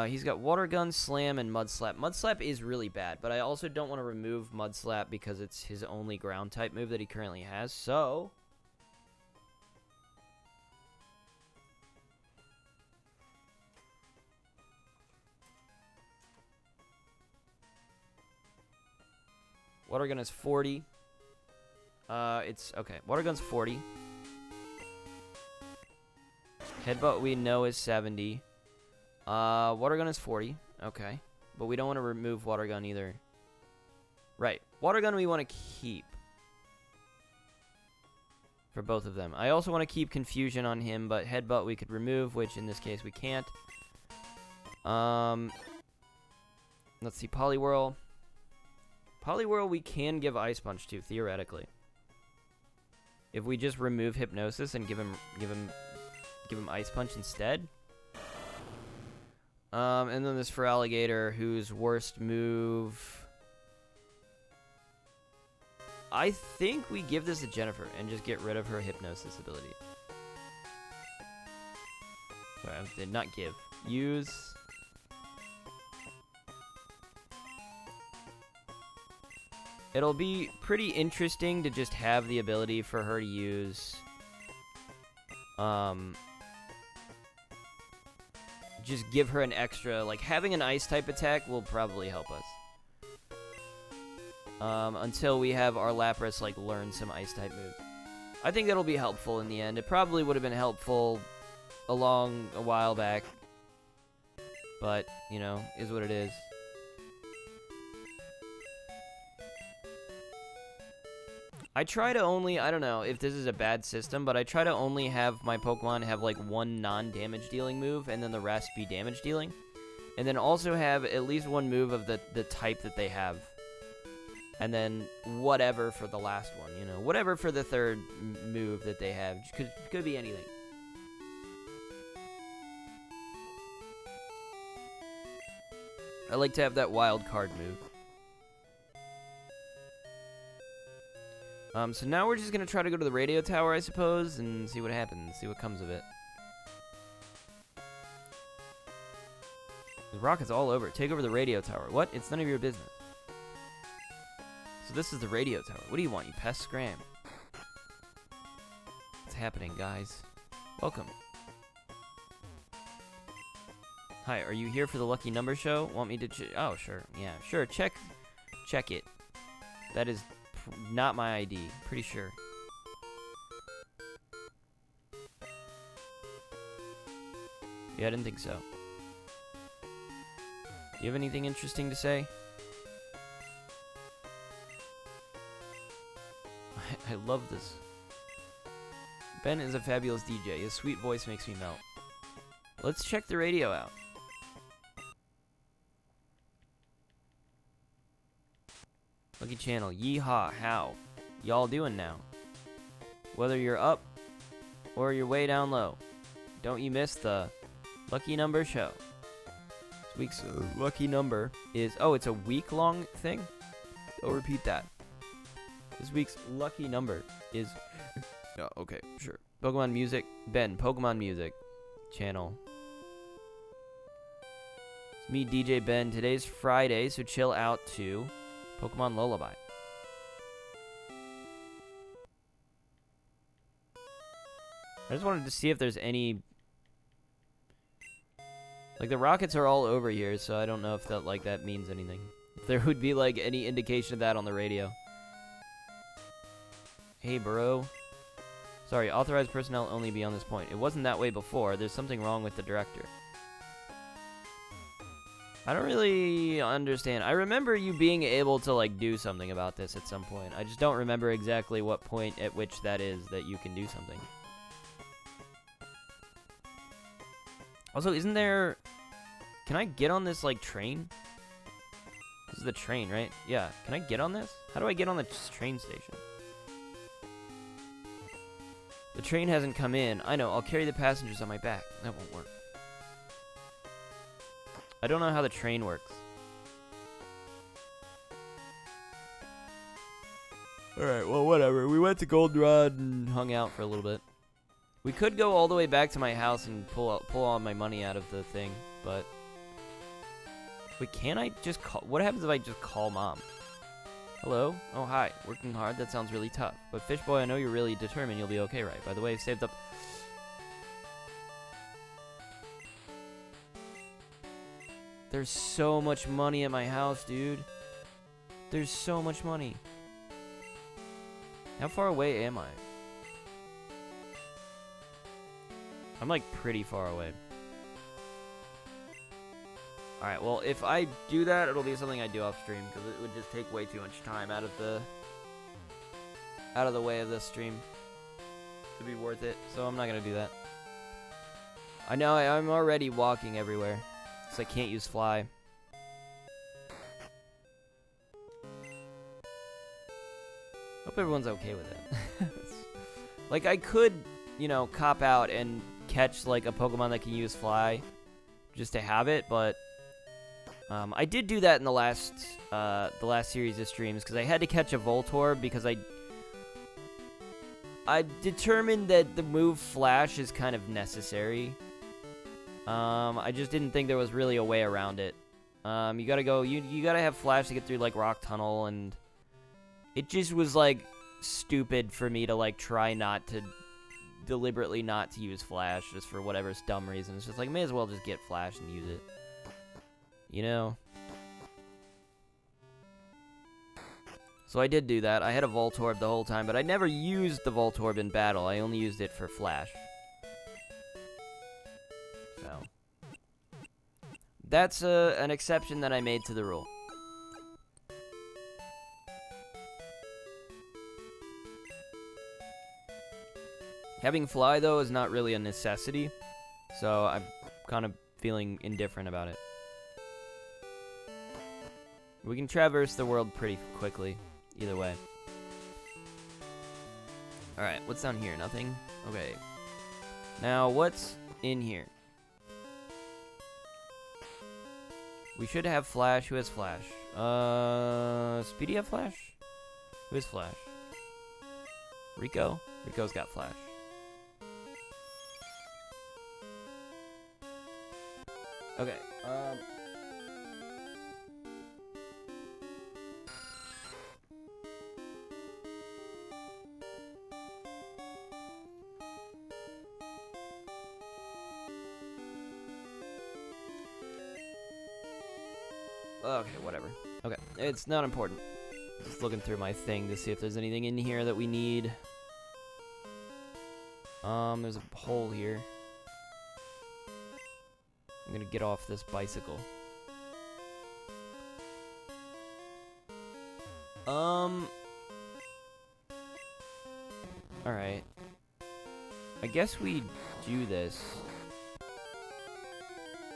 He's got Water Gun, Slam, and Mud Slap. Mud Slap is really bad, but I also don't want to remove Mud Slap because it's his only ground type move that he currently has, so... Water Gun is 40. Okay. Water Gun's 40. Headbutt we know is 70. Water Gun is 40. Okay. But we don't want to remove Water Gun either. Right. Water Gun we want to keep. For both of them. I also want to keep Confusion on him, but Headbutt we could remove, which in this case we can't. Let's see. Poliwhirl. Poliwhirl we can give Ice Punch to, theoretically. If we just remove Hypnosis and give him Ice Punch instead. And then this for Alligator, whose worst move... I think we give this to Jennifer and just get rid of her Hypnosis ability. Sorry, I did not give. Use... It'll be pretty interesting to just have the ability for her to use... just give her an extra... Like, having an Ice-type attack will probably help us. Until we have our Lapras, like, learn some Ice-type moves. I think that'll be helpful in the end. It probably would have been helpful a while back. But, you know, is what it is. I try to only, I don't know if this is a bad system, but I try to only have my Pokemon have like one non-damage dealing move and then the rest be damage dealing. And then also have at least one move of the type that they have. And then whatever for the last one, you know. Whatever for the third move that they have. Could be anything. I like to have that wild card move. So now we're just gonna try to go to the radio tower, I suppose, and see what happens, see what comes of it. The rocket's all over it. Take over the radio tower. What? It's none of your business. So this is the radio tower. What do you want, you pest? Scram. What's happening, guys? Welcome. Hi, are you here for the lucky number show? Want me to oh, sure. Yeah, sure. Check it. That is not my ID. Pretty sure. Yeah, I didn't think so. Do you have anything interesting to say? I love this. Ben is a fabulous DJ. His sweet voice makes me melt. Let's check the radio out. Lucky channel. Yeehaw. How? Y'all doing now? Whether you're up or you're way down low, don't you miss the lucky number show. This week's lucky number is... Oh, it's a week-long thing? I'll repeat that. This week's lucky number is... Oh, okay, sure. Pokemon Music. Ben, Pokemon Music channel. It's me, DJ Ben. Today's Friday, so chill out to Pokemon Lullaby. I just wanted to see if there's any... Like, the rockets are all over here, so I don't know if that, like, that means anything. If there would be, like, any indication of that on the radio. Hey, bro. Sorry, authorized personnel only beyond this point. It wasn't that way before. There's something wrong with the director. I don't really understand. I remember you being able to, like, do something about this at some point. I just don't remember exactly what point at which that is that you can do something. Also, isn't there... Can I get on this, like, train? This is the train, right? Yeah. Can I get on this? How do I get on the train station? The train hasn't come in. I know. I'll carry the passengers on my back. That won't work. I don't know how the train works. Alright, well, whatever. We went to Goldenrod and hung out for a little bit. We could go all the way back to my house and pull all my money out of the thing, but... Wait, can I just call... What happens if I just call Mom? Hello? Oh, hi. Working hard? That sounds really tough. But Fish Boy, I know you're really determined you'll be okay, right? By the way, I've saved up... There's so much money at my house, dude. There's so much money. How far away am I? I'm like pretty far away. Alright, well, if I do that, it'll be something I do off stream, because it would just take way too much time out of the way of this stream to be worth it, so I'm not going to do that. I know, I'm already walking everywhere, so I can't use fly. Hope everyone's okay with it. Like, I could, you know, cop out and catch, like, a Pokemon that can use fly just to have it, but I did do that in the last series of streams, because I had to catch a Voltorb, because I determined that the move Flash is kind of necessary. I just didn't think there was really a way around it. You gotta have Flash to get through, like, Rock Tunnel, and it just was, like, stupid for me to, like, try not to, deliberately not to use Flash, just for whatever dumb reason. It's just like, may as well just get Flash and use it. You know? So I did do that. I had a Voltorb the whole time, but I never used the Voltorb in battle. I only used it for Flash. So. That's an exception that I made to the rule. Having Fly, though, is not really a necessity, so I'm kind of feeling indifferent about it. We can traverse the world pretty quickly, either way. Alright, what's down here? Nothing? Okay. Now, what's in here? We should have Flash. Who has Flash? Speedy have Flash? Who has Flash? Rico? Rico's got Flash. Okay, okay, whatever. Okay, it's not important. Just looking through my thing to see if there's anything in here that we need. There's a hole here. I'm gonna get off this bicycle. Alright. I guess we do this.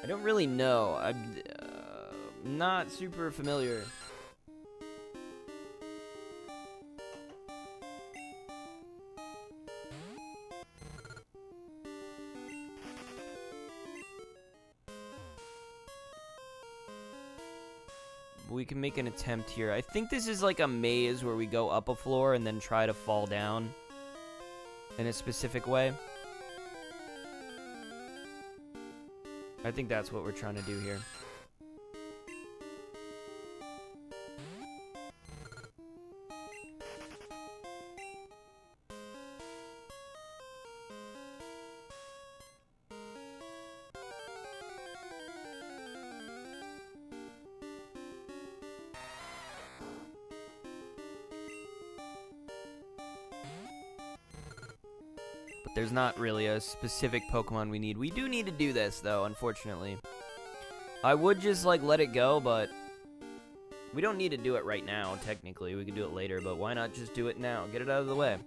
I don't really know. I'm not super familiar. We can make an attempt here. I think this is like a maze where we go up a floor and then try to fall down in a specific way. I think that's what we're trying to do here. There's not really a specific Pokemon we need. We do need to do this, though, unfortunately. I would just, like, let it go, but we don't need to do it right now, technically. We can do it later, but why not just do it now? Get it out of the way.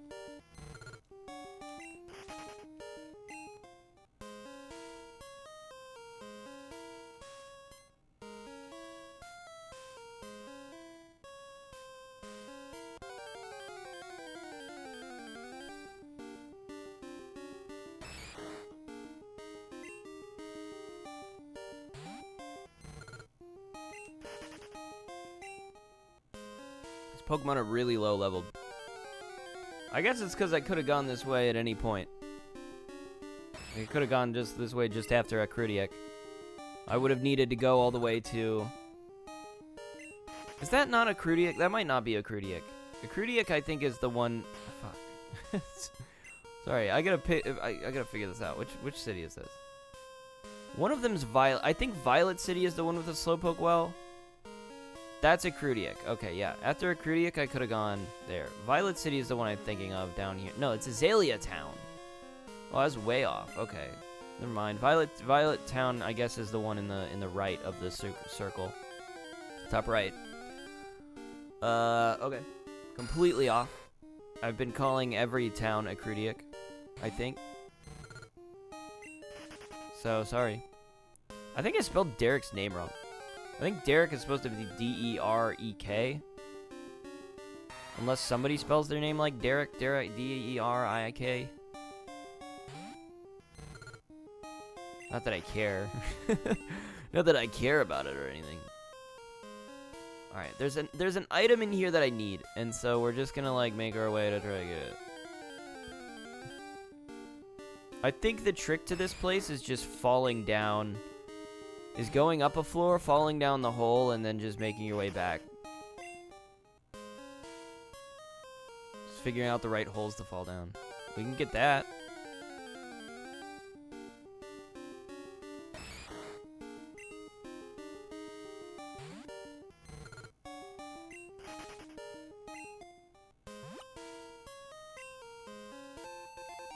Pokemon are really low leveled. I guess it's because I could have gone this way at any point. I could have gone just this way just after Acrudiac. I would have needed to go all the way to... Is that not Acrudiac? That might not be Acrudiac. Acrudiac, I think, is the one... Fuck. Sorry, I gotta figure this out. Which city is this? One of them's Violet. I think Violet City is the one with the Slowpoke well. That's Acrudiac. Okay, yeah. After Acrudiac, I could have gone there. Violet City is the one I'm thinking of down here. No, it's Azalea Town. Oh, I was way off. Okay, never mind. Violet Town, I guess, is the one in the right of the circle. Top right. Okay. Completely off. I've been calling every town Acrudiac, I think. So, sorry. I think I spelled Derek's name wrong. I think Derek is supposed to be D-E-R-E-K. Unless somebody spells their name like Derek, D-E-R-I-K. Not that I care. Not that I care about it or anything. Alright, there's an item in here that I need, and so we're just gonna like make our way to try to get it. I think the trick to this place is just falling down. Is going up a floor, falling down the hole, and then just making your way back. Just figuring out the right holes to fall down. We can get that.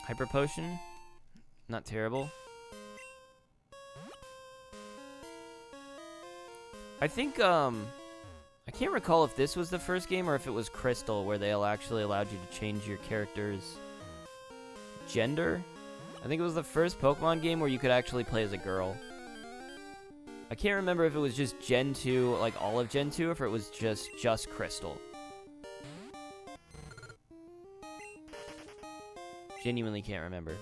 Hyper Potion? Not terrible. I think, I can't recall if this was the first game or if it was Crystal, where they actually allowed you to change your character's gender. I think it was the first Pokemon game where you could actually play as a girl. I can't remember if it was just Gen 2, like all of Gen 2, or if it was just Crystal. Genuinely can't remember.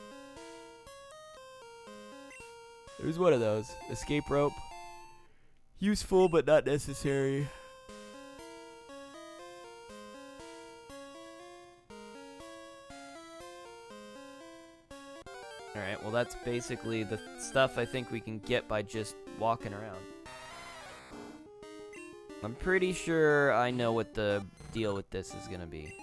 It was one of those. Escape rope. Useful, but not necessary. Alright, well that's basically the stuff I think we can get by just walking around. I'm pretty sure I know what the deal with this is gonna be.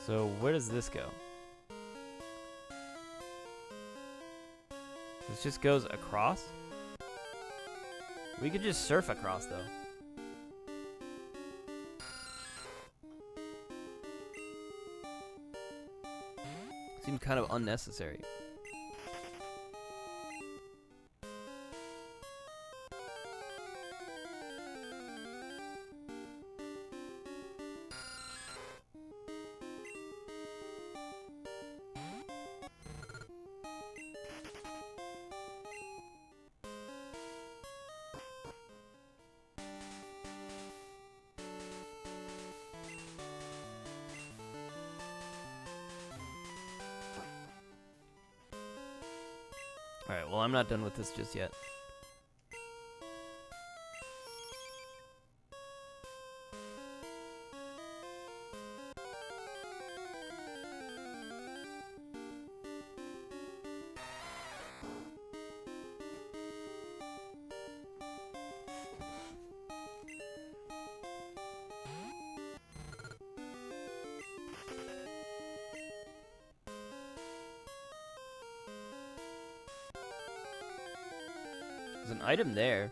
So where does this go? This just goes across? We could just surf across though. Seems kind of unnecessary. Alright, well, I'm not done with this just yet. There's an item there.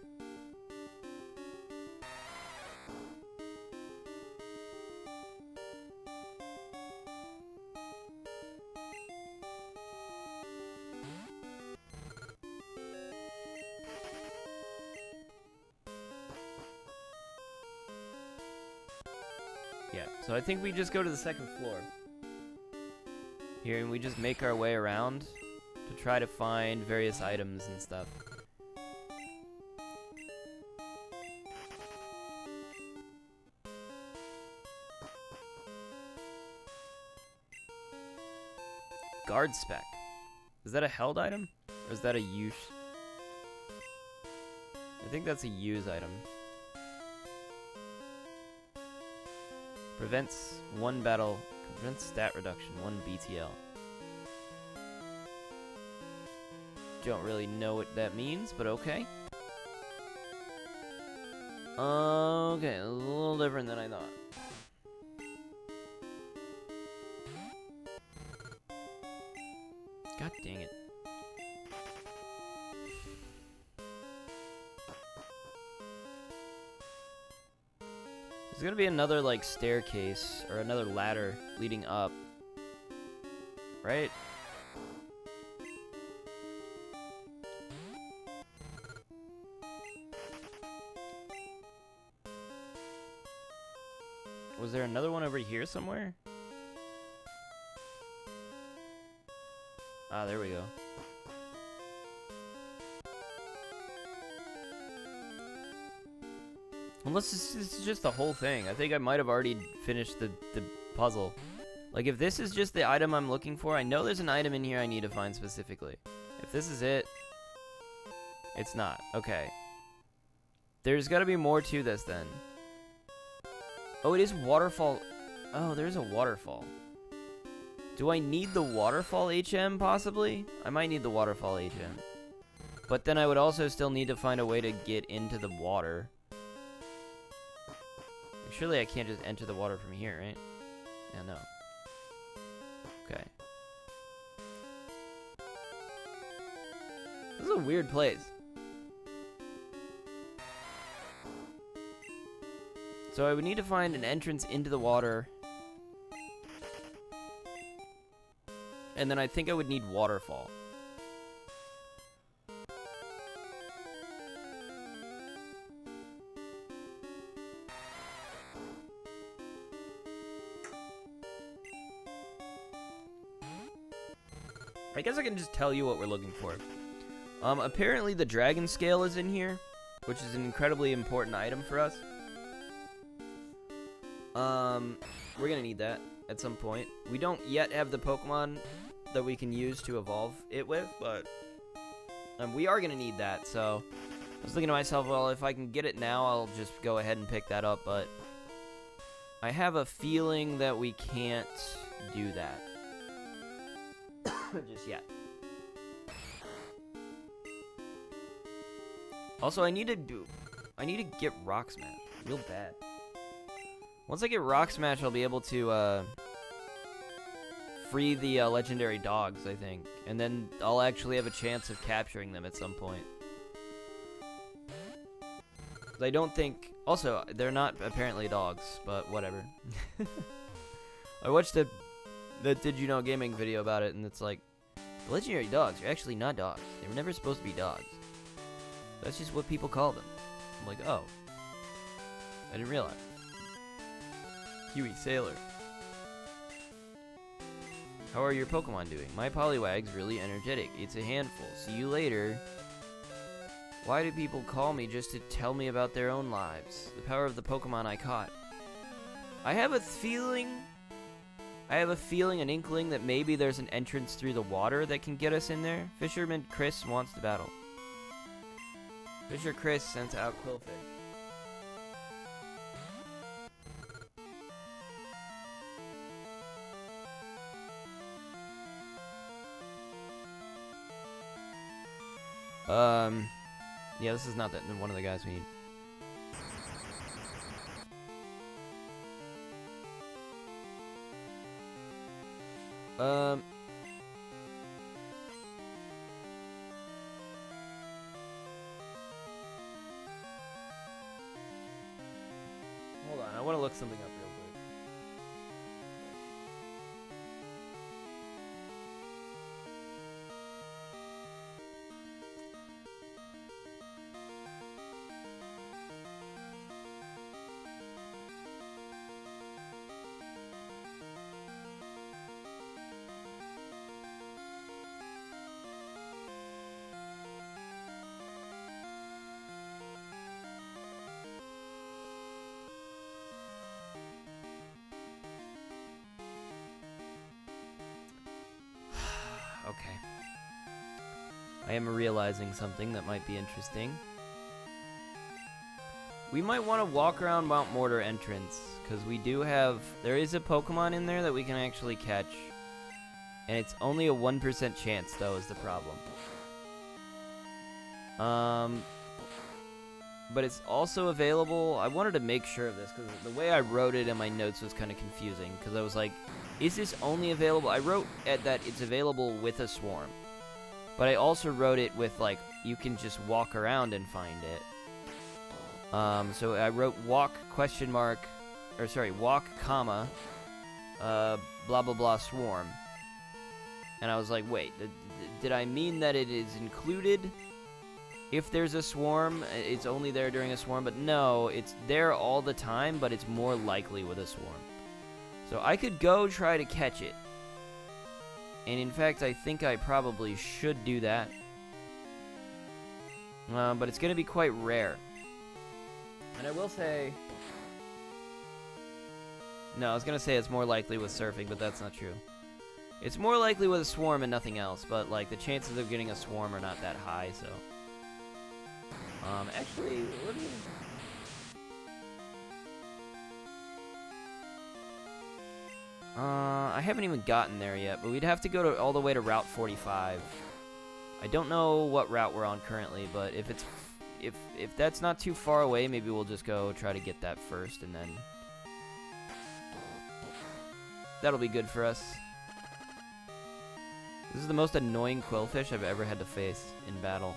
Yeah, so I think we just go to the second floor. Here, and we just make our way around to try to find various items and stuff. Guard spec. Is that a held item? Or is that a use? I think that's a use item. Prevents one battle. Prevents stat reduction, 1 BTL. Don't really know what that means, but okay. Okay, a little different than I thought. God dang it. There's gonna be another, like, staircase or another ladder leading up. Right? Was there another one over here somewhere? Ah, there we go. Unless this is just the whole thing. I think I might have already finished the puzzle. Like, if this is just the item I'm looking for, I know there's an item in here I need to find specifically. If this is it, it's not. Okay. There's got to be more to this then. Oh, it is waterfall. Oh, there's a waterfall. Do I need the waterfall HM, possibly? I might need the waterfall HM. But then I would also still need to find a way to get into the water. Surely I can't just enter the water from here, right? Yeah, no. Okay. This is a weird place. So I would need to find an entrance into the water. And then I think I would need waterfall. I guess I can just tell you what we're looking for. Apparently the dragon scale is in here, which is an incredibly important item for us. We're gonna need that at some point. We don't yet have the Pokemon that we can use to evolve it with, but we are gonna need that, so I was thinking to myself, well, if I can get it now, I'll just go ahead and pick that up, but I have a feeling that we can't do that. Just yet. Also, I need to get Rock Smash real bad. Once I get Rock Smash, I'll be able to free the legendary dogs, I think, and then I'll actually have a chance of capturing them at some point. I don't think. Also, they're not apparently dogs, but whatever. I watched the Did You Know Gaming video about it, and it's like, the legendary dogs are actually not dogs. They were never supposed to be dogs. That's just what people call them. I'm like, oh. I didn't realize. Huey Sailor. How are your Pokemon doing? My Poliwag's really energetic. It's a handful. See you later. Why do people call me just to tell me about their own lives? The power of the Pokemon I caught. I have a feeling, an inkling that maybe there's an entrance through the water that can get us in there. Fisherman Chris wants to battle. Fisher Chris sent out Quillfish. Yeah, this is not one of the guys we need. want to look something up real quick. Okay. I am realizing something that might be interesting. We might want to walk around Mount Mortar entrance, because we do have... There is a Pokemon in there that we can actually catch. And it's only a 1% chance, though, is the problem. But it's also available... I wanted to make sure of this, because the way I wrote it in my notes was kind of confusing, because I was like... Is this only available? I wrote that it's available with a swarm. But I also wrote it with, like, you can just walk around and find it. So I wrote walk, walk, comma, blah, blah, blah, swarm. And I was like, wait, did I mean that it is included if there's a swarm? It's only there during a swarm? But no, it's there all the time, but it's more likely with a swarm. So I could go try to catch it. And in fact, I think I probably should do that. But it's going to be quite rare. And I will say... No, I was going to say it's more likely with surfing, but that's not true. It's more likely with a swarm and nothing else, but like the chances of getting a swarm are not that high, so... actually, let me... I haven't even gotten there yet, but we'd have to go all the way to Route 45. I don't know what route we're on currently, but if that's not too far away, maybe we'll just go try to get that first, and then that'll be good for us. This is the most annoying Quillfish I've ever had to face in battle.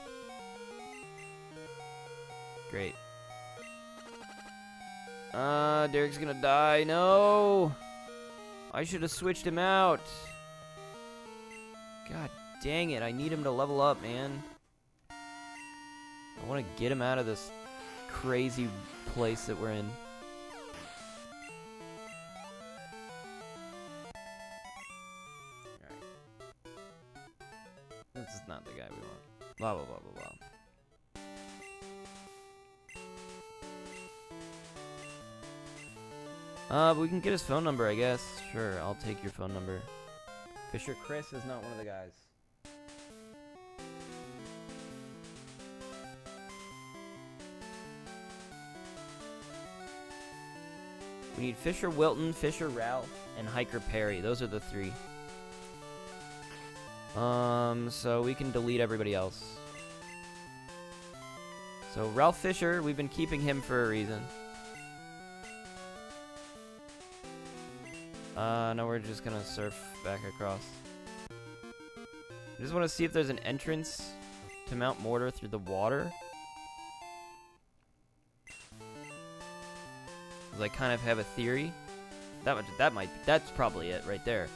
Great. Derek's gonna die. No! I should have switched him out. God dang it, I need him to level up, man. I want to get him out of this crazy place that we're in. Alright. This is not the guy we want. Blah, blah, blah, blah, blah. But we can get his phone number, I guess. Sure, I'll take your phone number. Fisher Chris is not one of the guys. We need Fisher Wilton, Fisher Ralph, and Hiker Perry. Those are the three. So we can delete everybody else. So Ralph Fisher, we've been keeping him for a reason. No, we're just gonna surf back across. I just want to see if there's an entrance to Mount Mortar through the water. Because I kind of have a theory. That's probably it right there.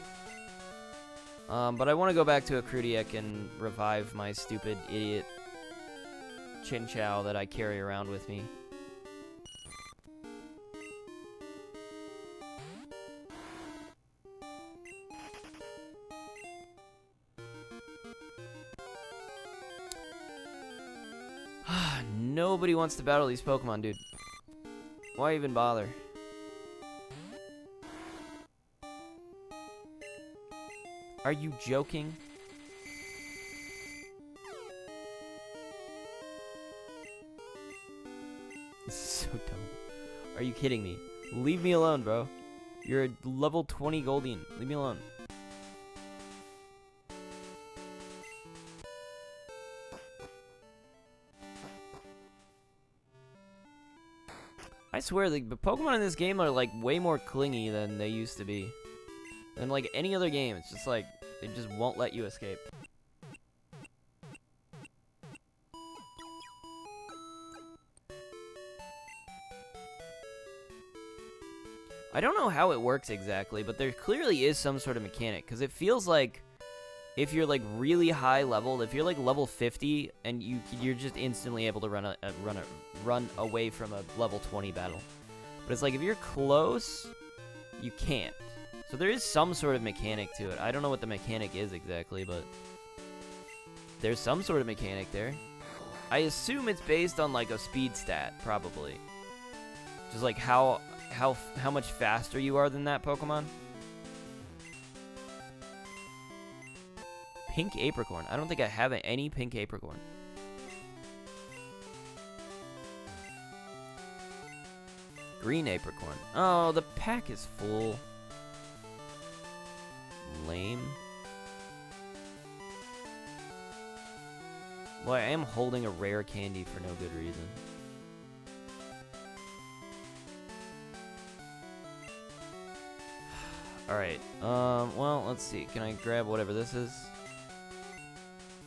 But I want to go back to Akrudiek and revive my stupid idiot Chinchou that I carry around with me. Nobody wants to battle these Pokemon, dude. Why even bother? Are you joking? This is so dumb. Are you kidding me? Leave me alone, bro. You're a level 20 Goldeen. Leave me alone. I swear, the Pokemon in this game are like way more clingy than they used to be. Than like any other game. It's just like, they just won't let you escape. I don't know how it works exactly, but there clearly is some sort of mechanic, because it feels like if you're like really high leveled, if you're like level 50 and you're just instantly able to run away from a level 20 battle. But it's like if you're close, you can't. So there is some sort of mechanic to it. I don't know what the mechanic is exactly, but there's some sort of mechanic there. I assume it's based on like a speed stat, probably. Just like how much faster you are than that Pokemon. Pink Apricorn. I don't think I have any pink Apricorn. Green Apricorn. Oh, the pack is full. Lame. Well, I am holding a rare candy for no good reason. Alright, well, let's see. Can I grab whatever this is?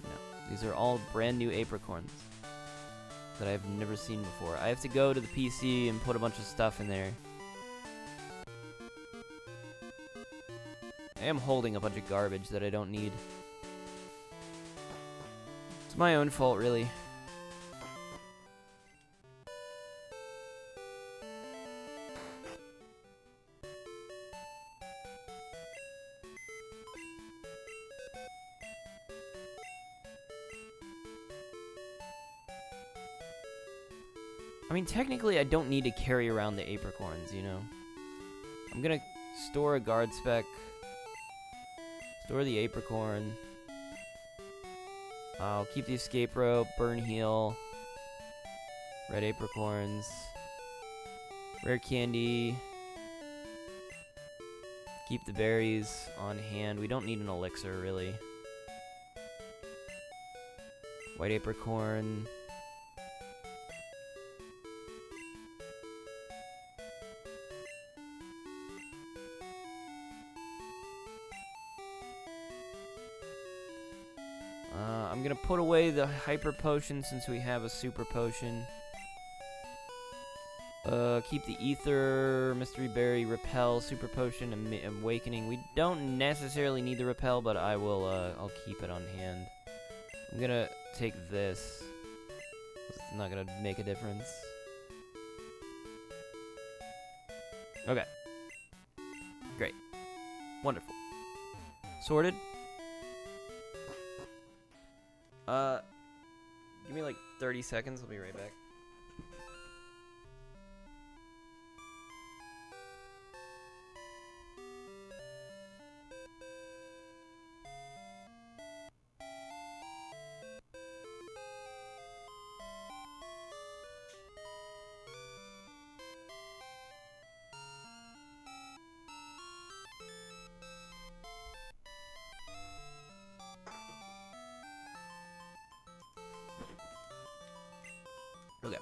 No. These are all brand new Apricorns that I've never seen before. I have to go to the PC and put a bunch of stuff in there. I am holding a bunch of garbage that I don't need. It's my own fault, really. I mean, technically, I don't need to carry around the Apricorns, you know? I'm gonna store a guard spec. Store the Apricorn. I'll keep the escape rope, burn heal. Red Apricorns. Rare candy. Keep the berries on hand. We don't need an elixir, really. White Apricorn. I'm gonna put away the hyper potion since we have a super potion. Keep the ether, mystery berry, repel, super potion, and awakening. We don't necessarily need the repel, but I will. I'll keep it on hand. I'm gonna take this. It's not gonna make a difference. Okay. Great. Wonderful. Sorted. Give me like 30 seconds. I'll be right back. Okay.